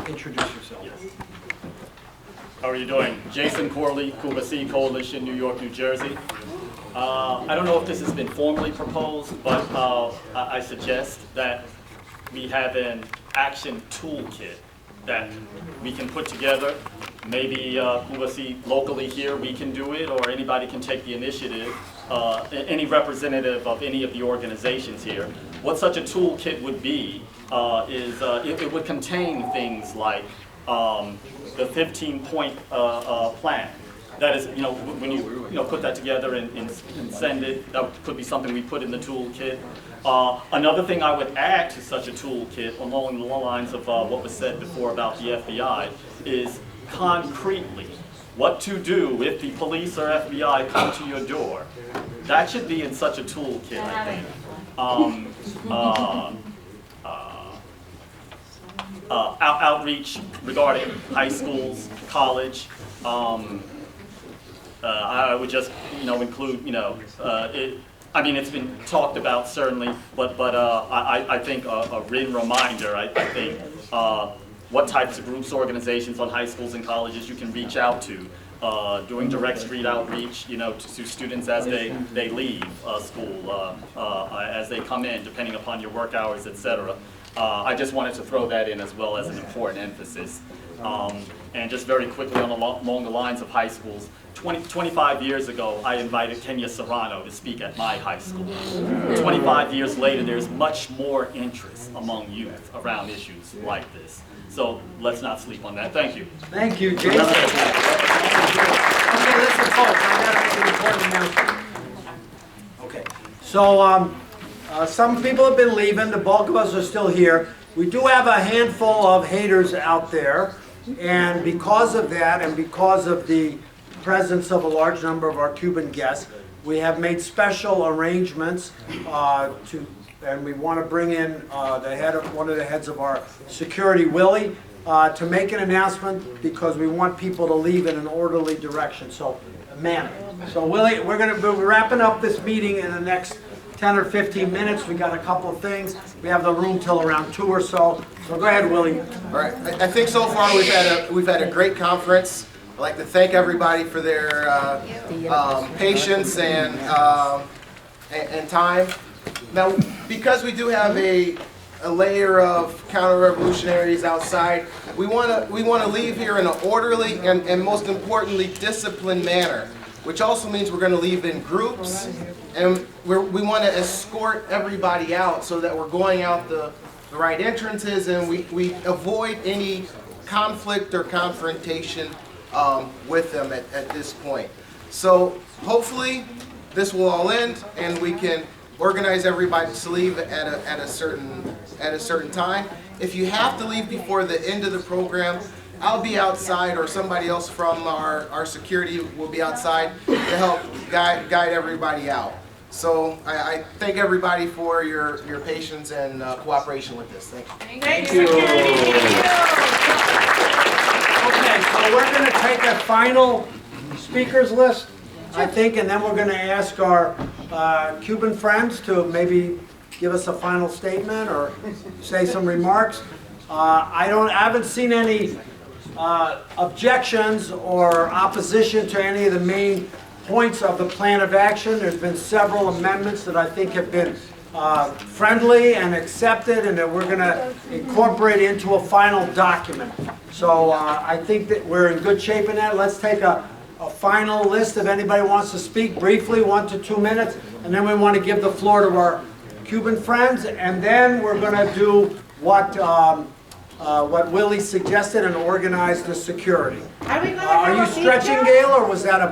Introduce yourself. Yes. How are you doing? Jason Corley, Cuba Sea Coalition, New York, New Jersey. I don't know if this has been formally proposed, but I suggest that we have an action toolkit that we can put together. Maybe Cuba locally here, we can do it, or anybody can take the initiative, any representative of any of the organizations here. What such a toolkit would be is it would contain things like the 15-point plan. That is, when you put that together and send it, that could be something we put in the toolkit. Another thing I would add to such a toolkit, along the lines of what was said before about the FBI, is concretely what to do if the police or FBI come to your door. That should be in such a toolkit, I think. Outreach regarding high schools, college. I would just, include, I mean, it's been talked about certainly, but I think a written reminder. I think what types of groups, organizations on high schools and colleges you can reach out to, doing direct street outreach, to students as they leave school, as they come in, depending upon your work hours, etc. I just wanted to throw that in as well as an important emphasis. And just very quickly along the lines of high schools, 25 years ago, I invited Kenya Serrano to speak at my high school. 25 years later, there's much more interest among youth around issues like this. So let's not sleep on that. Thank you. Thank you, Jason. Okay, listen, folks, I got an important announcement. Okay, so some people have been leaving. The bulk of us are still here. We do have a handful of haters out there, and because of that, and because of the presence of a large number of our Cuban guests, we have made special arrangements and we want to bring in one of the heads of our security, Willie, to make an announcement because we want people to leave in an orderly direction. So, manner. So, Willie, we're going to be wrapping up this meeting in the next 10 or 15 minutes. We got a couple of things. We have the room till around 2 or so. So go ahead, Willie. All right. I think so far we've had a great conference. I'd like to thank everybody for their patience and time. Now, because we do have a layer of counter-revolutionaries outside, we want to leave here in an orderly and most importantly disciplined manner, which also means we're going to leave in groups, and we want to escort everybody out so that we're going out the right entrances, and we avoid any conflict or confrontation with them at this point. So hopefully this will all end, and we can organize everybody to leave at a certain time. If you have to leave before the end of the program, I'll be outside, or somebody else from our security will be outside to help guide everybody out. So I thank everybody for your patience and cooperation with this. Thank you. Thank you. Okay, so we're going to take a final speakers list, I think, and then we're going to ask our Cuban friends to maybe give us a final statement or say some remarks. I haven't seen any objections or opposition to any of the main points of the plan of action. There's been several amendments that I think have been friendly and accepted, and that we're going to incorporate into a final document. So I think that we're in good shape in that. Let's take a final list if anybody wants to speak briefly, 1 to 2 minutes, and then we want to give the floor to our Cuban friends, and then we're going to do what Willie suggested and organize the security. Are you stretching, Gail, or was that a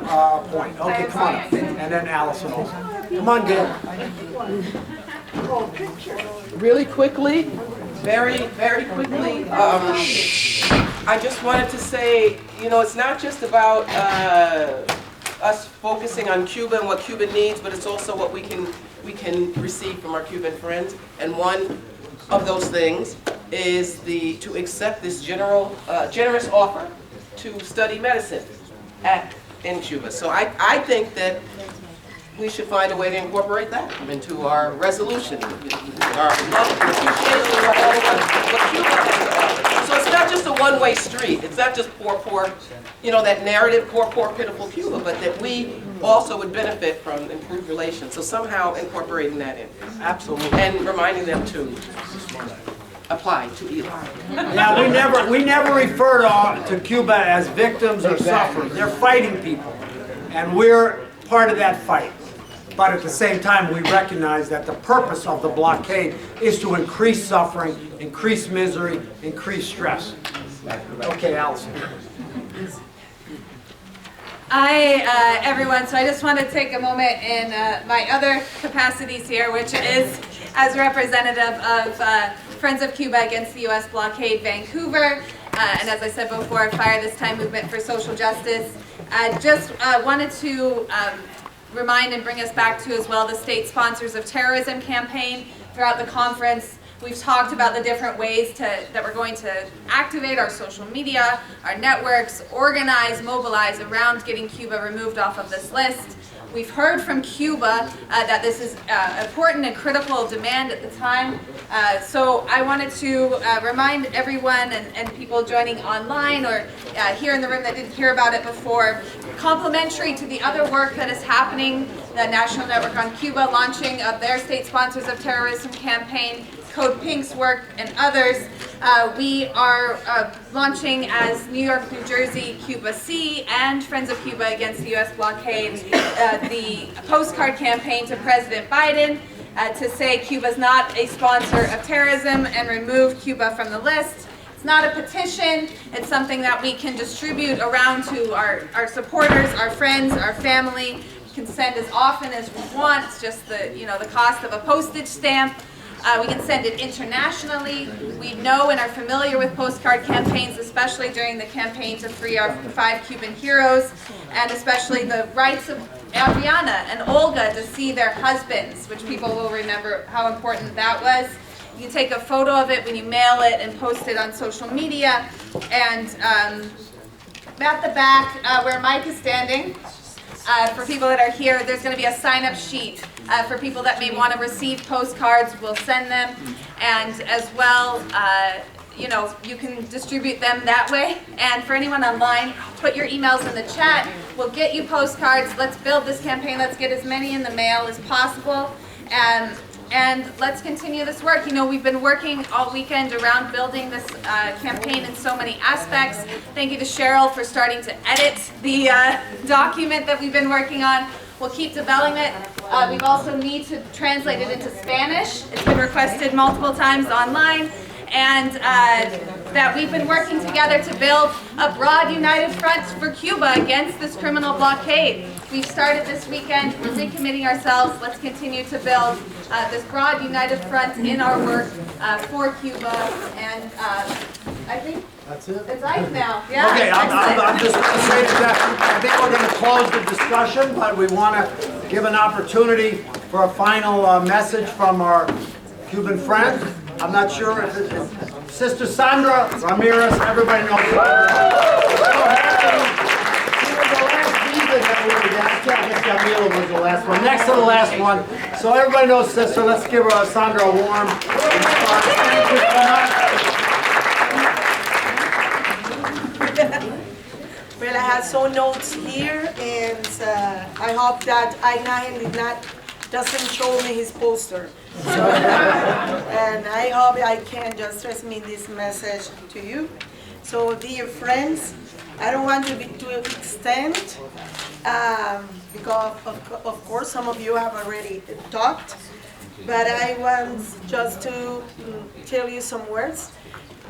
point? Okay, come on up. And then Allison also. Come on, Gail. Really quickly, very quickly, I just wanted to say, it's not just about us focusing on Cuba and what Cuba needs, but it's also what we can receive from our Cuban friends. And one of those things is to accept this generous offer to study medicine in Cuba. So I think that we should find a way to incorporate that into our resolution. Our appreciation of what Cuba has to offer. So it's not just a one-way two-way street. It's not just poor, poor, you know, that narrative, poor, poor, pitiful Cuba, but that we also would benefit from improved relations. So somehow incorporating that in. Absolutely. And reminding them to apply to Eli. Yeah, we never refer to Cuba as victims or sufferers. They're fighting people, and we're part of that fight. But at the same time, we recognize that the purpose of the blockade is to increase suffering, increase misery, increase stress. Okay, Allison. Hi, everyone. So I just want to take a moment in my other capacities here, which is as representative of Friends of Cuba Against the U.S. Blockade Vancouver, and as I said before, Fire This Time Movement for Social Justice. Just wanted to remind and bring us back to as well the State Sponsors of Terrorism campaign. Throughout the conference, we've talked about the different ways that we're going to activate our social media, our networks, organize, mobilize around getting Cuba removed off of this list. We've heard from Cuba that this is important and critical demand at the time. So I wanted to remind everyone and people joining online or here in the room that didn't hear about it before, complementary to the other work that is happening, the National Network on Cuba launching of their State Sponsors of Terrorism campaign, Code Pink's work, and others. We are launching as New York, New Jersey, Cuba C, and Friends of Cuba Against the U.S. Blockade, the postcard campaign to President Biden to say Cuba's not a sponsor of terrorism and remove Cuba from the list. It's not a petition. It's something that we can distribute around to our supporters, our friends, our family. We can send as often as we want. It's just the cost of a postage stamp. We can send it internationally. We know and are familiar with postcard campaigns, especially during the campaign to free our 5 Cuban heroes, and especially the rights of Adriana and Olga to see their husbands, which people will remember how important that was. You can take a photo of it when you mail it and post it on social media. And at the back, where Mike is standing, for people that are here, there's going to be a sign-up sheet for people that may want to receive postcards. We'll send them, and as well, you can distribute them that way. And for anyone online, put your emails in the chat. We'll get you postcards. Let's build this campaign. Let's get as many in the mail as possible, and let's continue this work. We've been working all weekend around building this campaign in so many aspects. Thank you to Cheryl for starting to edit the document that we've been working on. We'll keep developing it. We also need to translate it into Spanish. It's been requested multiple times online. And that we've been working together to build a broad united front for Cuba against this criminal blockade. We've started this weekend, we're recommitting ourselves. Let's continue to build this broad united front in our work for Cuba. And I think that's it. It's Ike now. Yeah. Okay, I'm just going to say that I think we're going to close the discussion, but we want to give an opportunity for a final message from our Cuban friends. I'm not sure if it's Sister Sandra Ramirez. Everybody knows. She was the last diva that we were at. I guess Camila was the last one. Next to the last one. So everybody knows Sister. Let's give Sandra a warm response. Thank you so much. Well, I have some notes here, and I hope that Aina doesn't show me his poster. So, and I hope I can just transmit this message to you. So, dear friends, I don't want to extend because, of course, some of you have already talked, but I want just to tell you some words.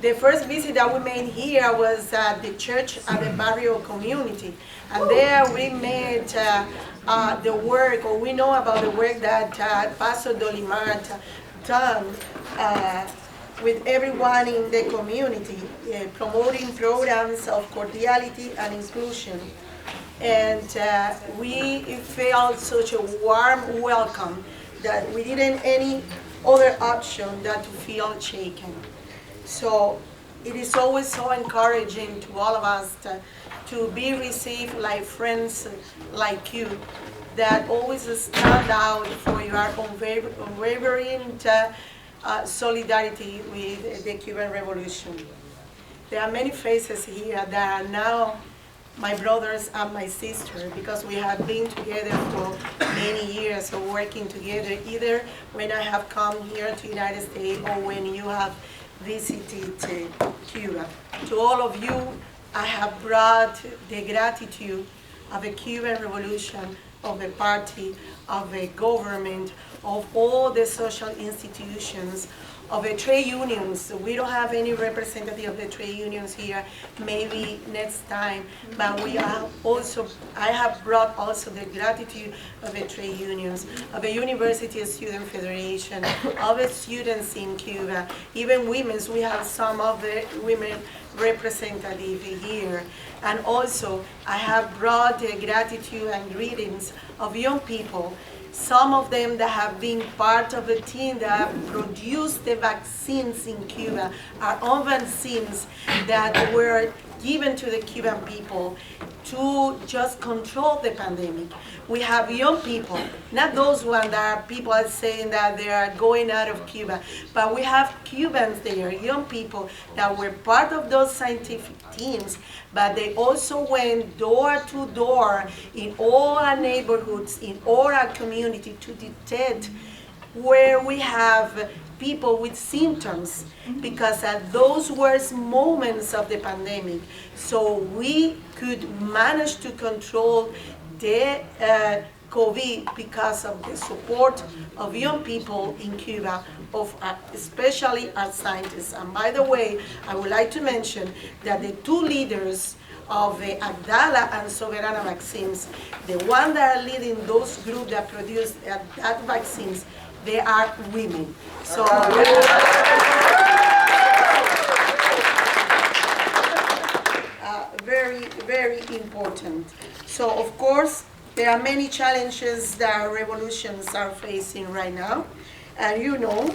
The first visit that we made here was at the church at the Barrio community, and there we met the work, or we know about the work that Pastor Dolimar done with everyone in the community, promoting programs of cordiality and inclusion. And we felt such a warm welcome that we didn't any other option than to feel shaken. So it is always so encouraging to all of us to be received like friends like you that always stand out for your unwavering solidarity with the Cuban Revolution. there are many faces here that are now my brothers and my sister, because we have been together for many years of working together, either when I have come here to the United States or when you have visited Cuba. To all of you, I have brought the gratitude of the Cuban Revolution, of the party, of the government, of all the social institutions, of the trade unions. We don't have any representative of the trade unions here, maybe next time, but we are also, I have brought also the gratitude of the trade unions, of the University Student Federation, of the students in Cuba, even women's. We have some of the women representative here. And also, I have brought the gratitude and greetings of young people, some of them that have been part of the team that have produced the vaccines in Cuba, our own vaccines that were given to the Cuban people to just control the pandemic. We have young people, not those ones that are people are saying that they are going out of Cuba, but we have Cubans there, young people that were part of those scientific teams, but they also went door to door in all our neighborhoods, in all our community to detect where we have people with symptoms, because those were moments of the pandemic. So we could manage to control the COVID because of the support of young people in Cuba, of especially our scientists. And by the way, I would like to mention that the two leaders of the Abdala and Soberana vaccines, the one that are leading those groups that produce that vaccines, they are women. So very, very important. So of course, there are many challenges that revolutions are facing right now. And you know,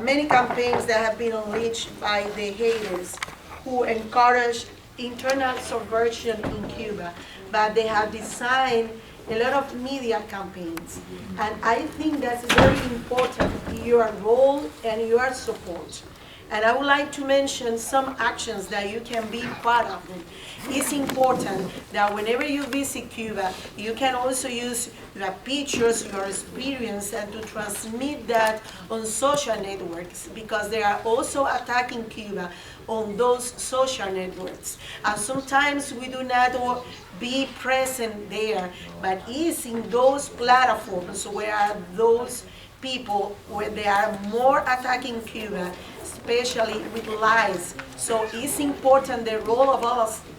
many campaigns that have been unleashed by the haters who encourage internal subversion in Cuba, but they have designed a lot of media campaigns. And I think that's very important, your role and your support. And I would like to mention some actions that you can be part of them. It's important that whenever you visit Cuba, you can also use your pictures, your experience, and to transmit that on social networks, because they are also attacking Cuba on those social networks. And sometimes we do not be present there, but it's in those platforms where those people, where they are more attacking Cuba, especially with lies. So it's important the role of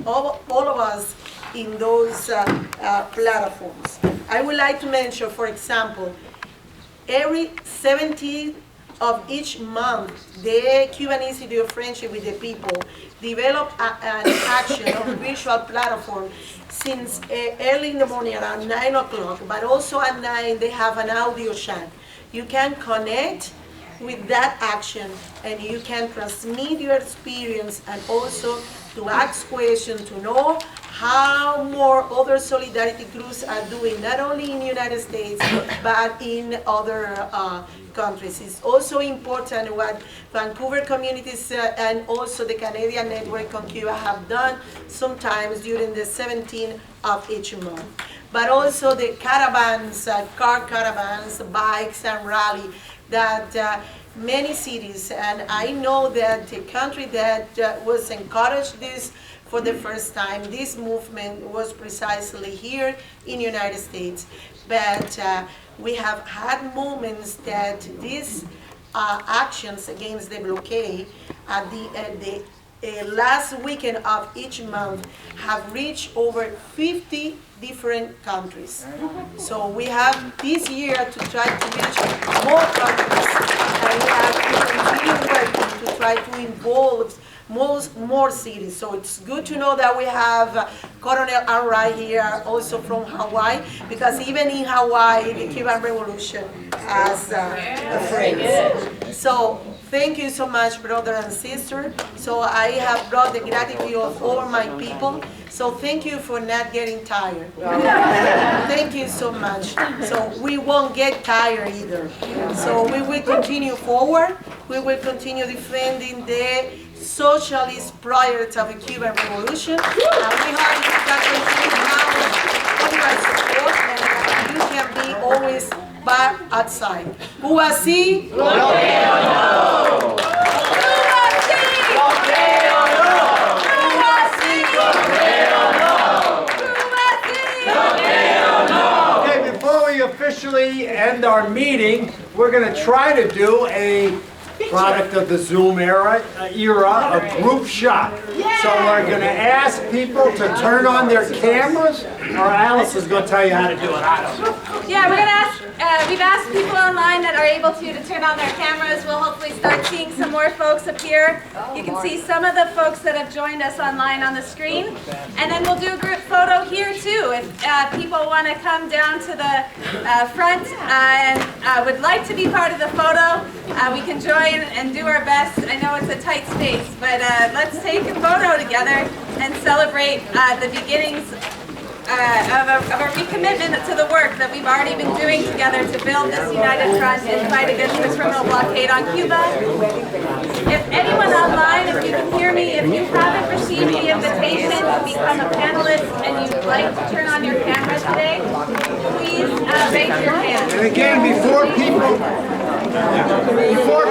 all of us in those platforms. I would like to mention, for example, every 17th of each month, the Cuban Institute of Friendship with the People developed an action on a virtual platform since early in the morning, around 9 o'clock, but also at 9 they have an audio chat. You can connect with that action and you can transmit your experience and also to ask questions, to know how more other solidarity groups are doing, not only in the United States, but in other countries. It's also important what Vancouver communities and also the Canadian Network on Cuba have done sometimes during the 17th of each month. But also the caravans, car caravans, bikes and rally that many cities, and I know that the country that was encouraged this for the first time, this movement was precisely here in the United States. But we have had moments that these actions against the blockade at the last weekend of each month have reached over 50 different countries. So we have this year to try to reach more countries, and we have to continue working to try to involve more cities. So it's good to know that we have Colonel Anwright here, also from Hawaii, because even in Hawaii, the Cuban Revolution has friends. So thank you so much, brother and sister. So I have brought the gratitude of all my people. So thank you for not getting tired. Thank you so much. So we won't get tired either. So we will continue forward. We will continue defending the socialist project of the Cuban Revolution. And we hope that continue now with your support, and you can be always back outside. Cuba sí. Bloqueo no. Okay, before we officially end our meeting, we're going to try to do a product of the Zoom era, a group shot. So we're going to ask people to turn on their cameras, or Alice is going to tell you how to do it. I don't know. Yeah, we're going to ask, we've asked people online that are able to turn on their cameras. We'll hopefully start seeing some more folks appear. You can see some of the folks that have joined us online on the screen. And then we'll do a group photo here too. If people want to come down to the front and would like to be part of the photo, we can join and do our best. I know it's a tight space, but let's take a photo together and celebrate the beginnings of a recommitment to the work that we've already been doing together to build this united front in the fight against the criminal blockade on Cuba. If anyone online, if you can hear me, if you haven't received the invitation to become a panelist and you'd like to turn on your camera today, please raise your hand. And again, before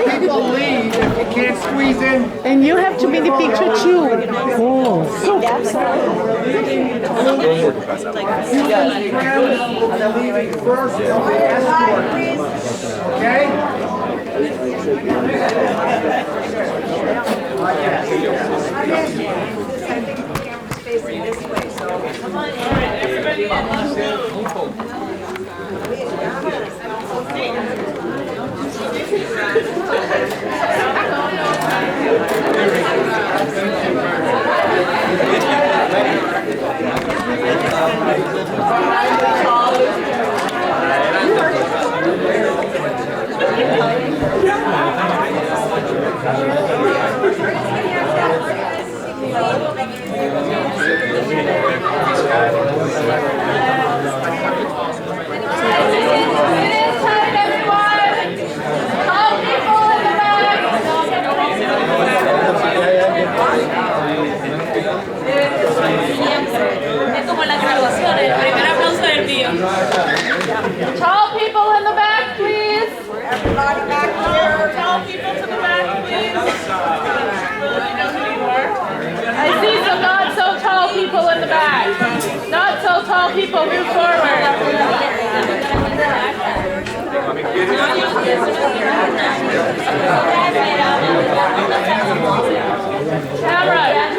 people leave, if you can't squeeze in. And you have to be the picture too. Oh, so that's Okay? Facing this way, so come on. Tall people in the back, please. Everybody back here. Tall people to the back, please. I see some not so tall people in the back. Not so tall people, move forward.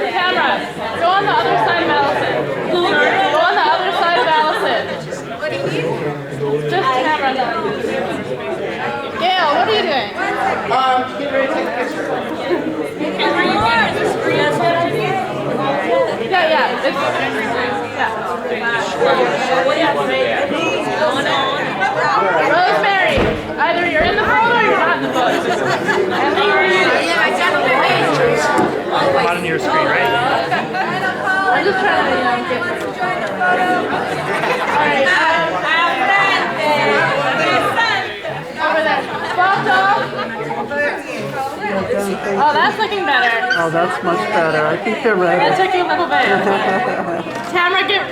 Camera, go on the other side of Allison. Go on the other side of Allison. Just camera. Gail, what are you doing? Get ready to take a picture. Yeah. Rosemary, either you're in the photo or you're not in the photo. On your screen, right? I'm just trying to get join the photo. Alright, over there. Photo. Oh, that's looking better. Oh, that's much better. I think you're right. That took you a little bit. Camera, give.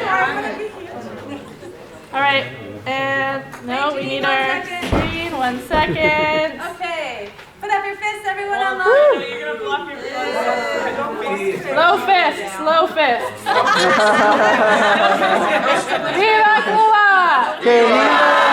Alright, and no, we need our screen. 1 second. Okay. Put up your fists, everyone online. You're gonna block your low fists, low fists. Viva Cuba! Que viva!